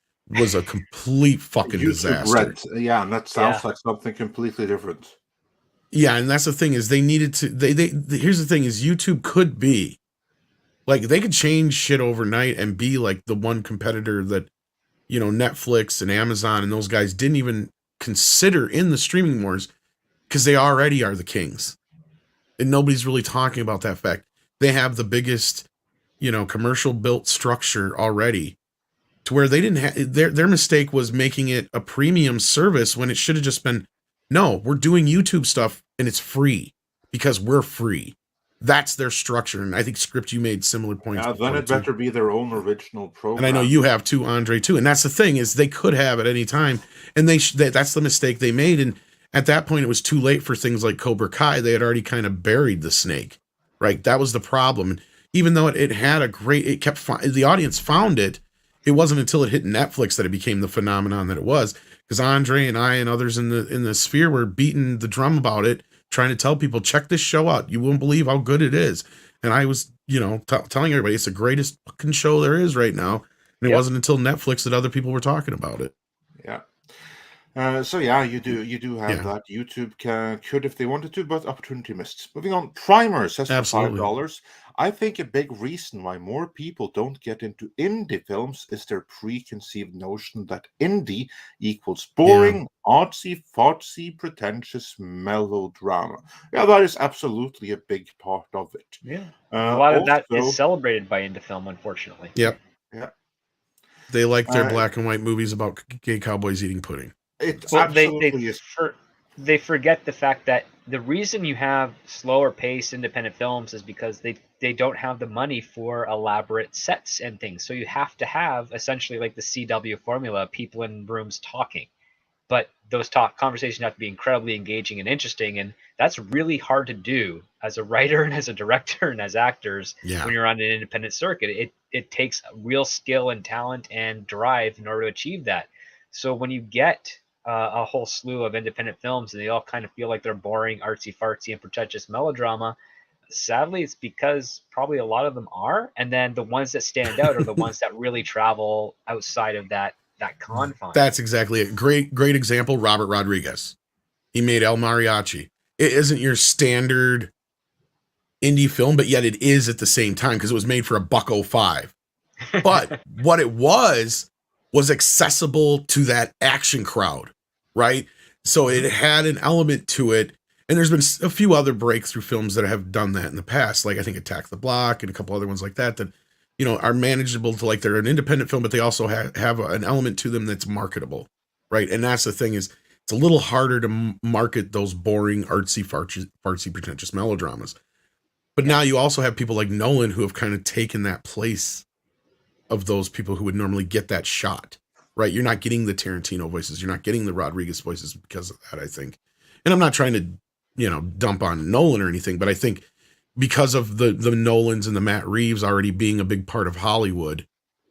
a complete fucking YouTube disaster. Red. Yeah, and that sounds like something completely different. Yeah, and that's the thing is they needed to here's the thing is YouTube could be like they could change shit overnight and be like the one competitor that Netflix and Amazon and those guys didn't even consider in the streaming wars because they already are the kings. And nobody's really talking about that fact. They have the biggest, commercial built structure already to where they didn't have their mistake was making it a premium service when it should have just been, no, we're doing YouTube stuff and it's free because we're free. That's their structure. And I think Script, you made similar points. Yeah, then it better be their own original program. And I know you have too, Andre, too. And that's the thing is they could have at any time. And that's the mistake they made. And at that point, it was too late for things like Cobra Kai. They had already kind of buried the snake, right? That was the problem. And even though it had the audience found it, it wasn't until it hit Netflix that it became the phenomenon that it was. Because Andre and I and others in the sphere were beating the drum about it, trying to tell people, check this show out. You won't believe how good it is. And I was, telling everybody it's the greatest fucking show there is right now. And it wasn't until Netflix that other people were talking about it. Yeah. So you do have that. YouTube could if they wanted to, but opportunity missed. Moving on, Primer says for $5. I think a big reason why more people don't get into indie films is their preconceived notion that indie equals boring, artsy, pretentious melodrama. Yeah, that is absolutely a big part of it. Yeah, a lot of that is celebrated by indie film, unfortunately. Yep. Yeah. They like their black and white movies about gay cowboys eating pudding. They forget the fact that the reason you have slower paced independent films is because they don't have the money for elaborate sets and things. So you have to have essentially like the CW formula, people in rooms talking. But those conversations have to be incredibly engaging and interesting, and that's really hard to do as a writer and as a director and as actors when you're on an independent circuit. It takes real skill and talent and drive in order to achieve that. So when you get a whole slew of independent films and they all kind of feel like they're boring, artsy-fartsy, and pretentious melodrama, sadly, it's because probably a lot of them are. And then the ones that stand out are the ones that really travel outside of that confine. That's exactly it. Great example, Robert Rodriguez. He made El Mariachi. It isn't your standard indie film, but yet it is at the same time because it was made for $1.05. But what it was accessible to that action crowd, right? So it had an element to it. And there's been a few other breakthrough films that have done that in the past, like I think Attack the Block and a couple other ones like that are manageable to like they're an independent film, but they also have an element to them that's marketable, right? And that's the thing is it's a little harder to market those boring, artsy, fartsy, pretentious melodramas. But now you also have people like Nolan who have kind of taken that place of those people who would normally get that shot, right? You're not getting the Tarantino voices. You're not getting the Rodriguez voices because of that, I think. And I'm not trying to, dump on Nolan or anything, but I think because of the Nolans and the Matt Reeves already being a big part of Hollywood,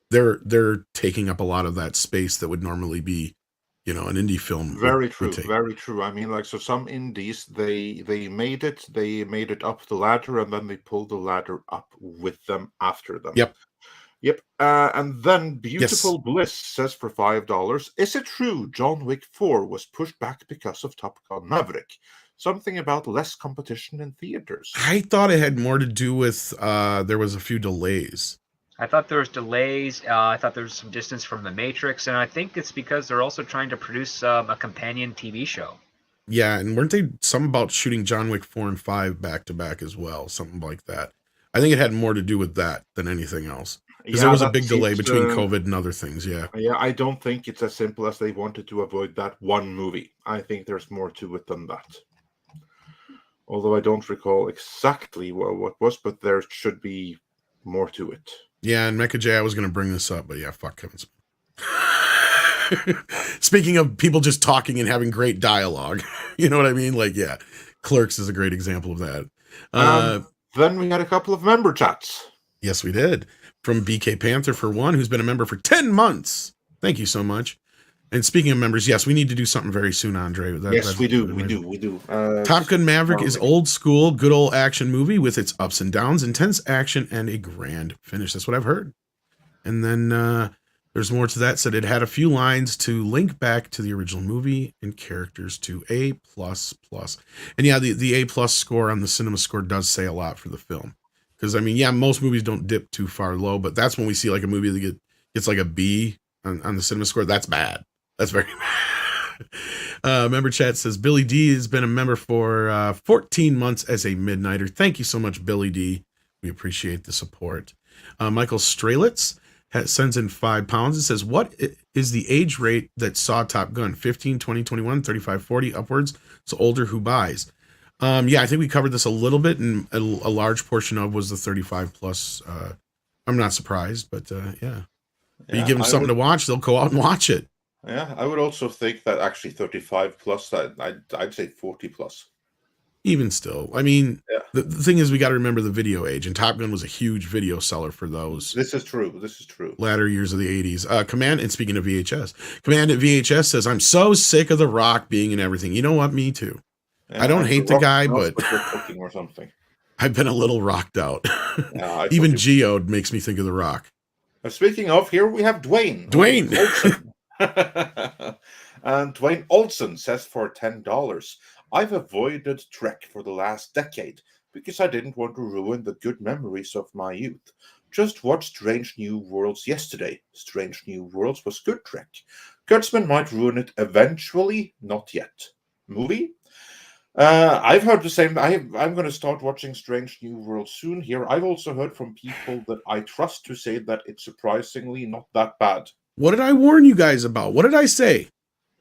they're taking up a lot of that space that would normally be, an indie film. Very true. I mean, like, so some indies, they made it up the ladder and then they pulled the ladder up with them after them. Yep. Yep. And then Beautiful Bliss says for $5, is it true John Wick 4 was pushed back because of Top Gun Maverick? Something about less competition in theaters. I thought it had more to do with there was a few delays. I thought there was delays. I thought there was some distance from The Matrix, and I think it's because they're also trying to produce a companion TV show. Yeah, and weren't they something about shooting John Wick 4 and 5 back to back as well? Something like that. I think it had more to do with that than anything else. Because there was a big delay between COVID and other things, yeah. Yeah, I don't think it's as simple as they wanted to avoid that one movie. I think there's more to it than that. Although I don't recall exactly what was, but there should be more to it. Yeah, and Mecha J, I was going to bring this up, but yeah, fuck Kevin Smith. Speaking of people just talking and having great dialogue, you know what I mean? Like, yeah, Clerks is a great example of that. Then we had a couple of member chats. Yes, we did. From BK Panther for one, who's been a member for 10 months. Thank you so much. And speaking of members, yes, we need to do something very soon, Andre. Yes, we do. Top Gun Maverick is old school, good old action movie with its ups and downs, intense action, and a grand finish. That's what I've heard. And then there's more to that. Said it had a few lines to link back to the original movie and characters to A++. And yeah, the A+ score on the cinema score does say a lot for the film. Because, I mean, yeah, most movies don't dip too far low, but that's when we see like a movie that gets like a B on the cinema score. That's bad. That's very bad. Member chat says, Billy D has been a member for 14 months as a Midnighter. Thank you so much, Billy D. We appreciate the support. Michael Strelitz sends in £5. It says, what is the age rate that saw Top Gun? 15, 20, 21, 35, 40 upwards? So older, who buys? Yeah, I think we covered this a little bit, and a large portion of was the 35 plus. I'm not surprised, but yeah. But you give them something to watch, they'll go out and watch it. Yeah, I would also think that actually 35 plus, I'd say 40 plus. Even still, I mean, the thing is, we got to remember the video age, and Top Gun was a huge video seller for those. This is true. Latter years of the 80s. Command, and speaking of VHS, Command at VHS says, I'm so sick of The Rock being in everything. You know what? Me too. Yeah, I don't hate the guy, but cooking or something. I've been a little rocked out. Even Geode makes me think of The Rock. Speaking of, here we have Dwayne. And Dwayne Olson says for $10, I've avoided Trek for the last decade because I didn't want to ruin the good memories of my youth. Just watched Strange New Worlds yesterday. Strange New Worlds was good Trek. Kurtzman might ruin it eventually, not yet. Movie? I've heard the same. I'm going to start watching Strange New World soon here. I've also heard from people that I trust to say that it's surprisingly not that bad. What did I warn you guys about? What did I say?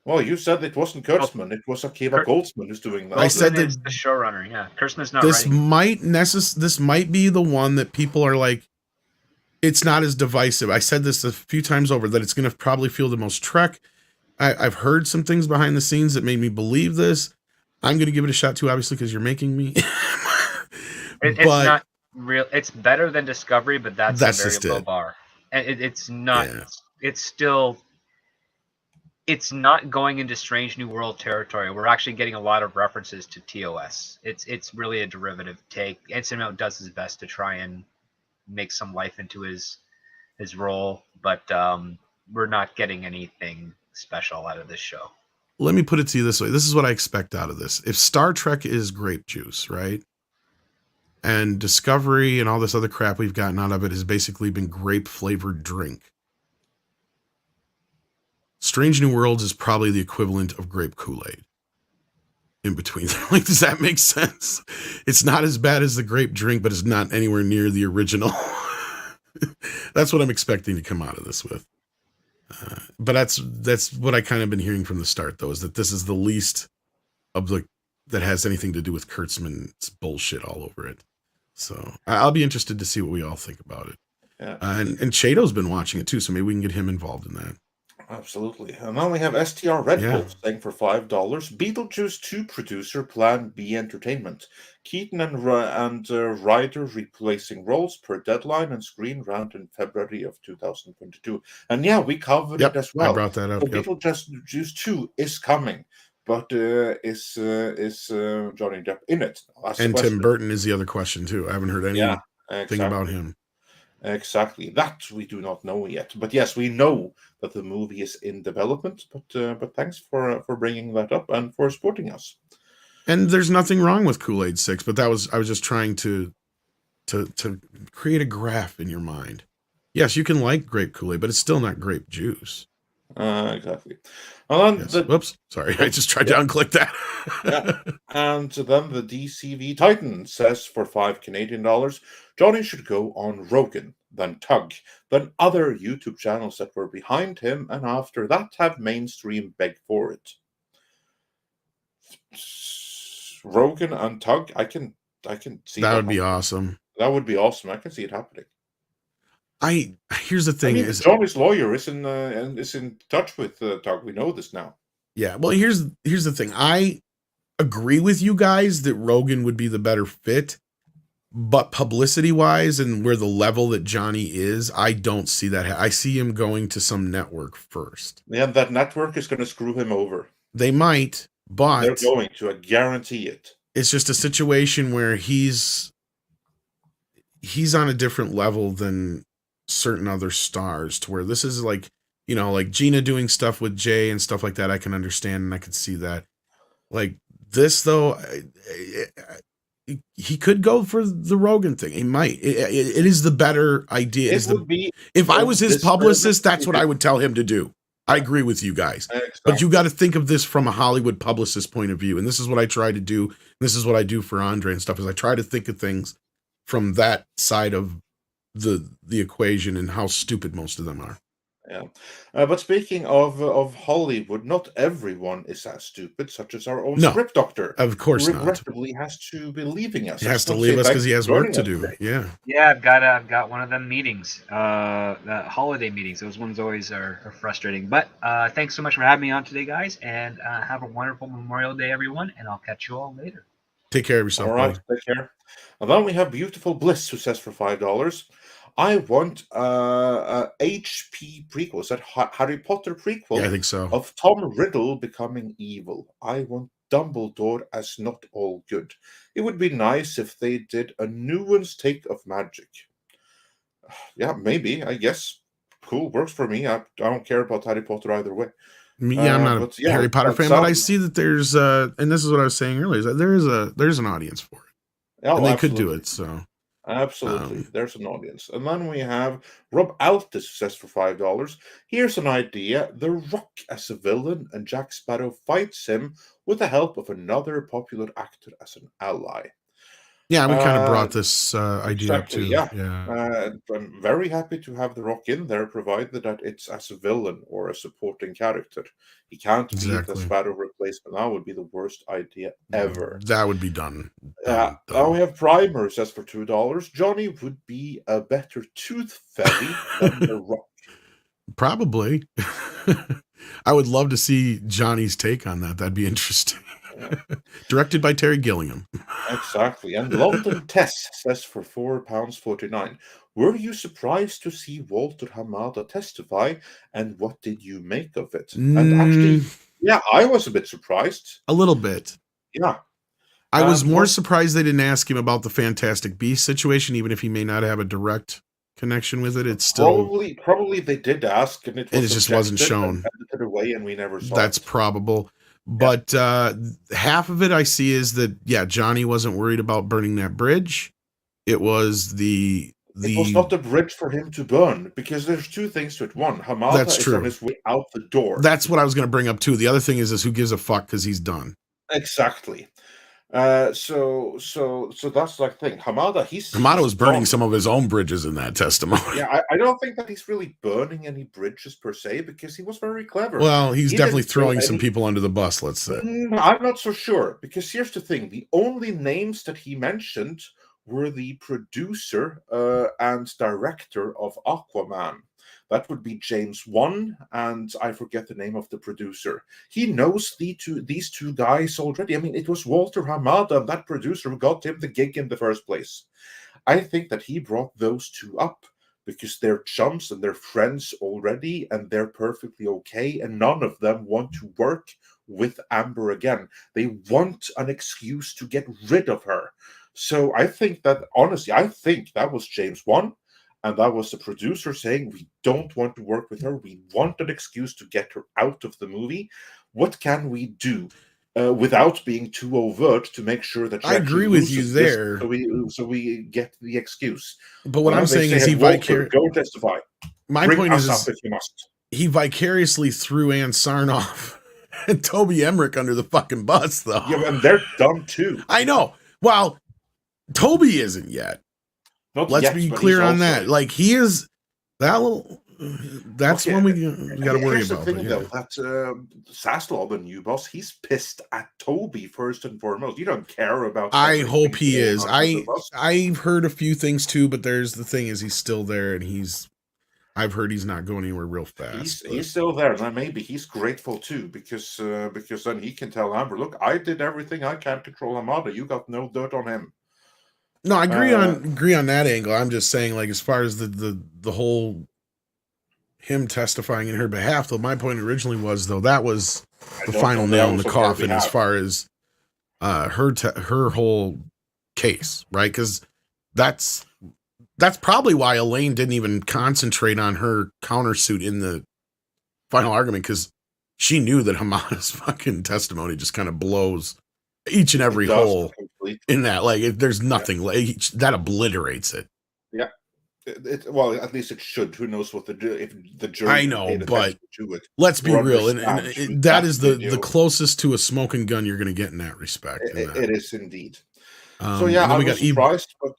Well, you said it wasn't Kurtzman. It was Akiva Goldsman who's doing that. I said that the showrunner. Yeah, Kurtzman's not. This might be the one that people are like, it's not as divisive. I said this a few times over that it's going to probably feel the most Trek. I've heard some things behind the scenes that made me believe this. I'm going to give it a shot too, obviously, because you're making me. It's not real. It's better than Discovery, but that's a very low bar. And it's not. Yeah. It's still. It's not going into Strange New World territory. We're actually getting a lot of references to TOS. It's really a derivative take. Anson Mount does his best to try and make some life into his role, but we're not getting anything special out of this show. Let me put it to you this way. This is what I expect out of this. If Star Trek is grape juice, right? And Discovery and all this other crap we've gotten out of it has basically been grape flavored drink. Strange New Worlds is probably the equivalent of grape Kool-Aid. In between. Like, does that make sense? It's not as bad as the grape drink, but it's not anywhere near the original. That's what I'm expecting to come out of this with. But that's what I kind of been hearing from the start, though, is that this is the least of that has anything to do with Kurtzman's bullshit all over it. So I'll be interested to see what we all think about it. Yeah. And Chato's been watching it too, so maybe we can get him involved in that. Absolutely. And now we have STR Red Bull saying for $5, Beetlejuice 2 producer Plan B Entertainment. Keaton and Ryder replacing roles per deadline and screen round in February of 2022. And yeah, we covered it as well. I brought that up. So Beetlejuice 2 is coming, but is Johnny Depp in it? And Tim Burton is the other question too. I haven't heard anything about him. Exactly. That we do not know yet. But yes, we know that the movie is in development. But thanks for bringing that up and for supporting us. And there's nothing wrong with Kool-Aid 6, but I was just trying to create a graph in your mind. Yes, you can like grape Kool-Aid, but it's still not grape juice. Exactly. And Yes. then Whoops. Sorry. I just tried to unclick that. And then the DCV Titan says for $5 Canadian, Johnny should go on Rogan, then Tug, then other YouTube channels that were behind him, and after that have mainstream beg for it. Rogan and Tug, I can see That would be happening. awesome. That would be awesome. I can see it happening. Here's the thing is Johnny's lawyer is in touch with Tug. We know this now. Yeah. Well, here's the thing. I agree with you guys that Rogan would be the better fit, but publicity wise and where the level that Johnny is, I don't see that. I see him going to some network first. Yeah, that network is going to screw him over. They might, but they're going to. I guarantee it. It's just a situation where he's on a different level than certain other stars, to where this is like, like Gina doing stuff with Jay and stuff like that. I can understand and I could see that. Like this though, he could go for the Rogan thing. He might. It is the better idea. If I was his publicist, that's what I would tell him to do. I agree with you guys. Exactly. But you got to think of this from a Hollywood publicist point of view. And this is what I try to do. This is what I do for Andre and stuff, is I try to think of things from that side of the equation and how stupid most of them are. Yeah. But speaking of Hollywood, not everyone is as stupid, such as our own script doctor. Of course who regrettably has to be leaving us. He has to leave us because he has work to do. Today. Yeah. Yeah, I've got one of them meetings, the holiday meetings. Those ones always are frustrating. But thanks so much for having me on today, guys, and have a wonderful Memorial Day, everyone, and I'll catch you all later. Take care of yourself. All right, take care. And then we have Beautiful Bliss, who says for $5, I want a HP prequel. Is that Harry Potter prequel? Yeah, I think so. Of Tom Riddle becoming evil. I want Dumbledore as not all good. It would be nice if they did a nuanced take of magic. Yeah, maybe, I guess. Cool, works for me. I don't care about Harry Potter either way. Yeah, I'm not a Harry Potter fan, but I see that there's and this is what I was saying earlier, is that there's an audience for it. Oh, and they could do it, so. Absolutely. There's an audience. And then we have Rob Altus, who says for $5, here's an idea. The Rock as a villain and Jack Sparrow fights him with the help of another popular actor as an ally. Yeah, we kind of brought this idea up too. Yeah. I'm very happy to have The Rock in there, provided that it's as a villain or a supporting character. He can't be the Sparrow replacement. That would be the worst idea ever. That would be done. Now we have Primer, says for $2. Johnny would be a better Tooth Fairy than The Rock. Probably. I would love to see Johnny's take on that. That'd be interesting. Directed by Terry Gilliam. Exactly. And London Tess says for £4.49. Were you surprised to see Walter Hamada testify, and what did you make of it? And actually, yeah, I was a bit surprised. A little bit. Yeah. I was more surprised they didn't ask him about the Fantastic Beasts situation, even if he may not have a direct connection with it. It's still probably they did ask, and it just wasn't shown. And away, and we never saw. That's probable. But half of it I see is that, yeah, Johnny wasn't worried about burning that bridge. It was it was not the bridge for him to burn, because there's two things to it. One, Hamada is on his way out the door. That's what I was going to bring up too. The other thing is who gives a fuck, because he's done. Exactly. So that's like the thing. Hamada was burning some of his own bridges in that testimony. Yeah, I don't think that he's really burning any bridges per se, because he was very clever. Well, he's definitely throwing some people under the bus, let's say. I'm not so sure, because here's the thing. The only names that he mentioned were the producer and director of Aquaman. That would be James Wan, and I forget the name of the producer. He knows these two guys already. I mean, it was Walter Hamada, that producer, who got him the gig in the first place. I think that he brought those two up because they're chums and they're friends already, and they're perfectly okay, and none of them want to work with Amber again. They want an excuse to get rid of her. So I think that, honestly, that was James Wan. and that was the producer saying, we don't want to work with her. We want an excuse to get her out of the movie. What can we do without being too overt to make sure that she I agree with you loses this, there. so we get the excuse? But what I'm they saying say, is he Walter, go testify. My Bring point us is up if you must. he vicariously threw Ann Sarnoff and Toby Emmerich under the fucking bus, though. Yeah, and they're done too. I know. Well, Toby isn't yet. Let's be clear on that. Like, he is that little. That's one we got to worry about. The thing, though, that Zaslow, the new boss, he's pissed at Toby first and foremost. You don't care about. I hope he is. I've heard a few things too, but there's the thing is he's still there, and I've heard he's not going anywhere real fast. He's still there, and maybe he's grateful too, because then he can tell Amber, look, I did everything I can to control Hamada. You got no dirt on him. No, I agree on that angle. I'm just saying, like, as far as the whole him testifying in her behalf, though, my point originally was, though, that was the final nail in the coffin as far as her whole case, right? Because that's probably why Elaine didn't even concentrate on her countersuit in the final argument, because she knew that Hamada's fucking testimony just kind of blows each and every hole in that. Like, there's nothing like that obliterates it. Yeah. Well, at least it should. Who knows what if the jury? I know, but let's be real, and that is the closest to a smoking gun you're going to get in that respect. It is indeed. So yeah, I was surprised, but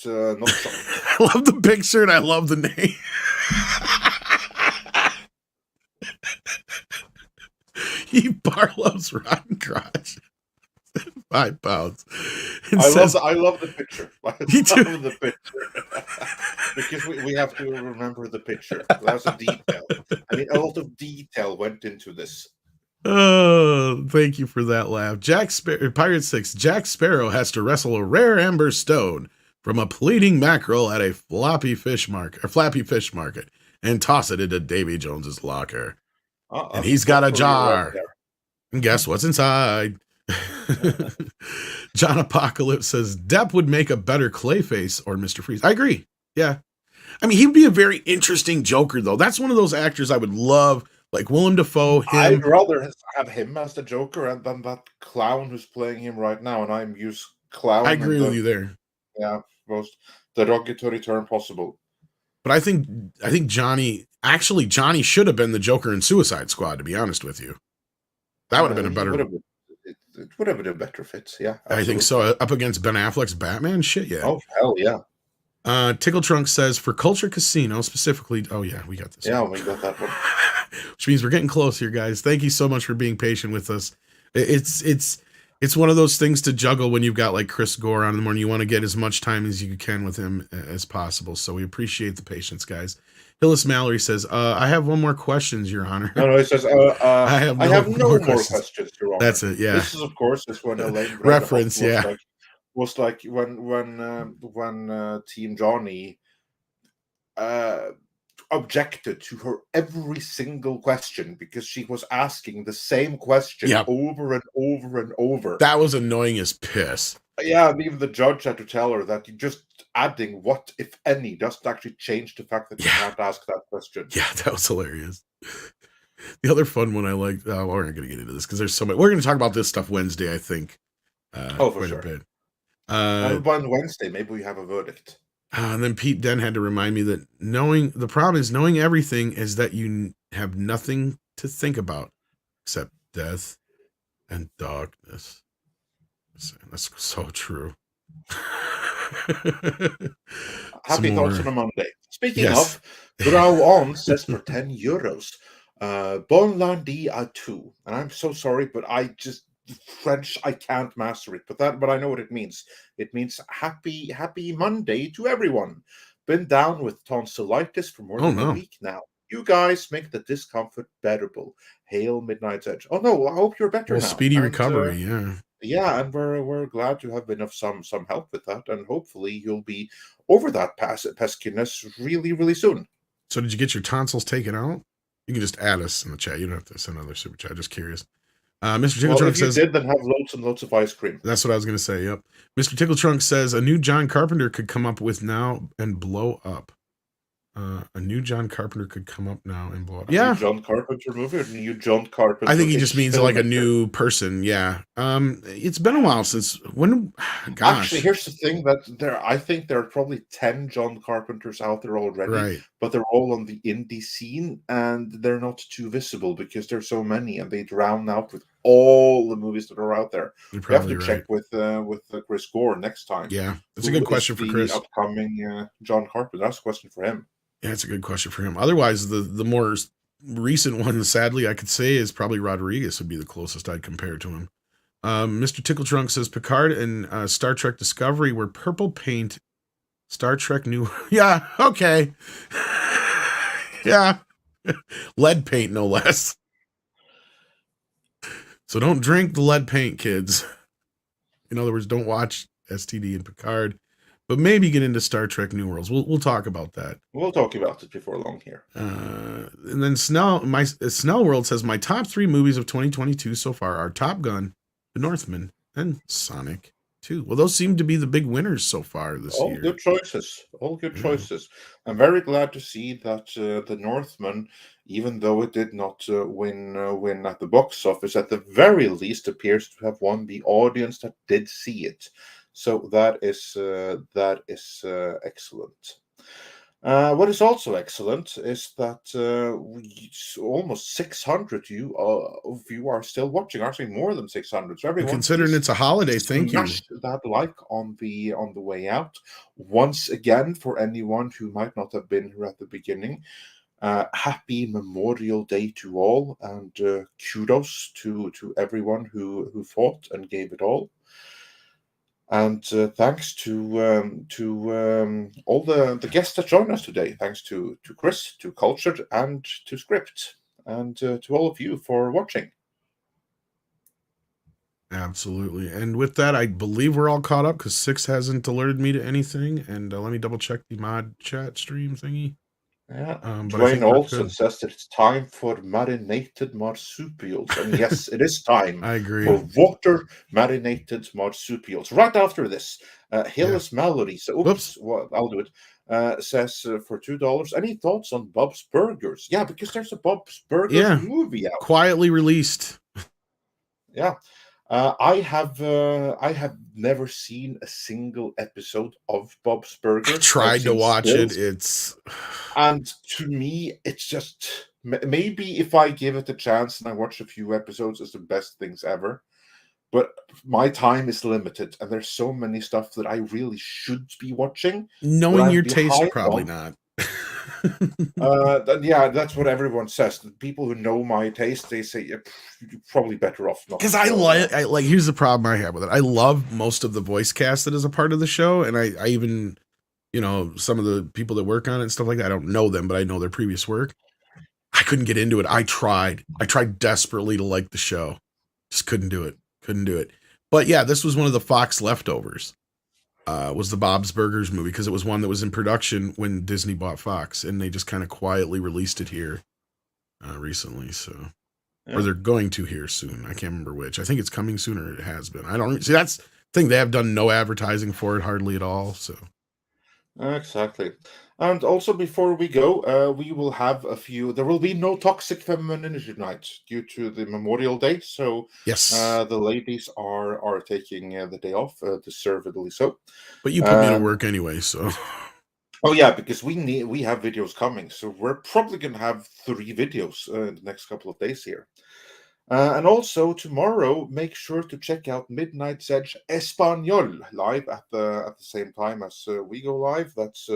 not shocked. I love the picture and I love the name. He Barlow's rotten crotch. 5 pounds. I love the picture. I love the picture. Because we have to remember the picture. That's a detail. I mean, a lot of detail went into this. Oh, thank you for that laugh. Pirate 6. Jack Sparrow has to wrestle a rare amber stone from a pleading mackerel at a flappy fish market and toss it into Davy Jones's locker. And he's got a jar. And guess what's inside? John Apocalypse says Depp would make a better Clayface or Mr. Freeze. I agree. Yeah. I mean, he'd be a very interesting Joker, though. That's one of those actors I would love, like Willem Dafoe. I'd rather have him as the Joker than that clown who's playing him right now, and I'm used clown. I agree with you there. Yeah, most derogatory term possible. But I think Johnny should have been the Joker in Suicide Squad, to be honest with you. That would have been a better. It would have been a better fit, yeah. Absolutely. I think so. Up against Ben Affleck's Batman, shit, yeah. Oh, hell yeah. Tickle Trunk says for Culture Casino specifically. Oh yeah, we got this. Yeah, we got that one. Which means we're getting close here, guys. Thank you so much for being patient with us. It's one of those things to juggle when you've got like Chris Gore on in the morning. You want to get as much time as you can with him as possible. So we appreciate the patience, guys. Hillis Mallory says, I have one more question, Your Honor. No, it says, I have no more questions, Your Honor. That's it, yeah. This is, of course, when Elaine reference, yeah. Was like when Team Johnny objected to her every single question because she was asking the same question over and over and over. That was annoying as piss. Yeah, and even the judge had to tell her that you just adding what, if any, doesn't actually change the fact that you can't ask that question. Yeah, that was hilarious. The other fun one I liked, we're not going to get into this because there's so much. We're going to talk about this stuff Wednesday, I think. For sure. On Wednesday, maybe we have a verdict. And then Pete Den had to remind me that the problem is knowing everything is that you have nothing to think about except death and darkness. That's so true. Happy thoughts on a Monday. Speaking of, Grau On says for €10. Bon lundi à tous. And I'm so sorry, but French, I can't master it, but I know what it means. It means happy Monday to everyone. Been down with tonsillitis for more than a week now. You guys make the discomfort bearable. Hail Midnight's Edge. Oh no, I hope you're better now. Speedy recovery, yeah. Yeah, and we're glad to have been of some help with that, and hopefully you'll be over that peskiness really, really soon. So did you get your tonsils taken out? You can just add us in the chat. You don't have to send another super chat. Just curious. Mr. Tickle Well, Trunk if you says, did, then have loads and loads of ice cream. that's what I was going to say. Yep. Mr. Tickle Trunk says a new John Carpenter could come up with now and blow up. A new John Carpenter could come up now and blow up. A Yeah. new John Carpenter movie or a new John Carpenter? I think he just means like a filmmaker? new person. Yeah. It's been a while since when. Gosh. Actually, here's the thing that I think there are probably 10 John Carpenters out there already, Right. but they're all on the indie scene and they're not too visible because there's so many and they drown out with all the movies that are out there. You're We have to probably check right. with Chris Gore next time. Yeah. That's a Who good question is for the Chris. upcoming John Carpenter? That's a question for him. Yeah, it's a good question for him. Otherwise, the more recent one, sadly, I could say is probably Rodriguez would be the closest I'd compare to him. Mr. Tickle Trunk says Picard and Star Trek Discovery were purple paint. Star Trek New. Yeah, okay. Yeah. Lead paint, no less. So don't drink the lead paint, kids. In other words, don't watch STD and Picard, but maybe get into Star Trek New Worlds. We'll talk about that. We'll talk about it before long here. And then Snell World says my top 3 movies of 2022 so far are Top Gun, The Northman, and Sonic 2. Well, those seem to be the big winners so far this All year. good choices. All good Yeah. choices. I'm very glad to see that The Northman, even though it did not win at the box office, at the very least appears to have won the audience that did see it. So that is excellent. What is also excellent is that almost 600 of you are still watching. Actually, more than 600. So everyone, Considering please it's a holiday, thank you. smash that like on the way out. Once again, for anyone who might not have been here at the beginning, happy Memorial Day to all, and kudos to everyone who fought and gave it all. And thanks to all the guests that joined us today. Thanks to Chris, to Cultured, and to Script, and to all of you for watching. Absolutely. And with that, I believe we're all caught up because Six hasn't alerted me to anything. And let me double check the mod chat stream thingy. Yeah. But I think Dwayne we're Olson good. says that it's time for marinated marsupials. And yes, it is time I agree. for water marinated marsupials. Right after this, Hillis Mallory, so well, I'll do it, says for $2, any thoughts on Bob's Burgers? Yeah, because there's a Bob's Burgers movie out. Quietly released. Yeah. I have never seen a single episode of Bob's Burgers. I tried to watch it. And to me, it's just maybe if I give it a chance and I watch a few episodes, it's the best things ever. But my time is limited, and there's so many stuff that I really should be watching. Knowing your taste, probably not. Yeah, that's what everyone says. The people who know my taste, they say you're probably better off not. Because I like. Here's the problem I have with it. I love most of the voice cast that is a part of the show, and I even, some of the people that work on it and stuff like that. I don't know them, but I know their previous work. I couldn't get into it. I tried desperately to like the show, just couldn't do it. But yeah, this was one of the Fox leftovers. Was the Bob's Burgers movie, because it was one that was in production when Disney bought Fox, and they just kind of quietly released it here recently. So, or they're going to here soon. I can't remember which. I think it's coming soon, or it has been. I don't see. That's the thing. They have done no advertising for it hardly at all. So, exactly. And also, before we go, we will have a few. There will be no toxic femininity tonight due to the Memorial Day. So yes, the ladies are taking the day off, deservedly so. But you put me to work anyway, so. Oh yeah, because we have videos coming, so we're probably gonna have 3 videos in the next couple of days here. And also tomorrow, make sure to check out Midnight's Edge Espanol live at the same time as we go live. That's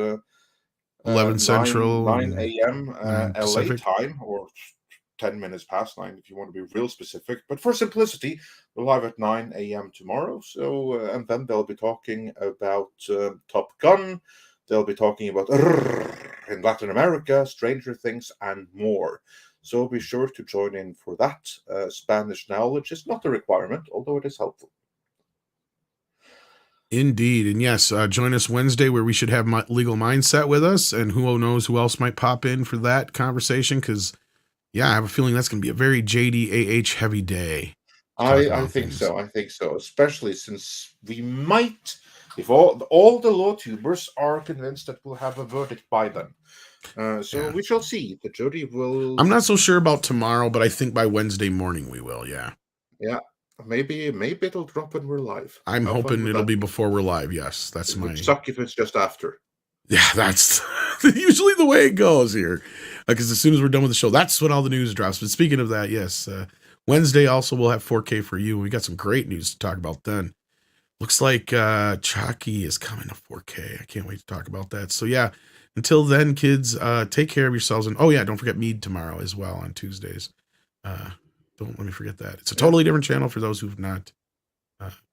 11 Central, 9 a.m. LA time, or 10 minutes past 9 if you want to be real specific. But for simplicity, we're live at 9 a.m. tomorrow. So and then they'll be talking about Top Gun. They'll be talking about in Latin America, Stranger Things, and more. So be sure to join in for that. Spanish knowledge is not a requirement, although it is helpful. Indeed. And yes, join us Wednesday, where we should have Legal Mindset with us, and who knows who else might pop in for that conversation, because, yeah, I have a feeling that's going to be a very JDAH heavy day. talk I about think things. so. I think so. Especially since we might, if all the law tubers are convinced that we'll have a verdict by then. So Yeah. we shall see. The jury will. I'm not so sure about tomorrow, but I think by Wednesday morning we will. Yeah. Yeah. Maybe it'll drop when we're live. I'm How fun hoping would it'll that be before we're live. Yes, that's It my. would suck if it's just after. Yeah, that's usually the way it goes here. Because as soon as we're done with the show, that's when all the news drops. But speaking of that, yes, Wednesday also we'll have 4K for you. We got some great news to talk about then. Looks like Chucky is coming to 4K. I can't wait to talk about that. So yeah, until then, kids, take care of yourselves. And oh yeah, don't forget Mead tomorrow as well on Tuesdays. Don't let me forget that. It's a totally different channel for those who've not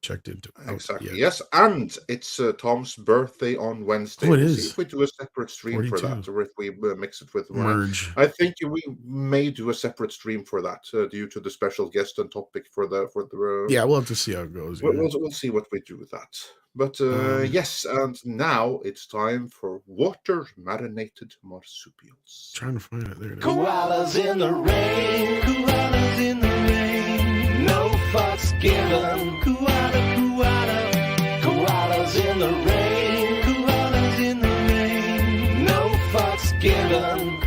checked into it. Exactly. Yet. Yes, and it's Tom's birthday on Wednesday. Oh, it we'll is. see if we do a separate stream for that, 42. or if we mix it with Merge. I think we may do a separate stream for that due to the special guest and topic for the. Yeah, we'll have to see how it goes. We'll see what we do with that. But yes, and now it's time for water marinated marsupials. Trying to find it. There it is. Koalas in the rain, koalas in the rain, no fucks given. Koalas in the rain, koalas in the rain, no fucks given.